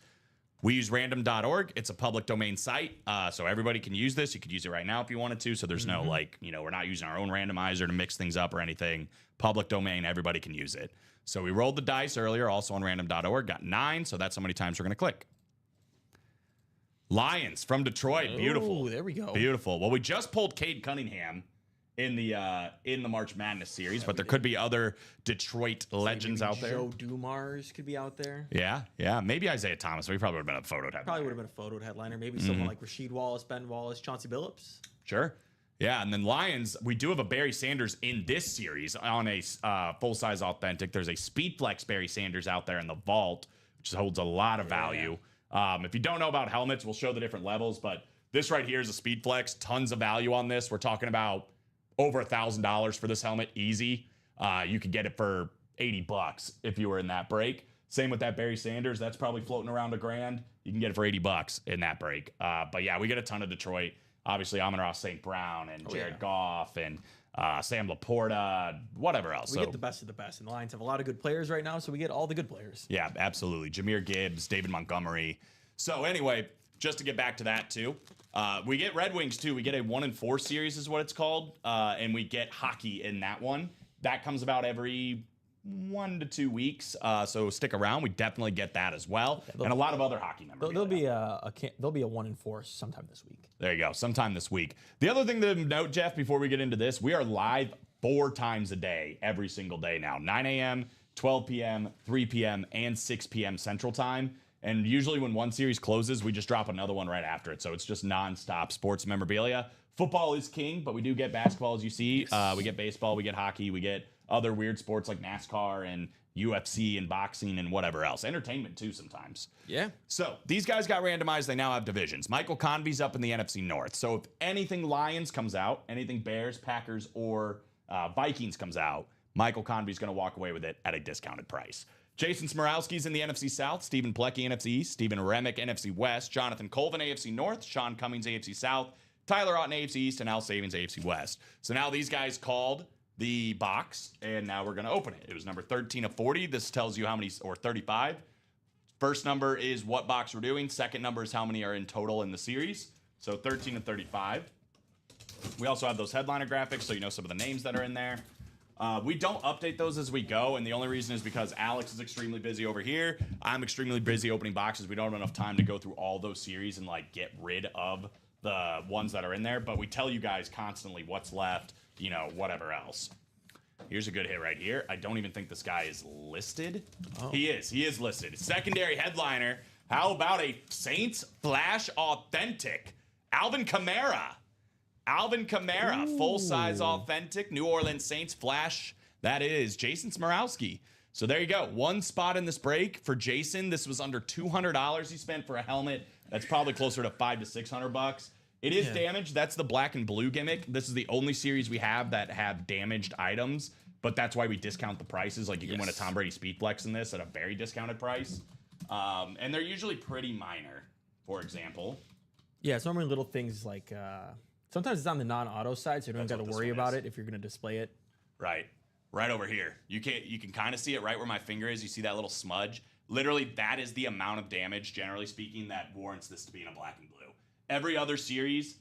We use random.org. It's a public domain site, so everybody can use this. You could use it right now if you wanted to. So there's no we're not using our own randomizer to mix things up or anything. Public domain, everybody can use it. So we rolled the dice earlier, also on random.org, got 9. So that's how many times we're going to click. Lions from Detroit. Beautiful.
Oh, there we go.
Beautiful. Well, we just pulled Cade Cunningham in the March Madness series, but there could be other Detroit legends out there.
Joe Dumars could be out there.
Yeah. Maybe Isaiah Thomas. We probably would have been a photo headliner.
Probably would have been a photo headliner. Maybe someone like Rasheed Wallace, Ben Wallace, Chauncey Billups.
Sure. Yeah, and then Lions, we do have a Barry Sanders in this series on a full-size authentic. There's a Speedflex Barry Sanders out there in the vault, which holds a lot of value. If you don't know about helmets, we'll show the different levels, but this right here is a Speedflex. Tons of value on this. We're talking about over $1,000 for this helmet, easy. You could get it for $80 if you were in that break. Same with that Barry Sanders. That's probably floating around $1,000. You can get it for $80 in that break. But yeah, we get a ton of Detroit. Obviously, Amon-Ra St. Brown and Jared Goff and Sam Laporta, whatever else.
We get the best of the best. And the Lions have a lot of good players right now, so we get all the good players.
Yeah, absolutely. Jahmyr Gibbs, David Montgomery. So anyway, just to get back to that too, we get Red Wings too. We get a 1-4 series is what it's called, and we get hockey in that one. That comes about every 1 to 2 weeks, so stick around. We definitely get that as well, and a lot of other hockey members.
There'll be a 1-4 sometime this week.
There you go, sometime this week. The other thing to note, Jeff, before we get into this, we are live 4 times a day, every single day now. 9 a.m., 12 p.m., 3 p.m., and 6 p.m. Central Time. And usually when one series closes, we just drop another one right after it. So it's just nonstop sports memorabilia. Football is king, but we do get basketball, as you see. We get baseball, we get hockey, we get other weird sports like NASCAR and UFC and boxing and whatever else. Entertainment too sometimes.
Yeah.
So these guys got randomized. They now have divisions. Michael Convey's up in the NFC North. So if anything Lions comes out, anything Bears, Packers, or Vikings comes out, Michael Convey's going to walk away with it at a discounted price. Jason Smorowski's in the NFC South, Stephen Plecki, NFC East, Stephen Remick, NFC West, Jonathan Colvin, AFC North, Sean Cummings, AFC South, Tyler Otten, AFC East, and Al Savings, AFC West. So now these guys called the box, and now we're going to open it. It was number 13 of 40. This tells you how many, or 35. First number is what box we're doing. Second number is how many are in total in the series. So 13 and 35. We also have those headliner graphics, so you know some of the names that are in there. We don't update those as we go, and the only reason is because Alex is extremely busy over here. I'm extremely busy opening boxes. We don't have enough time to go through all those series and like get rid of the ones that are in there, but we tell you guys constantly what's left, you know, whatever else. Here's a good hit right here. I don't even think this guy is listed. Oh. He is listed. Secondary headliner. How about a Saints Flash Authentic? Alvin Kamara. Full-size authentic, New Orleans Saints Flash. That is Jason Smorowski. So there you go. One spot in this break for Jason. This was under $200 he spent for a helmet. That's probably closer to $500 to $600. It is damaged. That's the black and blue gimmick. This is the only series we have that have damaged items, but that's why we discount the prices. Like you can win a Tom Brady Speedflex in this at a very discounted price. And they're usually pretty minor, for example.
Yeah, it's normally little things like sometimes it's on the non-auto side, so you don't got to worry about it if you're going to display it.
Right over here. You can kind of see it right where my finger is. You see that little smudge? Literally, that is the amount of damage, generally speaking, that warrants this to be in a black and blue. Every other series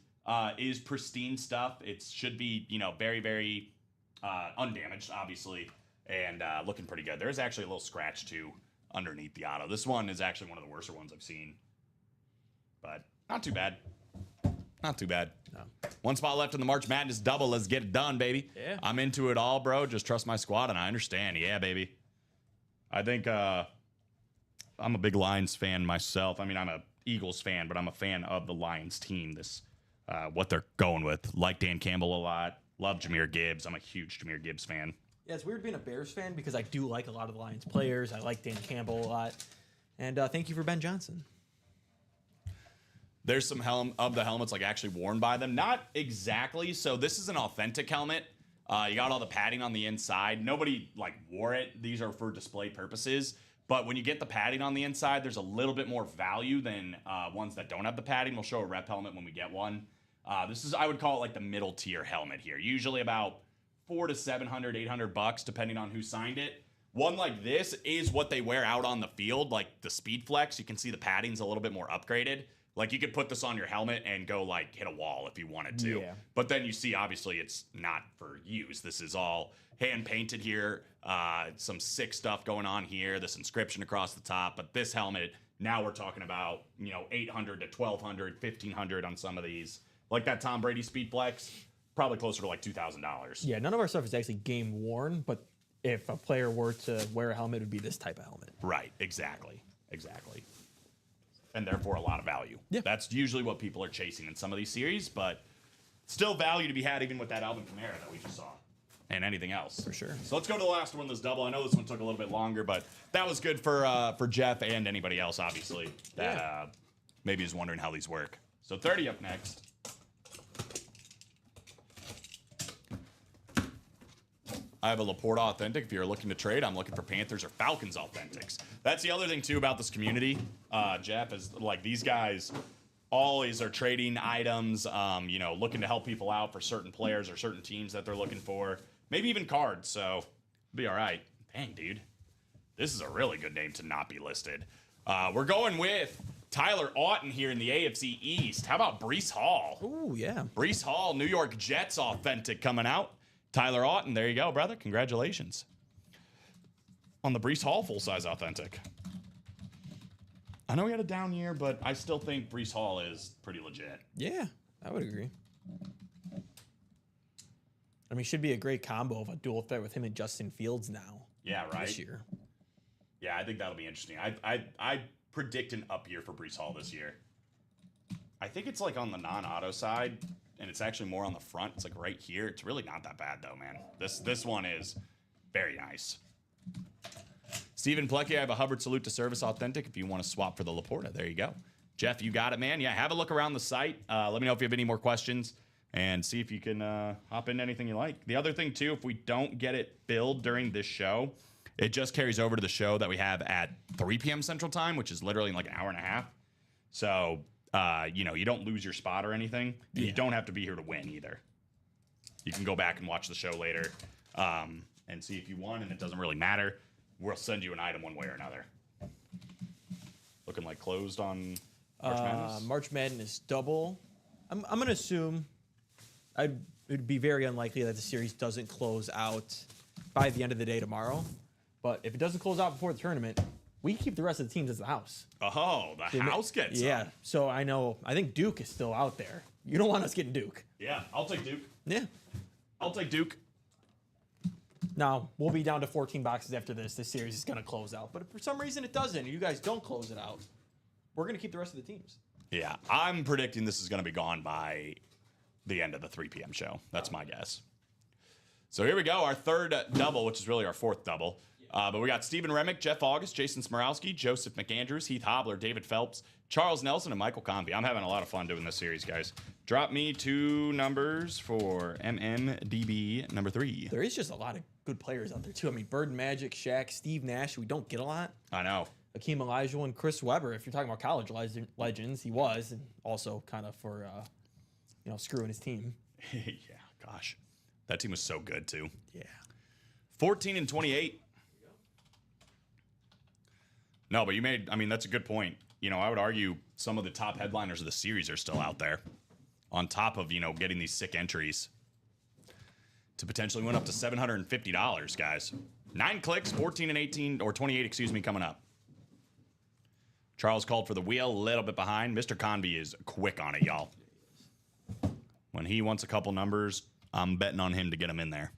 is pristine stuff. It should be, you know, very, very undamaged, obviously, and looking pretty good. There is actually a little scratch, too, underneath the auto. This one is actually one of the worser ones I've seen, but not too bad. Not too bad. No. One spot left in the March Madness double. Let's get it done, baby.
Yeah.
I'm into it all, bro. Just trust my squad, and I understand. Yeah, baby. I think I'm a big Lions fan myself. I mean, I'm a Eagles fan, but I'm a fan of the Lions team. This what they're going with. Like Dan Campbell a lot. Love Jahmyr Gibbs. I'm a huge Jahmyr Gibbs fan.
Yeah, it's weird being a Bears fan because I do like a lot of the Lions players. I like Dan Campbell a lot. And thank you for Ben Johnson.
There's some of the helmets like actually worn by them. Not exactly. So this is an authentic helmet. You got all the padding on the inside. Nobody like wore it. These are for display purposes. But when you get the padding on the inside, there's a little bit more value than ones that don't have the padding. We'll show a rep helmet when we get one. This is, I would call it like the middle tier helmet here. Usually about $400 to $700, $800, depending on who signed it. One like this is what they wear out on the field, like the Speed Flex. You can see the padding's a little bit more upgraded. Like you could put this on your helmet and go like hit a wall if you wanted to.
Yeah.
But then you see, obviously, it's not for use. This is all hand painted here. Some sick stuff going on here. This inscription across the top. But this helmet, now we're talking about, you know, $800 to $1,200, $1,500 on some of these. Like that Tom Brady Speed Flex, probably closer to like $2,000.
Yeah, none of our stuff is actually game worn, but if a player were to wear a helmet, it would be this type of helmet.
Right, exactly. And therefore a lot of value.
Yeah.
That's usually what people are chasing in some of these series, but still value to be had even with that Alvin Kamara that we just saw. And anything else.
For sure.
So let's go to the last one, this double. I know this one took a little bit longer, but that was good for Jeff and anybody else, obviously, that maybe is wondering how these work. So 30 up next. I have a Laporta Authentic. If you're looking to trade, I'm looking for Panthers or Falcons Authentics. That's the other thing, too, about this community, Jeff, is like these guys always are trading items, you know, looking to help people out for certain players or certain teams that they're looking for. Maybe even cards, so be all right. Dang, dude. This is a really good name to not be listed. We're going with Tyler Auten here in the AFC East. How about Breece Hall?
Ooh, yeah.
Breece Hall, New York Jets Authentic coming out. Tyler Auten, there you go, brother. Congratulations on the Breece Hall full-size Authentic. I know he had a down year, but I still think Breece Hall is pretty legit.
Yeah, I would agree. I mean, should be a great combo of a dual threat with him and Justin Fields now.
Yeah, right.
This year.
Yeah, I think that'll be interesting. I predict an up year for Breece Hall this year. I think it's like on the non-auto side, and it's actually more on the front. It's like right here. It's really not that bad though, man. This one is very nice. Stephen Plecky, I have a Hubbard Salute to Service Authentic if you want to swap for the Laporta. There you go. Jeff, you got it, man. Yeah, have a look around the site. Let me know if you have any more questions and see if you can hop into anything you like. The other thing, too, if we don't get it filled during this show, it just carries over to the show that we have at 3 p.m. Central Time, which is literally in like an hour and a half. So, you know, you don't lose your spot or anything. Yeah. You don't have to be here to win either. You can go back and watch the show later and see if you won, and it doesn't really matter. We'll send you an item one way or another. Looking like closed on March Madness?
March Madness double. I'm going to assume it would be very unlikely that the series doesn't close out by the end of the day tomorrow. But if it doesn't close out before the tournament, we keep the rest of the teams as the house.
Oh, the house gets
Yeah. So I think Duke is still out there. You don't want us getting Duke.
Yeah, I'll take Duke.
Yeah.
I'll take Duke.
Now, we'll be down to 14 boxes after this. This series is going to close out. But if for some reason it doesn't, and you guys don't close it out, we're going to keep the rest of the teams.
Yeah, I'm predicting this is going to be gone by the end of the 3 p.m. show. That's my guess. So here we go, our third double, which is really our fourth double. But we got Stephen Remick, Jeff August, Jason Smorowski, Joseph McAndrews, Heath Hobler, David Phelps, Charles Nelson, and Michael Convey. I'm having a lot of fun doing this series, guys. Drop me 2 numbers for MMDB number 3.
There is just a lot of good players out there, too. I mean, Bird Magic, Shaq, Steve Nash, we don't get a lot.
I know.
Akeem Olajuwon and Chris Webber, if you're talking about college legends, he was, and also kind of for, screwing his team.
Yeah, gosh. That team was so good, too.
Yeah.
14 and 28. No, but that's a good point. You know, I would argue some of the top headliners of the series are still out there on top of, getting these sick entries to potentially win up to $750, guys. 9 clicks, 14 and 18, or 28, coming up. Charles called for the wheel, a little bit behind. Mr. Convey is quick on it, y'all. When he wants a couple numbers, I'm betting on him to get him in there.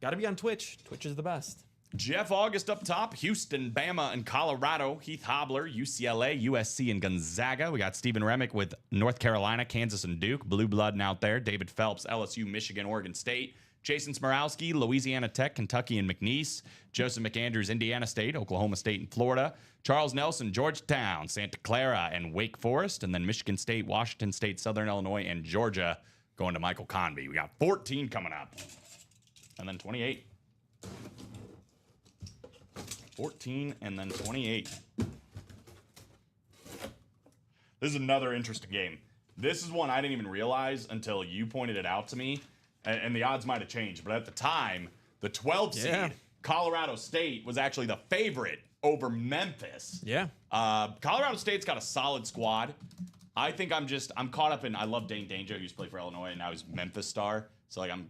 Got to be on Twitch. Twitch is the best.
Jeff August up top. Houston, Bama, and Colorado. Heath Hobler, UCLA, USC, and Gonzaga. We got Stephen Remick with North Carolina, Kansas, and Duke. Blue blood out there. David Phelps, LSU, Michigan, Oregon State. Jason Smorowski, Louisiana Tech, Kentucky, and McNeese. Joseph McAndrews, Indiana State, Oklahoma State, and Florida. Charles Nelson, Georgetown, Santa Clara, and Wake Forest. And then Michigan State, Washington State, Southern Illinois, and Georgia going to Michael Convey. We got 14 coming up. And then 28. 14 and then 28. This is another interesting game. This is one I didn't even realize until you pointed it out to me. And the odds might have changed. But at the time, the 12th seed, Colorado State, was actually the favorite over Memphis.
Yeah.
Colorado State's got a solid squad. I think I'm caught up in, I love Dane Danger, who used to play for Illinois, and now he's Memphis star. So like I'm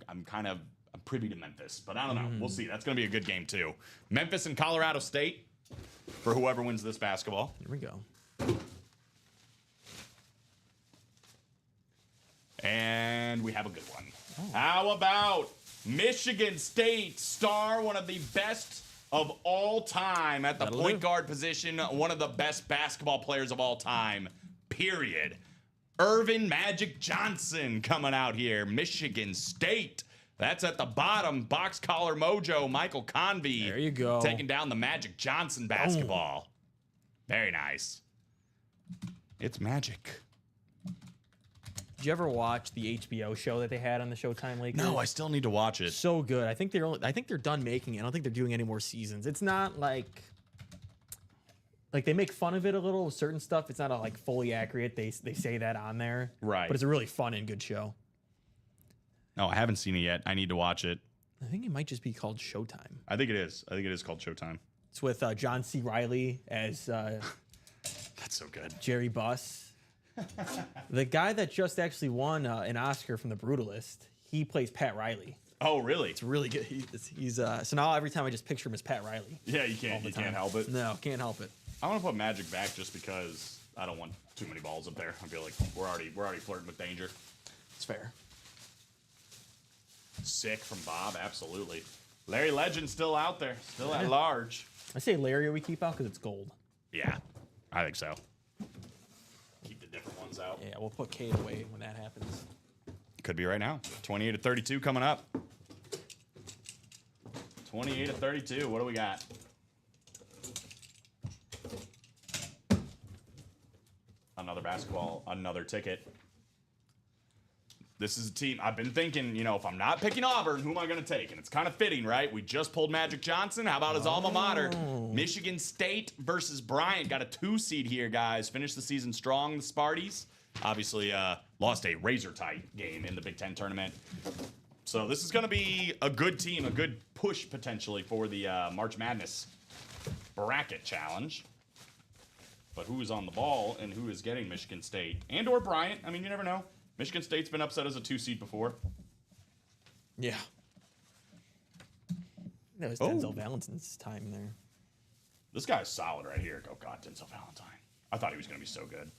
privy to Memphis, but I don't know. We'll see. That's going to be a good game too. Memphis and Colorado State for whoever wins this basketball.
Here we go.
And we have a good one. How about Michigan State star, one of the best of all time at the point guard position, one of the best basketball players of all time, period. Irvin Magic Johnson coming out here. Michigan State. That's at the bottom. Box Collar Mojo, Michael Convey.
There you go.
Taking down the Magic Johnson basketball. Very nice. It's magic.
Did you ever watch the HBO show that they had on the Showtime Lakers?
No, I still need to watch it.
So good. I think they're done making it. I don't think they're doing any more seasons. It's not like they make fun of it a little with certain stuff. It's not like fully accurate. They say that on there.
Right.
But it's a really fun and good show.
No, I haven't seen it yet. I need to watch it.
I think it might just be called Showtime.
I think it is. I think it is called Showtime.
It's with John C. Reilly as
That's so good.
Jerry Buss. The guy that just actually won an Oscar from The Brutalist, he plays Pat Riley.
Oh, really?
It's really good. He's so now every time I just picture him as Pat Riley.
Yeah, you can't help it.
No, can't help it.
I want to put Magic back just because I don't want too many balls up there. I feel like we're already flirting with danger.
It's fair.
Sick from Bob, absolutely. Larry Legend still out there, still at large.
I say Larry we keep out because it's gold.
Yeah, I think so. Keep the different ones out.
Yeah, we'll put Kate away when that happens.
Could be right now. 28-32 coming up. 28-32. What do we got? Another basketball, another ticket. This is a team I've been thinking, if I'm not picking Auburn, who am I going to take? And it's kind of fitting, right? We just pulled Magic Johnson. How about his alma mater? Michigan State versus Bryant. Got a 2 seed here, guys. Finished the season strong, the Sparties. Obviously, lost a razor-tight game in the Big Ten tournament. So this is going to be a good team, a good push potentially for the March Madness bracket challenge. But who is on the ball and who is getting Michigan State? And or Bryant. I mean, you never know. Michigan State's been upset as a 2 seed before.
Yeah. That was Denzel Valentine's time there.
This guy's solid right here. Oh, God, Denzel Valentine. I thought he was going to be so good.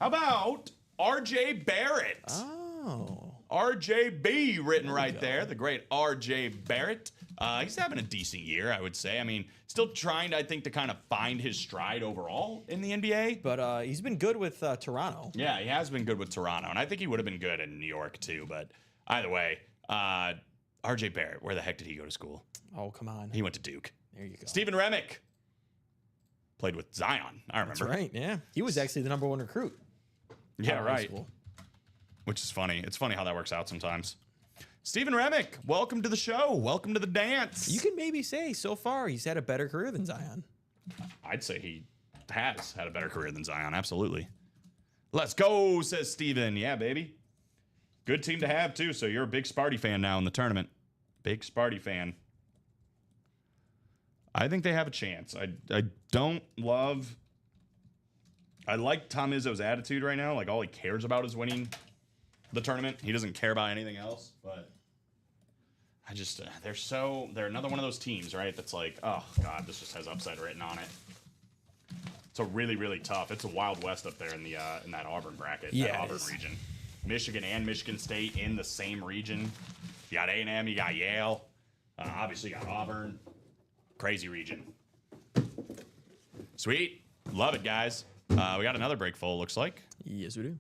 How about R.J. Barrett?
Oh.
RJB written right there. The great R.J. Barrett. He's having a decent year, I would say. I mean, still trying, I think, to kind of find his stride overall in the NBA.
But he's been good with Toronto.
Yeah, he has been good with Toronto. And I think he would have been good in New York, too. But either way, R.J. Barrett, where the heck did he go to school?
Oh, come on.
He went to Duke.
There you go.
Stephen Remick played with Zion, I remember.
That's right, yeah. He was actually the #1 recruit.
Yeah,
out of high
right.
school.
Which is funny. It's funny how that works out sometimes. Stephen Remick, welcome to the show. Welcome to the dance.
You can maybe say so far he's had a better career than Zion.
I'd say he has had a better career than Zion, absolutely. Let's go, says Steven. Yeah, baby. Good team to have, too. So you're a big Sparty fan now in the tournament. Big Sparty fan. I think they have a chance. I don't love... I like Tom Izzo's attitude right now. Like, all he cares about is winning the tournament. He doesn't care about anything else. But I just... They're another one of those teams, right? That's like, oh, God, this just has upside written on it. It's a really, really tough. It's a Wild West up there in the in that Auburn bracket,
Yeah,
that
it
Auburn
is.
region. Michigan and Michigan State in the same region. You got A&M, you got Yale. Obviously, got Auburn. Crazy region. Sweet. Love it, guys. We got another break full, looks like.
Yes, we do.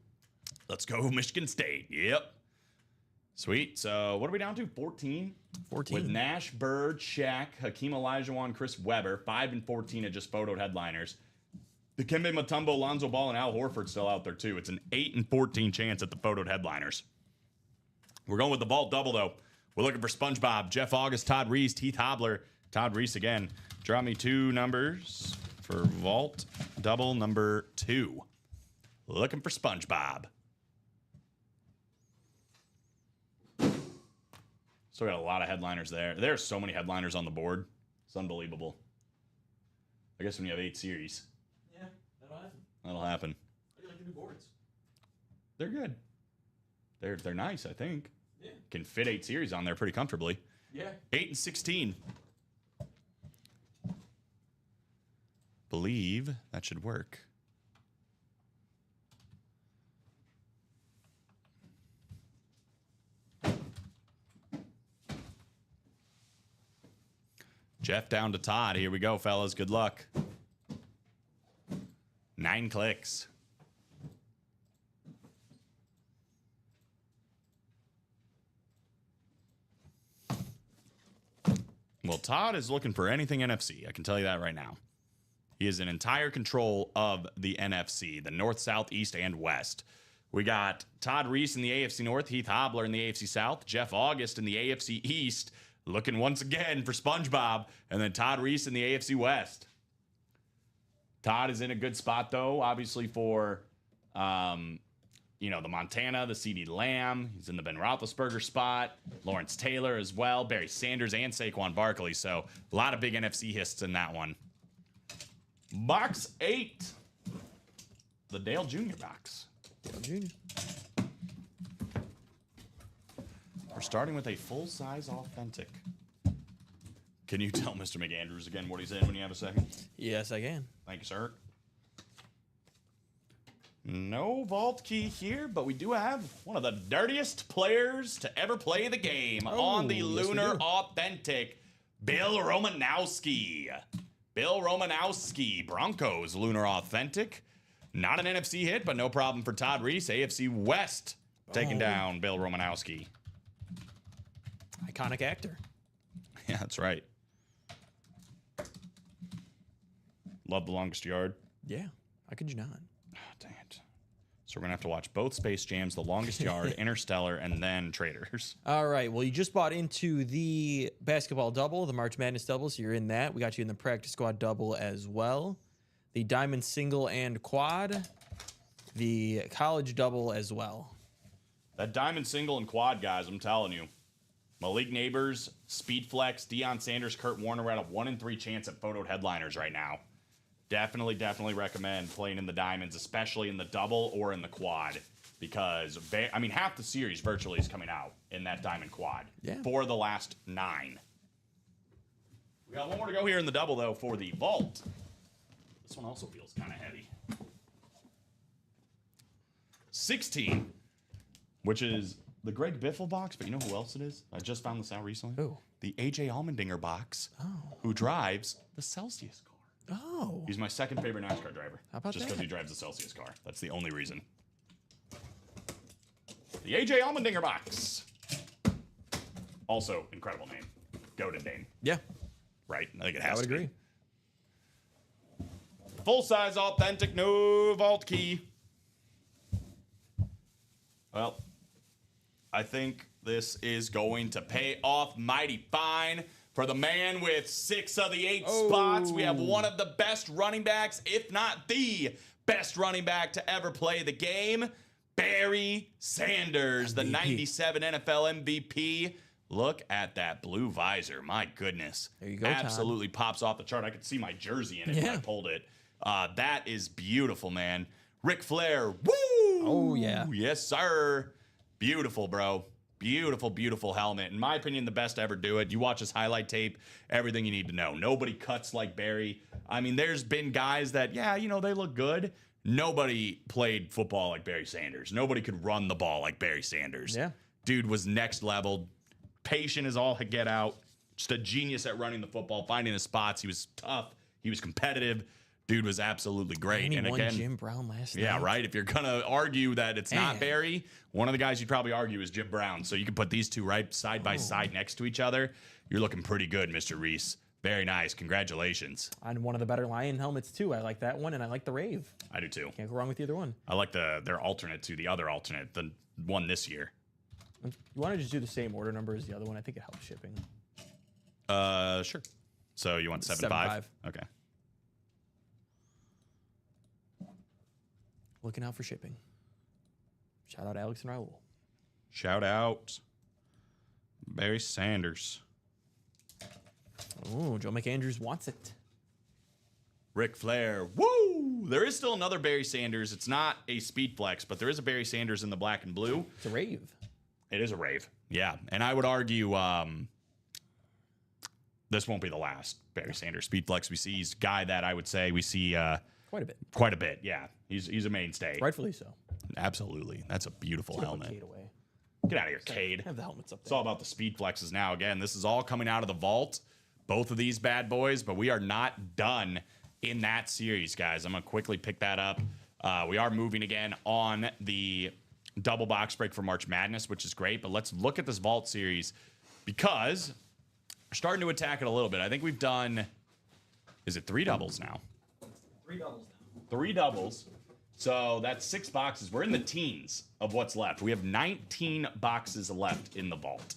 Let's go, Michigan State. Yep. Sweet. So what are we down to? 14?
14.
With Nash, Bird, Shaq, Hakeem Olajuwon, Chris Webber. 5 and 14 are just photoed headliners. Dikembe Mutombo, Lonzo Ball, and Al Horford still out there, too. It's an 8 and 14 chance at the photoed headliners. We're going with the vault double, though. We're looking for SpongeBob, Jeff August, Todd Reese, Heath Hobler, Todd Reese again. Draw me 2 numbers for vault double number 2. Looking for SpongeBob. Still got a lot of headliners there. There are so many headliners on the board. It's unbelievable. I guess when you have 8 series,
Yeah, that'll happen.
that'll happen.
I like the new boards.
They're good. They're nice, I think.
Yeah.
Can fit 8 series on there pretty comfortably.
Yeah.
8 and 16. Believe that should work. Jeff down to Todd. Here we go, fellas. Good luck. 9 clicks. Well, Todd is looking for anything NFC. I can tell you that right now. He is in entire control of the NFC, the North, South, East, and West. We got Todd Reese in the AFC North, Heath Hobler in the AFC South, Jeff August in the AFC East, looking once again for SpongeBob, and then Todd Reese in the AFC West. Todd is in a good spot, though, obviously for, the Montana, the CeeDee Lamb. He's in the Ben Roethlisberger spot. Lawrence Taylor as well. Barry Sanders and Saquon Barkley. So a lot of big NFC hits in that one. Box 8. The Dale Jr. box.
Dale Jr.
We're starting with a full-size authentic. Can you tell Mr. McAndrews again what he's in when you have a second?
Yes, I can.
Thank you, sir. No vault key here, but we do have one of the dirtiest players to ever play the game on the
yes, we
Lunar
do.
Authentic, Bill Romanowski. Bill Romanowski, Broncos Lunar Authentic. Not an NFC hit, but no problem for Todd Reese. AFC West taking down Bill Romanowski.
Iconic actor.
Yeah, that's right. Love The Longest Yard.
Yeah. How could you not?
Oh, dang it. So we're going to have to watch both Space Jams, The Longest Yard, Interstellar, and then Traders.
All right. Well, you just bought into the basketball double, the March Madness double, so you're in that. We got you in the practice squad double as well. The diamond single and quad. The college double as well.
That diamond single and quad, guys, I'm telling you. Malik Neighbors, Speed Flex, Deion Sanders, Kurt Warner. We're at a 1 in 3 chance at photoed headliners right now. Definitely recommend playing in the diamonds, especially in the double or in the quad, because half the series virtually is coming out in that diamond quad.
Yeah.
For the last 9. We got one more to go here in the double, though, for the vault. This one also feels kind of heavy. 16, which is the Greg Biffle box, but you know who else it is? I just found this out recently.
Who?
The AJ Allmendinger box, who drives the Celsius car.
Oh.
He's my second favorite NASCAR driver.
How about
just
that?
because he drives the Celsius car. That's the only reason. The AJ Allmendinger box. Also, incredible name. Goated name,
Yeah.
right? I think it has
I would
to
agree.
be. Full-size authentic, no vault key. Well, I think this is going to pay off mighty fine. For the man with 6 of the 8 spots, we have one of the best running backs, if not the best running back to ever play the game, Barry Sanders, the 97 NFL MVP. Look at that blue visor. My goodness.
There you go, Todd.
Absolutely pops off the chart. I could see my jersey in it when I
Yeah.
pulled it. That is beautiful, man. Ric Flair. Woo!
Oh, yeah.
Yes, sir. Beautiful, bro. Beautiful helmet. In my opinion, the best to ever do it. You watch his highlight tape, everything you need to know. Nobody cuts like Barry. I mean, there's been guys that, they look good. Nobody played football like Barry Sanders. Nobody could run the ball like Barry Sanders.
Yeah.
Dude was next level. Patient as all get out. just a genius at running the football, finding his spots. He was tough. He was competitive. Dude was absolutely great.
And he won
again,
Jim Brown last
yeah,
night.
right. If you're going to argue that it's not
Man.
Barry, one of the guys you'd probably argue is Jim Brown. So you can put these two right side by side next to each other. You're looking pretty good, Mr. Reese. Very nice. Congratulations.
On one of the better Lion helmets, too. I like that one, and I like the Rave.
I do too.
Can't go wrong with either one.
I like their alternate to the other alternate, the one this year.
You want to just do the same order number as the other one? I think it helps shipping.
Sure. So you want 7.5?
7.5.
Okay.
Looking out for shipping. Shout out Alex and Raul.
Shout out Barry Sanders.
Oh, Joe McAndrews wants it.
Ric Flair. Woo! There is still another Barry Sanders. It's not a speed flex, but there is a Barry Sanders in the black and blue.
It's a Rave.
It is a Rave. Yeah. And I would argue this won't be the last Barry Sanders speed flex we see. He's a guy that I would say we see
Quite a bit.
quite a bit. Yeah. He's a mainstay.
Rightfully so.
Absolutely. That's a beautiful helmet.
Cade away.
Get out of here, Cade.
Have the helmets up
It's
there.
all about the speed flexes now. Again, this is all coming out of the vault. Both of these bad boys, but we are not done in that series, guys. I'm going to quickly pick that up. We are moving again on the double box break for March Madness, which is great. But let's look at this vault series because we're starting to attack it a little bit. I think we've done, is it 3 doubles now?
3 doubles now.
3 doubles. So that's 6 boxes. We're in the teens of what's left. We have 19 boxes left in the vault.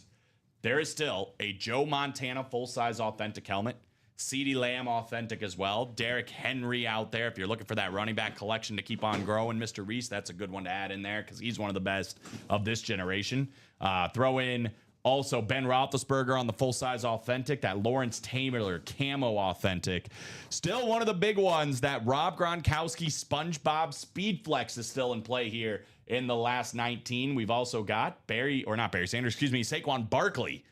There is still a Joe Montana full-size authentic helmet, CeeDee Lamb authentic as well, Derrick Henry out there. If you're looking for that running back collection to keep on growing, Mr. Reese, that's a good one to add in there because he's one of the best of this generation. Throw in also Ben Roethlisberger on the full-size authentic, that Lawrence Taylor camo authentic. Still one of the big ones, that Rob Gronkowski SpongeBob Speed Flex is still in play here in the last 19. We've also got Saquon Barkley.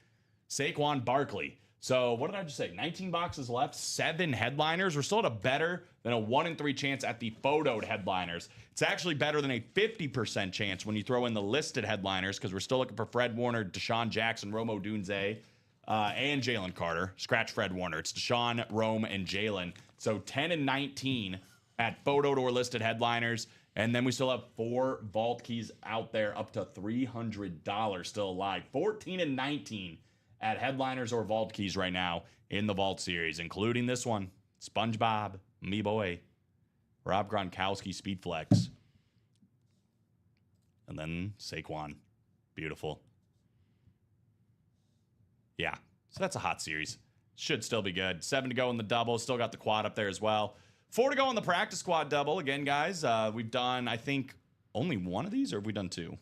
Saquon Barkley. So what did I just say? 19 boxes left, 7 headliners. We're still at a better than a 1 in 3 chance at the photoed headliners. It's actually better than a 50% chance when you throw in the listed headliners because we're still looking for Fred Warner, Deshaun Jackson, Romo Dunze, and Jalen Carter. Scratch Fred Warner. It's Deshaun, Rome, and Jalen. So 10 and 19 at photoed or listed headliners. And then we still have 4 vault keys out there up to $300 still alive. 14 and 19 at headliners or vault keys right now in the vault series, including this one, SpongeBob, me boy, Rob Gronkowski Speed Flex, and then Saquon. Beautiful. Yeah, so that's a hot series. Should still be good. 7 to go in the double. Still got the quad up there as well. 4 to go in the practice squad double. Again, guys, we've done, I think, only 1 of these, or have we done 2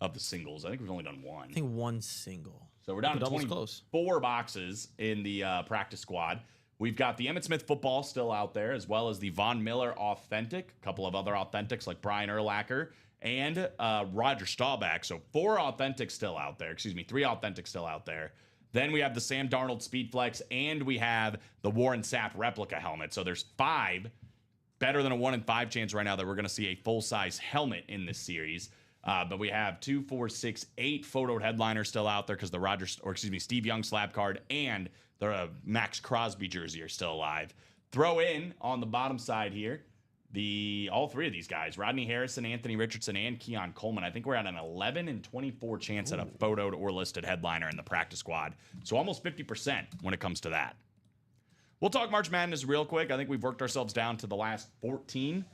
of the singles? I think we've only done 1.
I think 1 single.
So we're down to
double's
24 boxes in the practice squad. We've got the Emmitt Smith football still out there, as well as the Von Miller authentic, a couple of other authentics like Brian Urlacher and Roger Staubach. So 4 authentics still out there. 3 authentics still out there. Then we have the Sam Darnold Speed Flex, and we have the Warren Sapp replica helmet. So there's 5, better than a 1 in 5 chance right now that we're going to see a full-size helmet in this series. But we have 2, 4, 6, 8 photoed headliners still out there because the Steve Young slab card and the Max Crosby jersey are still alive. Throw in on the bottom side here all 3 of these guys, Rodney Harrison, Anthony Richardson, and Keon Coleman. I think we're at an 11 and 24 chance at a photoed or listed headliner in the practice squad. So almost 50% when it comes to that. We'll talk March Madness real quick. I think we've worked ourselves down to the last 14.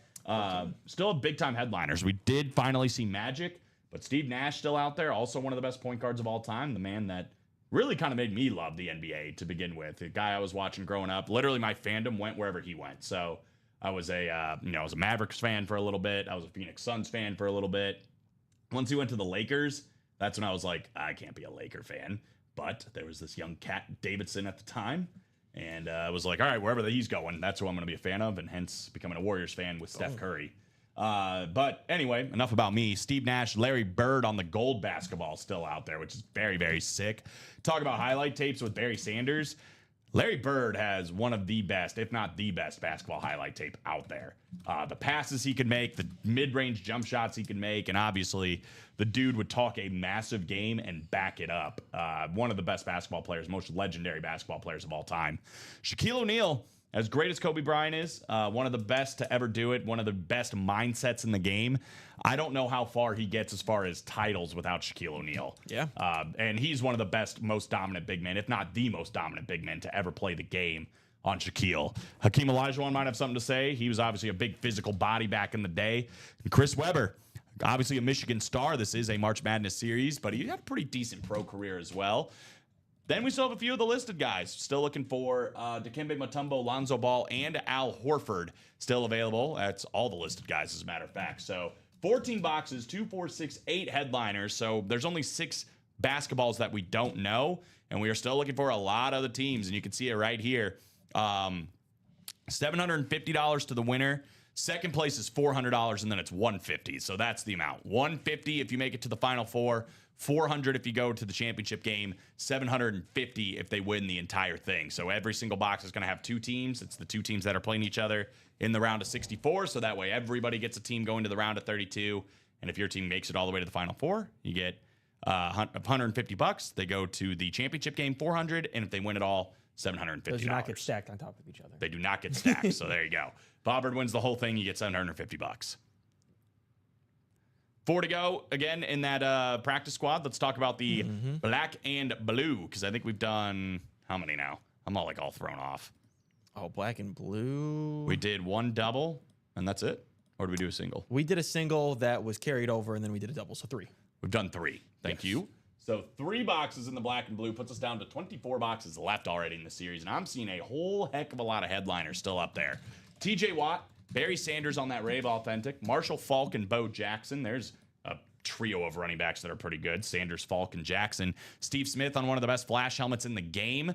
Still big time headliners. We did finally see Magic, but Steve Nash still out there. Also one of the best point guards of all time. The man that really kind of made me love the NBA to begin with. The guy I was watching growing up. Literally my fandom went wherever he went. So I was a Mavericks fan for a little bit. I was a Phoenix Suns fan for a little bit. Once he went to the Lakers, that's when I was like, I can't be a Laker fan. But there was this young Cat Davidson at the time. And I was like, all right, wherever he's going, that's who I'm going to be a fan of, and hence becoming a Warriors fan with Steph Curry. But anyway, enough about me. Steve Nash, Larry Bird on the gold basketball still out there, which is very, very sick. Talk about highlight tapes with Barry Sanders. Larry Bird has one of the best, if not the best, basketball highlight tape out there. The passes he can make, the mid-range jump shots he can make, and obviously the dude would talk a massive game and back it up. One of the best basketball players, most legendary basketball players of all time. Shaquille O'Neal, as great as Kobe Bryant is, one of the best to ever do it, one of the best mindsets in the game. I don't know how far he gets as far as titles without Shaquille O'Neal.
Yeah.
And he's one of the best, most dominant big men, if not the most dominant big man to ever play the game on Shaquille. Hakeem Olajuwon might have something to say. He was obviously a big physical body back in the day. And Chris Webber, obviously a Michigan star. This is a March Madness series, but he had a pretty decent pro career as well. Then we still have a few of the listed guys. Still looking for Dikembe Mutombo, Lonzo Ball, and Al Horford still available. That's all the listed guys, as a matter of fact. So 14 boxes, 2, 4, 6, 8 headliners. So there's only 6 basketballs that we don't know, and we are still looking for a lot of the teams, and you can see it right here. $750 to the winner. Second place is $400, and then it's $150. So that's the amount. $150 if you make it to the Final Four. $400 if you go to the championship game. $750 if they win the entire thing. So every single box is going to have 2 teams. It's the 2 teams that are playing each other in the round of 64. So that way everybody gets a team going to the round of 32. And if your team makes it all the way to the Final Four, you get $150. They go to the championship game, $400. And if they win it all, $750.
Those do not get stacked on top of each other.
They do not get stacked. So there you go. Bobbard wins the whole thing. You get $750. 4 to go again in that practice squad. Let's talk about the black and blue, because I think we've done how many now? I'm all thrown off.
Oh, black and blue.
We did 1 double, and that's it. Or did we do a single?
We did a single that was carried over, and then we did a double, so 3.
We've done 3. Thank you. So 3 boxes in the black and blue puts us down to 24 boxes left already in the series, and I'm seeing a whole heck of a lot of headliners still up there. TJ Watt, Barry Sanders on that Rave Authentic, Marshall Faulk and Bo Jackson. There's a trio of running backs that are pretty good. Sanders, Faulk, and Jackson. Steve Smith on one of the best flash helmets in the game.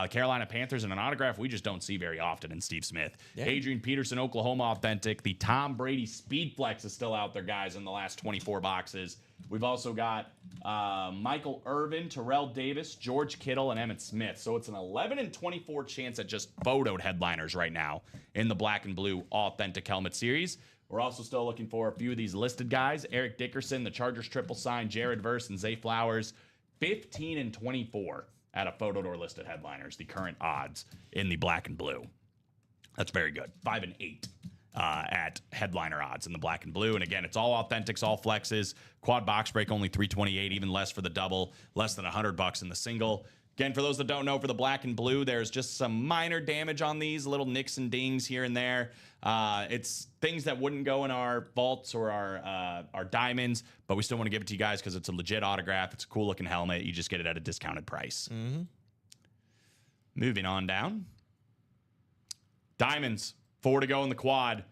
Carolina Panthers and an autograph we just don't see very often in Steve Smith. Yeah. Adrian Peterson, Oklahoma Authentic. The Tom Brady Speed Flex is still out there, guys, in the last 24 boxes. We've also got Michael Irvin, Terrell Davis, George Kittle, and Emmitt Smith. So it's an 11 and 24 chance at just photoed headliners right now in the black and blue Authentic Helmet Series. We're also still looking for a few of these listed guys. Eric Dickerson, the Chargers triple sign, Jared Verse, and Zay Flowers. 15 and 24 at a photoed or listed headliners, the current odds in the black and blue. That's very good. 5 and 8 at headliner odds in the black and blue. And again, it's all authentics, all flexes. Quad box break only $328, even less for the double, less than $100 in the single. Again, for those that don't know, for the black and blue, there's just some minor damage on these, little nicks and dings here and there. It's things that wouldn't go in our vaults or our diamonds, but we still want to give it to you guys because it's a legit autograph. It's a cool looking helmet. You just get it at a discounted price. Moving on down. Diamonds, 4 to go in the quad.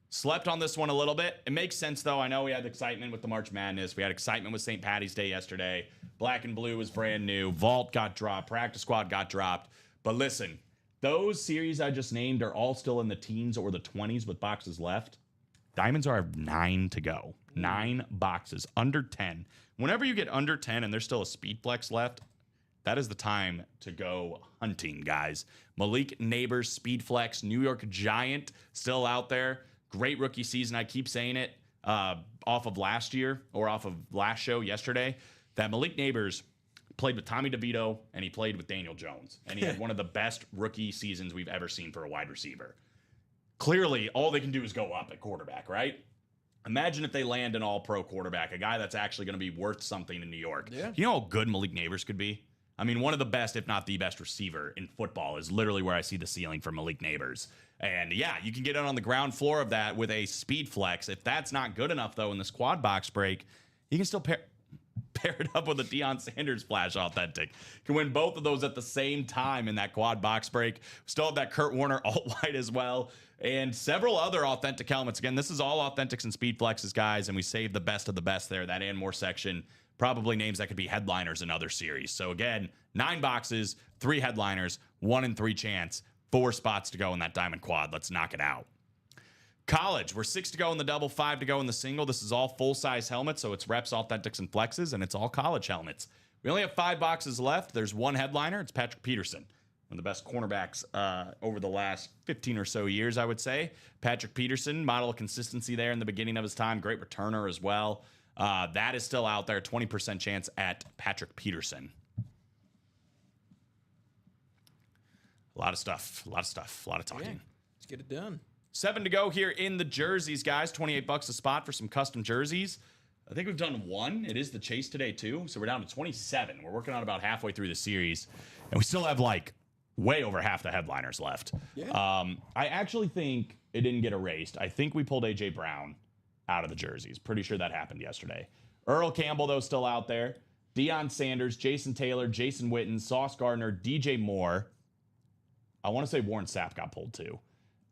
Slept on this one a little bit. It makes sense, though. I know we had excitement with the March Madness. We had excitement with St. Patty's Day yesterday. Black and blue was brand new. Vault got dropped. Practice squad got dropped. But listen, those series I just named are all still in the teens or the 20s with boxes left. Diamonds are 9 to go. 9 boxes, under 10. Whenever you get under 10 and there's still a speed flex left, that is the time to go hunting, guys. Malik Neighbors, speed flex, New York Giant, still out there. Great rookie season. I keep saying it off of last year or off of last show yesterday that Malik Neighbors played with Tommy DeVito and he played with Daniel Jones. And he had one of the best rookie seasons we've ever seen for a wide receiver. Clearly, all they can do is go up at quarterback, right? Imagine if they land an all-pro quarterback, a guy that's actually going to be worth something in New York. Yeah. You know how good Malik Neighbors could be? I mean, one of the best, if not the best receiver in football is literally where I see the ceiling for Malik Neighbors. And yeah, you can get in on the ground floor of that with a speed flex. If that's not good enough, though, in this quad box break, you can still pair it up with a Deion Sanders Flash Authentic. You can win both of those at the same time in that quad box break. Still have that Kurt Warner alt-white as well. And several other authentic helmets. Again, this is all authentics and speed flexes, guys, and we saved the best of the best there. That and more section. Probably names that could be headliners in other series. So again, 9 boxes, 3 headliners, 1 in 3 chance, 4 spots to go in that diamond quad. Let's knock it out. College, we're 6 to go in the double, 5 to go in the single. This is all full-size helmets, so it's reps, authentics, and flexes, and it's all college helmets. We only have 5 boxes left. There's 1 headliner. It's Patrick Peterson. of the best cornerbacks over the last 15 or so years, I would say. Patrick Peterson, model of consistency there in the beginning of his time. Great returner as well. That is still out there. 20% chance at Patrick Peterson. A lot of stuff. A lot of talking.
Yeah, let's get it done.
7 to go here in the jerseys, guys. $28 a spot for some custom jerseys. I think we've done 1. It is the chase today, too. So we're down to 27. We're working on about halfway through the series. And we still have, like, way over half the headliners left.
Yeah.
I actually think it didn't get erased. I think we pulled A.J. Brown out of the jerseys. Pretty sure that happened yesterday. Earl Campbell, though, still out there. Deion Sanders, Jason Taylor, Jason Witten, Sauce Gardner, DJ Moore. I want to say Warren Sapp got pulled, too.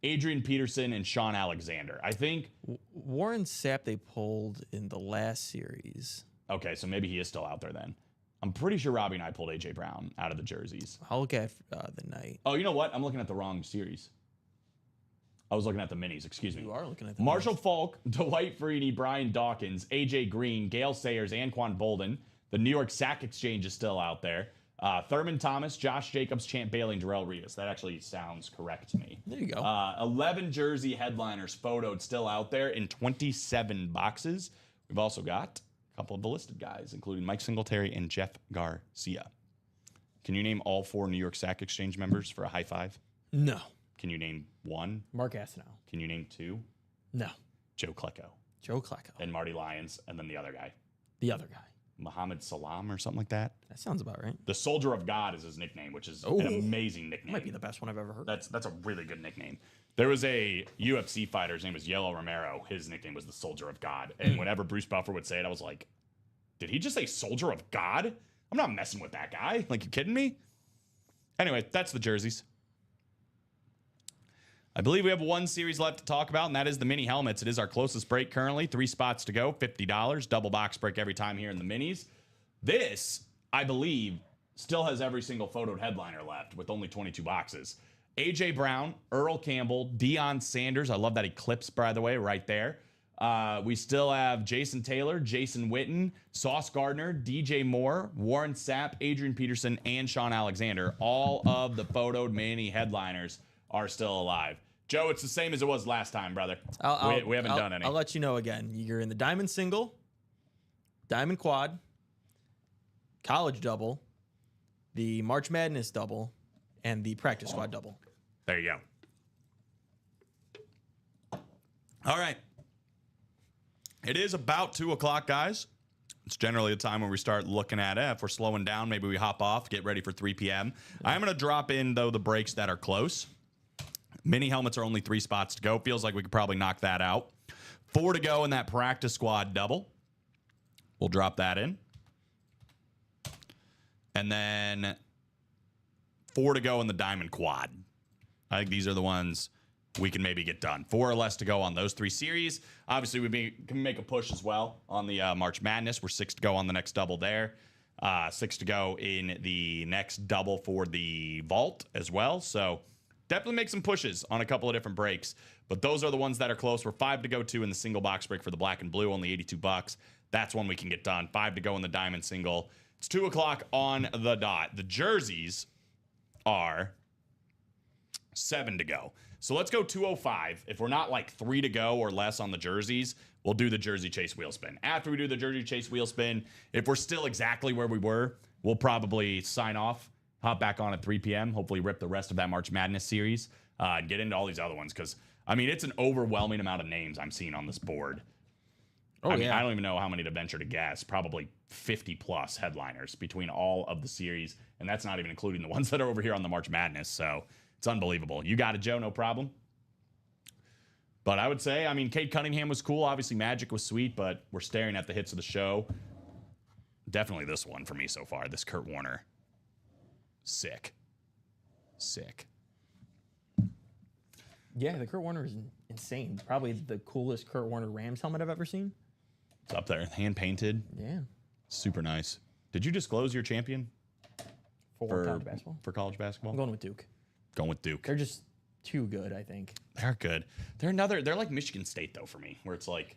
Adrian Peterson and Sean Alexander. I think
Warren Sapp they pulled in the last series.
Okay, so maybe he is still out there then. I'm pretty sure Robbie and I pulled A.J. Brown out of the jerseys.
I'll look at the night.
Oh, you know what? I'm looking at the wrong series. I was looking at the minis, excuse me.
You are looking at the
Marshall Falk, Dwight Freeney, Brian Dawkins, A.J. Green, Gale Sayers, Anquan Bolden. The New York Sack Exchange is still out there. Thurman Thomas, Josh Jacobs, Champ Bailey, and Darrell Rivas. That actually sounds correct to me.
There you go.
11 jersey headliners photoed still out there in 27 boxes. We've also got a couple of the listed guys, including Mike Singletary and Jeff Garcia. Can you name all 4 New York Sack Exchange members for a high five?
No.
Can you name 1?
Mark Gastineau.
Can you name 2?
No.
Joe Klecko.
Joe Klecko.
And Marty Lyons, and then the other guy.
The other guy.
Muhammad Salam or something like that.
That sounds about right.
The Soldier of God is his nickname, which is an amazing nickname.
Might be the best one I've ever heard.
That's a really good nickname. There was a UFC fighter, his name was Yellow Romero. His nickname was the Soldier of God. And whenever Bruce Buffer would say it, I was like, did he just say Soldier of God? I'm not messing with that guy. Like, you kidding me? Anyway, that's the jerseys. I believe we have 1 series left to talk about, and that is the mini helmets. It is our closest break currently. 3 spots to go, $50. Double box break every time here in the minis. This, I believe, still has every single photoed headliner left with only 22 boxes. A.J. Brown, Earl Campbell, Deion Sanders. I love that eclipse, by the way, right there. We still have Jason Taylor, Jason Witten, Sauce Gardner, DJ Moore, Warren Sapp, Adrian Peterson, and Sean Alexander. All of the photoed mini headliners are still alive. Joe, it's the same as it was last time, brother. We haven't done any.
I'll let you know again. You're in the Diamond Single, Diamond Quad, College Double, the March Madness Double, and the Practice Squad Double.
There you go. All right. It is about 2 o'clock, guys. It's generally the time when we start looking at it. If we're slowing down, maybe we hop off, get ready for 3 p.m. I'm going to drop in, though, the breaks that are close. Mini helmets are only 3 spots to go. Feels like we could probably knock that out. 4 to go in that Practice Squad Double. We'll drop that in. And then 4 to go in the Diamond Quad. I think these are the ones we can maybe get done. 4 or less to go on those 3 series. Obviously, we can make a push as well on the March Madness. We're 6 to go on the next double there. 6 to go in the next double for the Vault as well. So definitely make some pushes on a couple of different breaks. But those are the ones that are close. We're 5 to go to in the single box break for the black and blue, only $82. That's one we can get done. 5 to go in the diamond single. It's 2 o'clock on the dot. The jerseys are 7 to go. So let's go 205. If we're not like 3 to go or less on the jerseys, we'll do the jersey chase wheel spin. After we do the jersey chase wheel spin, if we're still exactly where we were, we'll probably sign off, hop back on at 3 p.m., hopefully rip the rest of that March Madness series, and get into all these other ones. Because, I mean, it's an overwhelming amount of names I'm seeing on this board. I mean, I don't even know how many to venture to guess. Probably 50 plus headliners between all of the series. And that's not even including the ones that are over here on the March Madness. So it's unbelievable. You got it, Joe. No problem. But I would say, I mean, Cade Cunningham was cool. Obviously, Magic was sweet, but we're staring at the hits of the show. Definitely this one for me so far. This Kurt Warner. Sick. Sick.
Yeah, the Kurt Warner is insane. Probably the coolest Kurt Warner Rams helmet I've ever seen.
It's up there. Hand painted.
Yeah.
Super nice. Did you disclose your champion
For college basketball?
for college basketball?
I'm going with Duke.
Going with Duke.
They're just too good, I think.
They're good. They're like Michigan State though for me, where it's like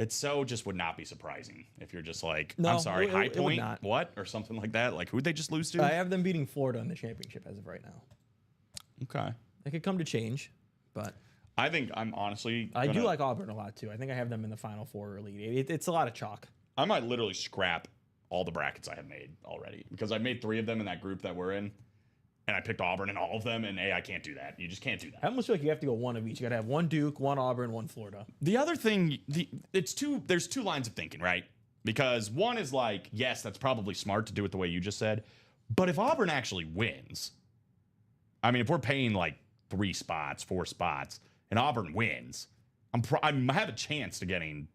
It's so just would not be surprising if you're just like,
No,
I'm sorry,
it
High
would
Point,
not.
what? Or something like that. Like, who'd they just lose to?
I have them beating Florida in the championship as of right now.
Okay.
It could come to change, but
I think I'm honestly.
I do
gonna-
like Auburn a lot too. I think I have them in the Final Four or Elite Eight. It's a lot of chalk.
I might literally scrap all the brackets I have made already because I made 3 of them in that group that we're in, and I picked Auburn in all of them. And I can't do that. You just can't do that.
I almost feel like you have to go one of each. You got to have one Duke, one Auburn, one Florida.
The other thing, there's 2 lines of thinking, right? Because one is like, yes, that's probably smart to do it the way you just said, but if Auburn actually wins, I mean, if we're paying like 3 spots, 4 spots, and Auburn wins, I have a chance to getting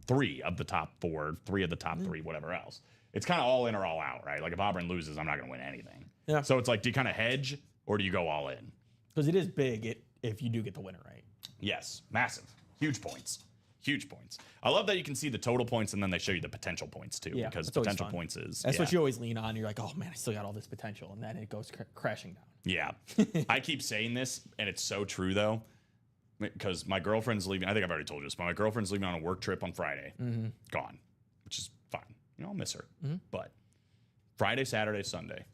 3 of the top 4, 3 of the top 3, whatever else. It's kind of all in or all out, right? Like if Auburn loses, I'm not going to win anything.
Yeah.
So it's like, do you kind of hedge or do you go all in?
Because it is big if you do get the winner right.
Yes, massive, huge points. Huge points. I love that you can see the total points and then they show you the potential points too,
Yeah,
because
that's always
potential
fun.
points is
That's
yeah.
what you always lean on. You're like, oh man, I still got all this potential, and then it goes crashing down.
Yeah. I keep saying this, and it's so true though, because my girlfriend's leaving. I think I've already told you this, but my girlfriend's leaving on a work trip on Friday. Gone, which is fine. You know, I'll miss her. But Friday, Saturday, Sunday.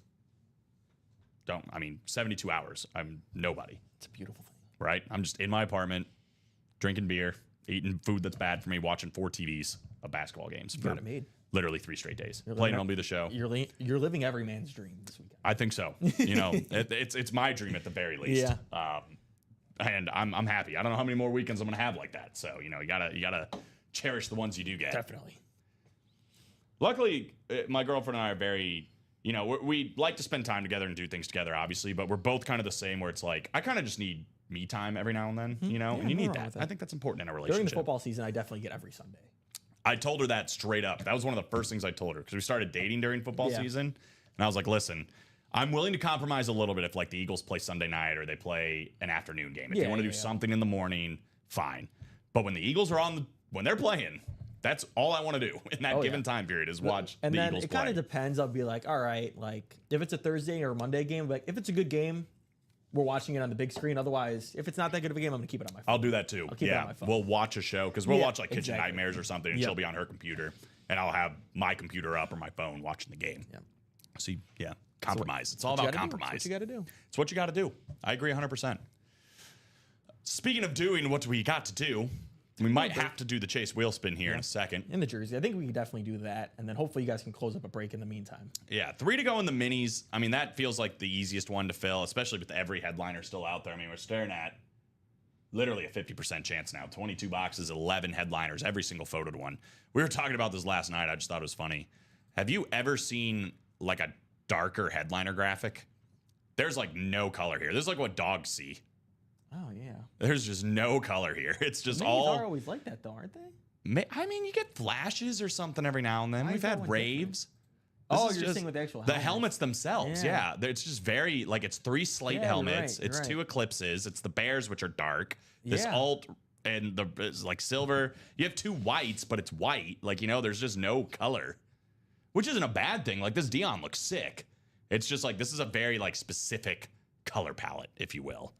72 hours. I'm nobody,
It's a beautiful thing.
right? I'm just in my apartment, drinking beer, eating food that's bad for me, watching 4 TVs of basketball games for
got it made.
literally 3 straight days.
You're
Playing
living-
MLB The Show.
You're living every man's dream this weekend.
I think so. You know, it's my dream at the very least.
Yeah.
And I'm happy. I don't know how many more weekends I'm gonna have like that. So you know, you gotta cherish the ones you do get.
Definitely.
Luckily, my girlfriend and I are very, you know, we like to spend time together and do things together, obviously. But we're both kind of the same, where it's like I kind of just need me time every now and then, you know,
Yeah,
and you
nothing
need
wrong
that.
with that.
I think that's important in a relationship.
During the football season, I definitely get every Sunday.
I told her that straight up. That was one of the first things I told her because we started dating during football
Yeah.
season. And I was like, listen, I'm willing to compromise a little bit if like the Eagles play Sunday night or they play an afternoon game. If you
Yeah,
want to do
yeah.
something in the morning, fine. But when the Eagles are when they're playing, that's all I want to do in that
Oh,
given
yeah.
time period is watch
And
the
then
Eagles
it kind
play.
of depends. I'll be like, all right, like if it's a Thursday or Monday game, like if it's a good game, we're watching it on the big screen. Otherwise, if it's not that good of a game, I'm gonna keep it on my phone.
I'll do that too.
keep it on
Yeah,
my phone.
we'll watch a show because we'll
Yeah,
watch like Kitchen
exactly.
Nightmares or something, and
Yep.
she'll be on her computer, and I'll have my computer up or my phone watching the game.
Yeah.
See, yeah, compromise. It's all
What you
about
gotta do.
compromise.
That's what you got to do.
It's what you got to do. I agree 100%. Speaking of doing what we got to do, we might have to do the Chase wheel spin here in a second.
In the jersey, I think we can definitely do that, and then hopefully you guys can close up a break in the meantime.
Yeah, 3 to go in the minis. I mean, that feels like the easiest one to fill, especially with every headliner still out there. I mean, we're staring at literally a 50% chance now. 22 boxes, 11 headliners, every single photoed one. We were talking about this last night. I just thought it was funny. Have you ever seen like a darker headliner graphic? There's like no color here. This is like what dogs see.
Oh yeah.
There's just no color here. It's just
Minis
all.
are always like that though, aren't they?
I mean, you get flashes or something every now and then.
Why
We've
is that
had
one
raves.
Oh,
This is
you're
just
saying with the actual
the
helmet.
helmets themselves.
Yeah.
Yeah, it's just very like it's 3 slate
Yeah, you're
helmets.
right,
It's
you're
2
right.
eclipses. It's the bears, which are dark. This
Yeah.
alt and it's like silver. You have 2 whites, but it's white. Like you know, there's just no color, which isn't a bad thing. Like this Dion looks sick. It's just like this is a very like specific color palette, if you will.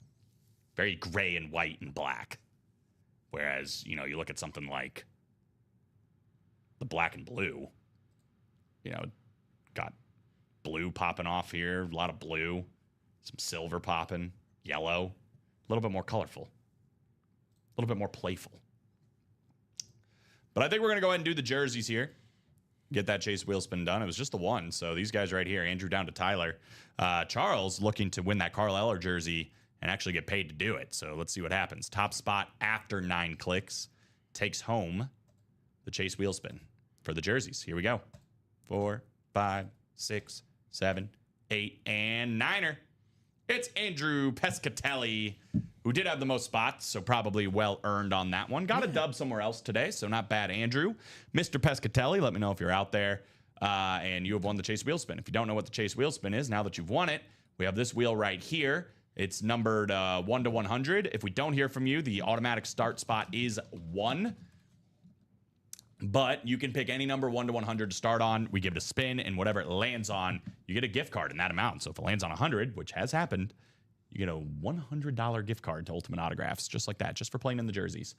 Very gray and white and black. Whereas, you know, you look at something like the black and blue, you know, got blue popping off here, a lot of blue, some silver popping, yellow, a little bit more colorful, a little bit more playful. But I think we're going to go ahead and do the jerseys here. Get that Chase wheel spin done. It was just the one. So these guys right here, Andrew down to Tyler. Charles looking to win that Carl Eller jersey and actually get paid to do it. So let's see what happens. Top spot after 9 clicks takes home the Chase wheel spin for the jerseys. Here we go. 4, 5, 6, 7, 8, and 9er. It's Andrew Pescatelli, who did have the most spots, so probably well earned on that one. Got a dub somewhere else today, so not bad, Andrew. Mr. Pescatelli, let me know if you're out there and you have won the Chase wheel spin. If you don't know what the Chase wheel spin is, now that you've won it, we have this wheel right here. It's numbered 1 to 100. If we don't hear from you, the automatic start spot is 1. But you can pick any number 1 to 100 to start on. We give it a spin, and whatever it lands on, you get a gift card in that amount. So if it lands on 100, which has happened, you get a $100 gift card to Ultimate Autographs, just like that, just for playing in the jerseys.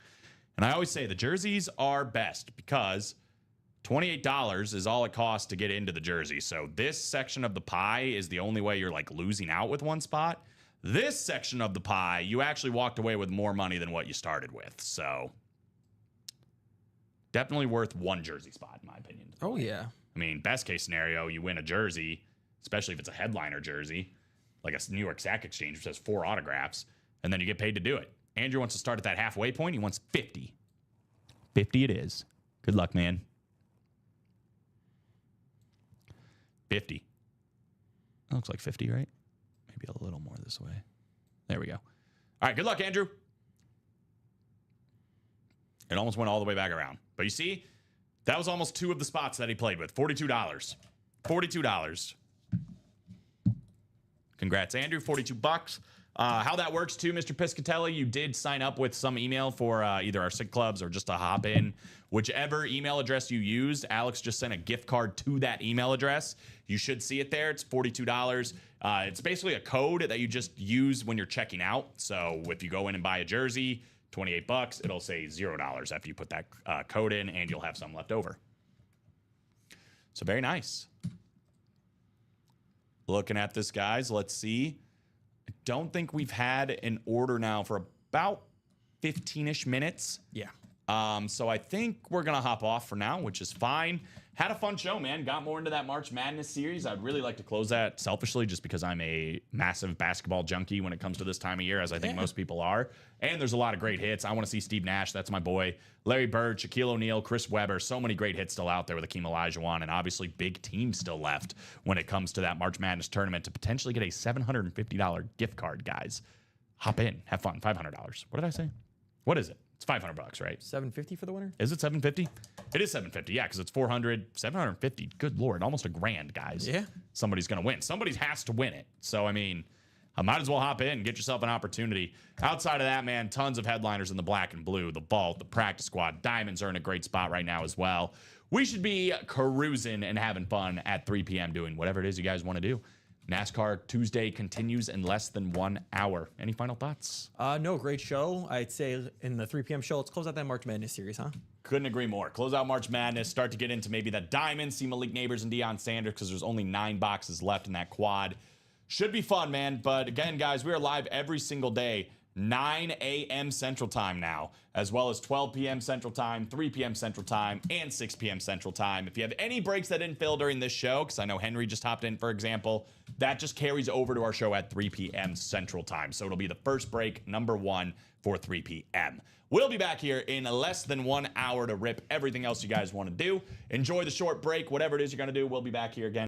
And I always say the jerseys are best because $28 is all it costs to get into the jersey. So this section of the pie is the only way you're like losing out with one spot. This section of the pie, you actually walked away with more money than what you started with. So definitely worth one jersey spot, in my opinion.
Oh, yeah.
I mean, best case scenario, you win a jersey, especially if it's a headliner jersey, like a New York Sack Exchange, which has 4 autographs, and then you get paid to do it. Andrew wants to start at that halfway point. He wants 50. 50 it is. Good luck, man. 50. That looks like 50, right? Maybe a little more this way. There we go. All right, good luck, Andrew. It almost went all the way back around. But you see, that was almost 2 of the spots that he played with. $42. $42. Congrats, Andrew. $42. How that works too, Mr. Piscatelli, you did sign up with some email for either our SIG clubs or just to hop in. Whichever email address you used, Alex just sent a gift card to that email address. You should see it there. It's $42. It's basically a code that you just use when you're checking out. So if you go in and buy a jersey, $28, it'll say $0 after you put that code in, and you'll have some left over. So very nice. Looking at this, guys, let's see. I don't think we've had an order now for about 15-ish minutes.
Yeah.
So I think we're going to hop off for now, which is fine. Had a fun show, man. Got more into that March Madness series. I'd really like to close that selfishly just because I'm a massive basketball junkie when it comes to this time of year, as I think most people are. And there's a lot of great hits. I want to see Steve Nash. That's my boy. Larry Bird, Shaquille O'Neal, Chris Webber. So many great hits still out there with Akeem Olajuwon. And obviously big teams still left when it comes to that March Madness tournament to potentially get a $750 gift card, guys. Hop in. Have fun. $500. What did I say? What is it? It's $500, right?
$750 for the winner?
Is it $750? It is $750, yeah, because it's $400, $750. Good Lord, almost $1,000, guys.
Yeah.
Somebody's going to win. Somebody has to win it. So, I mean, I might as well hop in and get yourself an opportunity. Outside of that, man, tons of headliners in the black and blue, the Vault, the Practice Squad. Diamonds are in a great spot right now as well. We should be cruising and having fun at 3 p.m. doing whatever it is you guys want to do. NASCAR Tuesday continues in less than 1 hour. Any final thoughts?
No, great show. I'd say in the 3 p.m. show, let's close out that March Madness series, huh?
Couldn't agree more. Close out March Madness. Start to get into maybe that diamond. See Malik Neighbors and Deion Sanders because there's only 9 boxes left in that quad. Should be fun, man. But again, guys, we are live every single day. 9 a.m. Central Time now, as well as 12 p.m. Central Time, 3 p.m. Central Time, and 6 p.m. Central Time. If you have any breaks that didn't fill during this show, because I know Henry just hopped in, for example, that just carries over to our show at 3 p.m. Central Time. So it'll be the first break, number 1 for 3 p.m. We'll be back here in less than 1 hour to rip everything else you guys want to do. Enjoy the short break. Whatever it is you're going to do, we'll be back here again.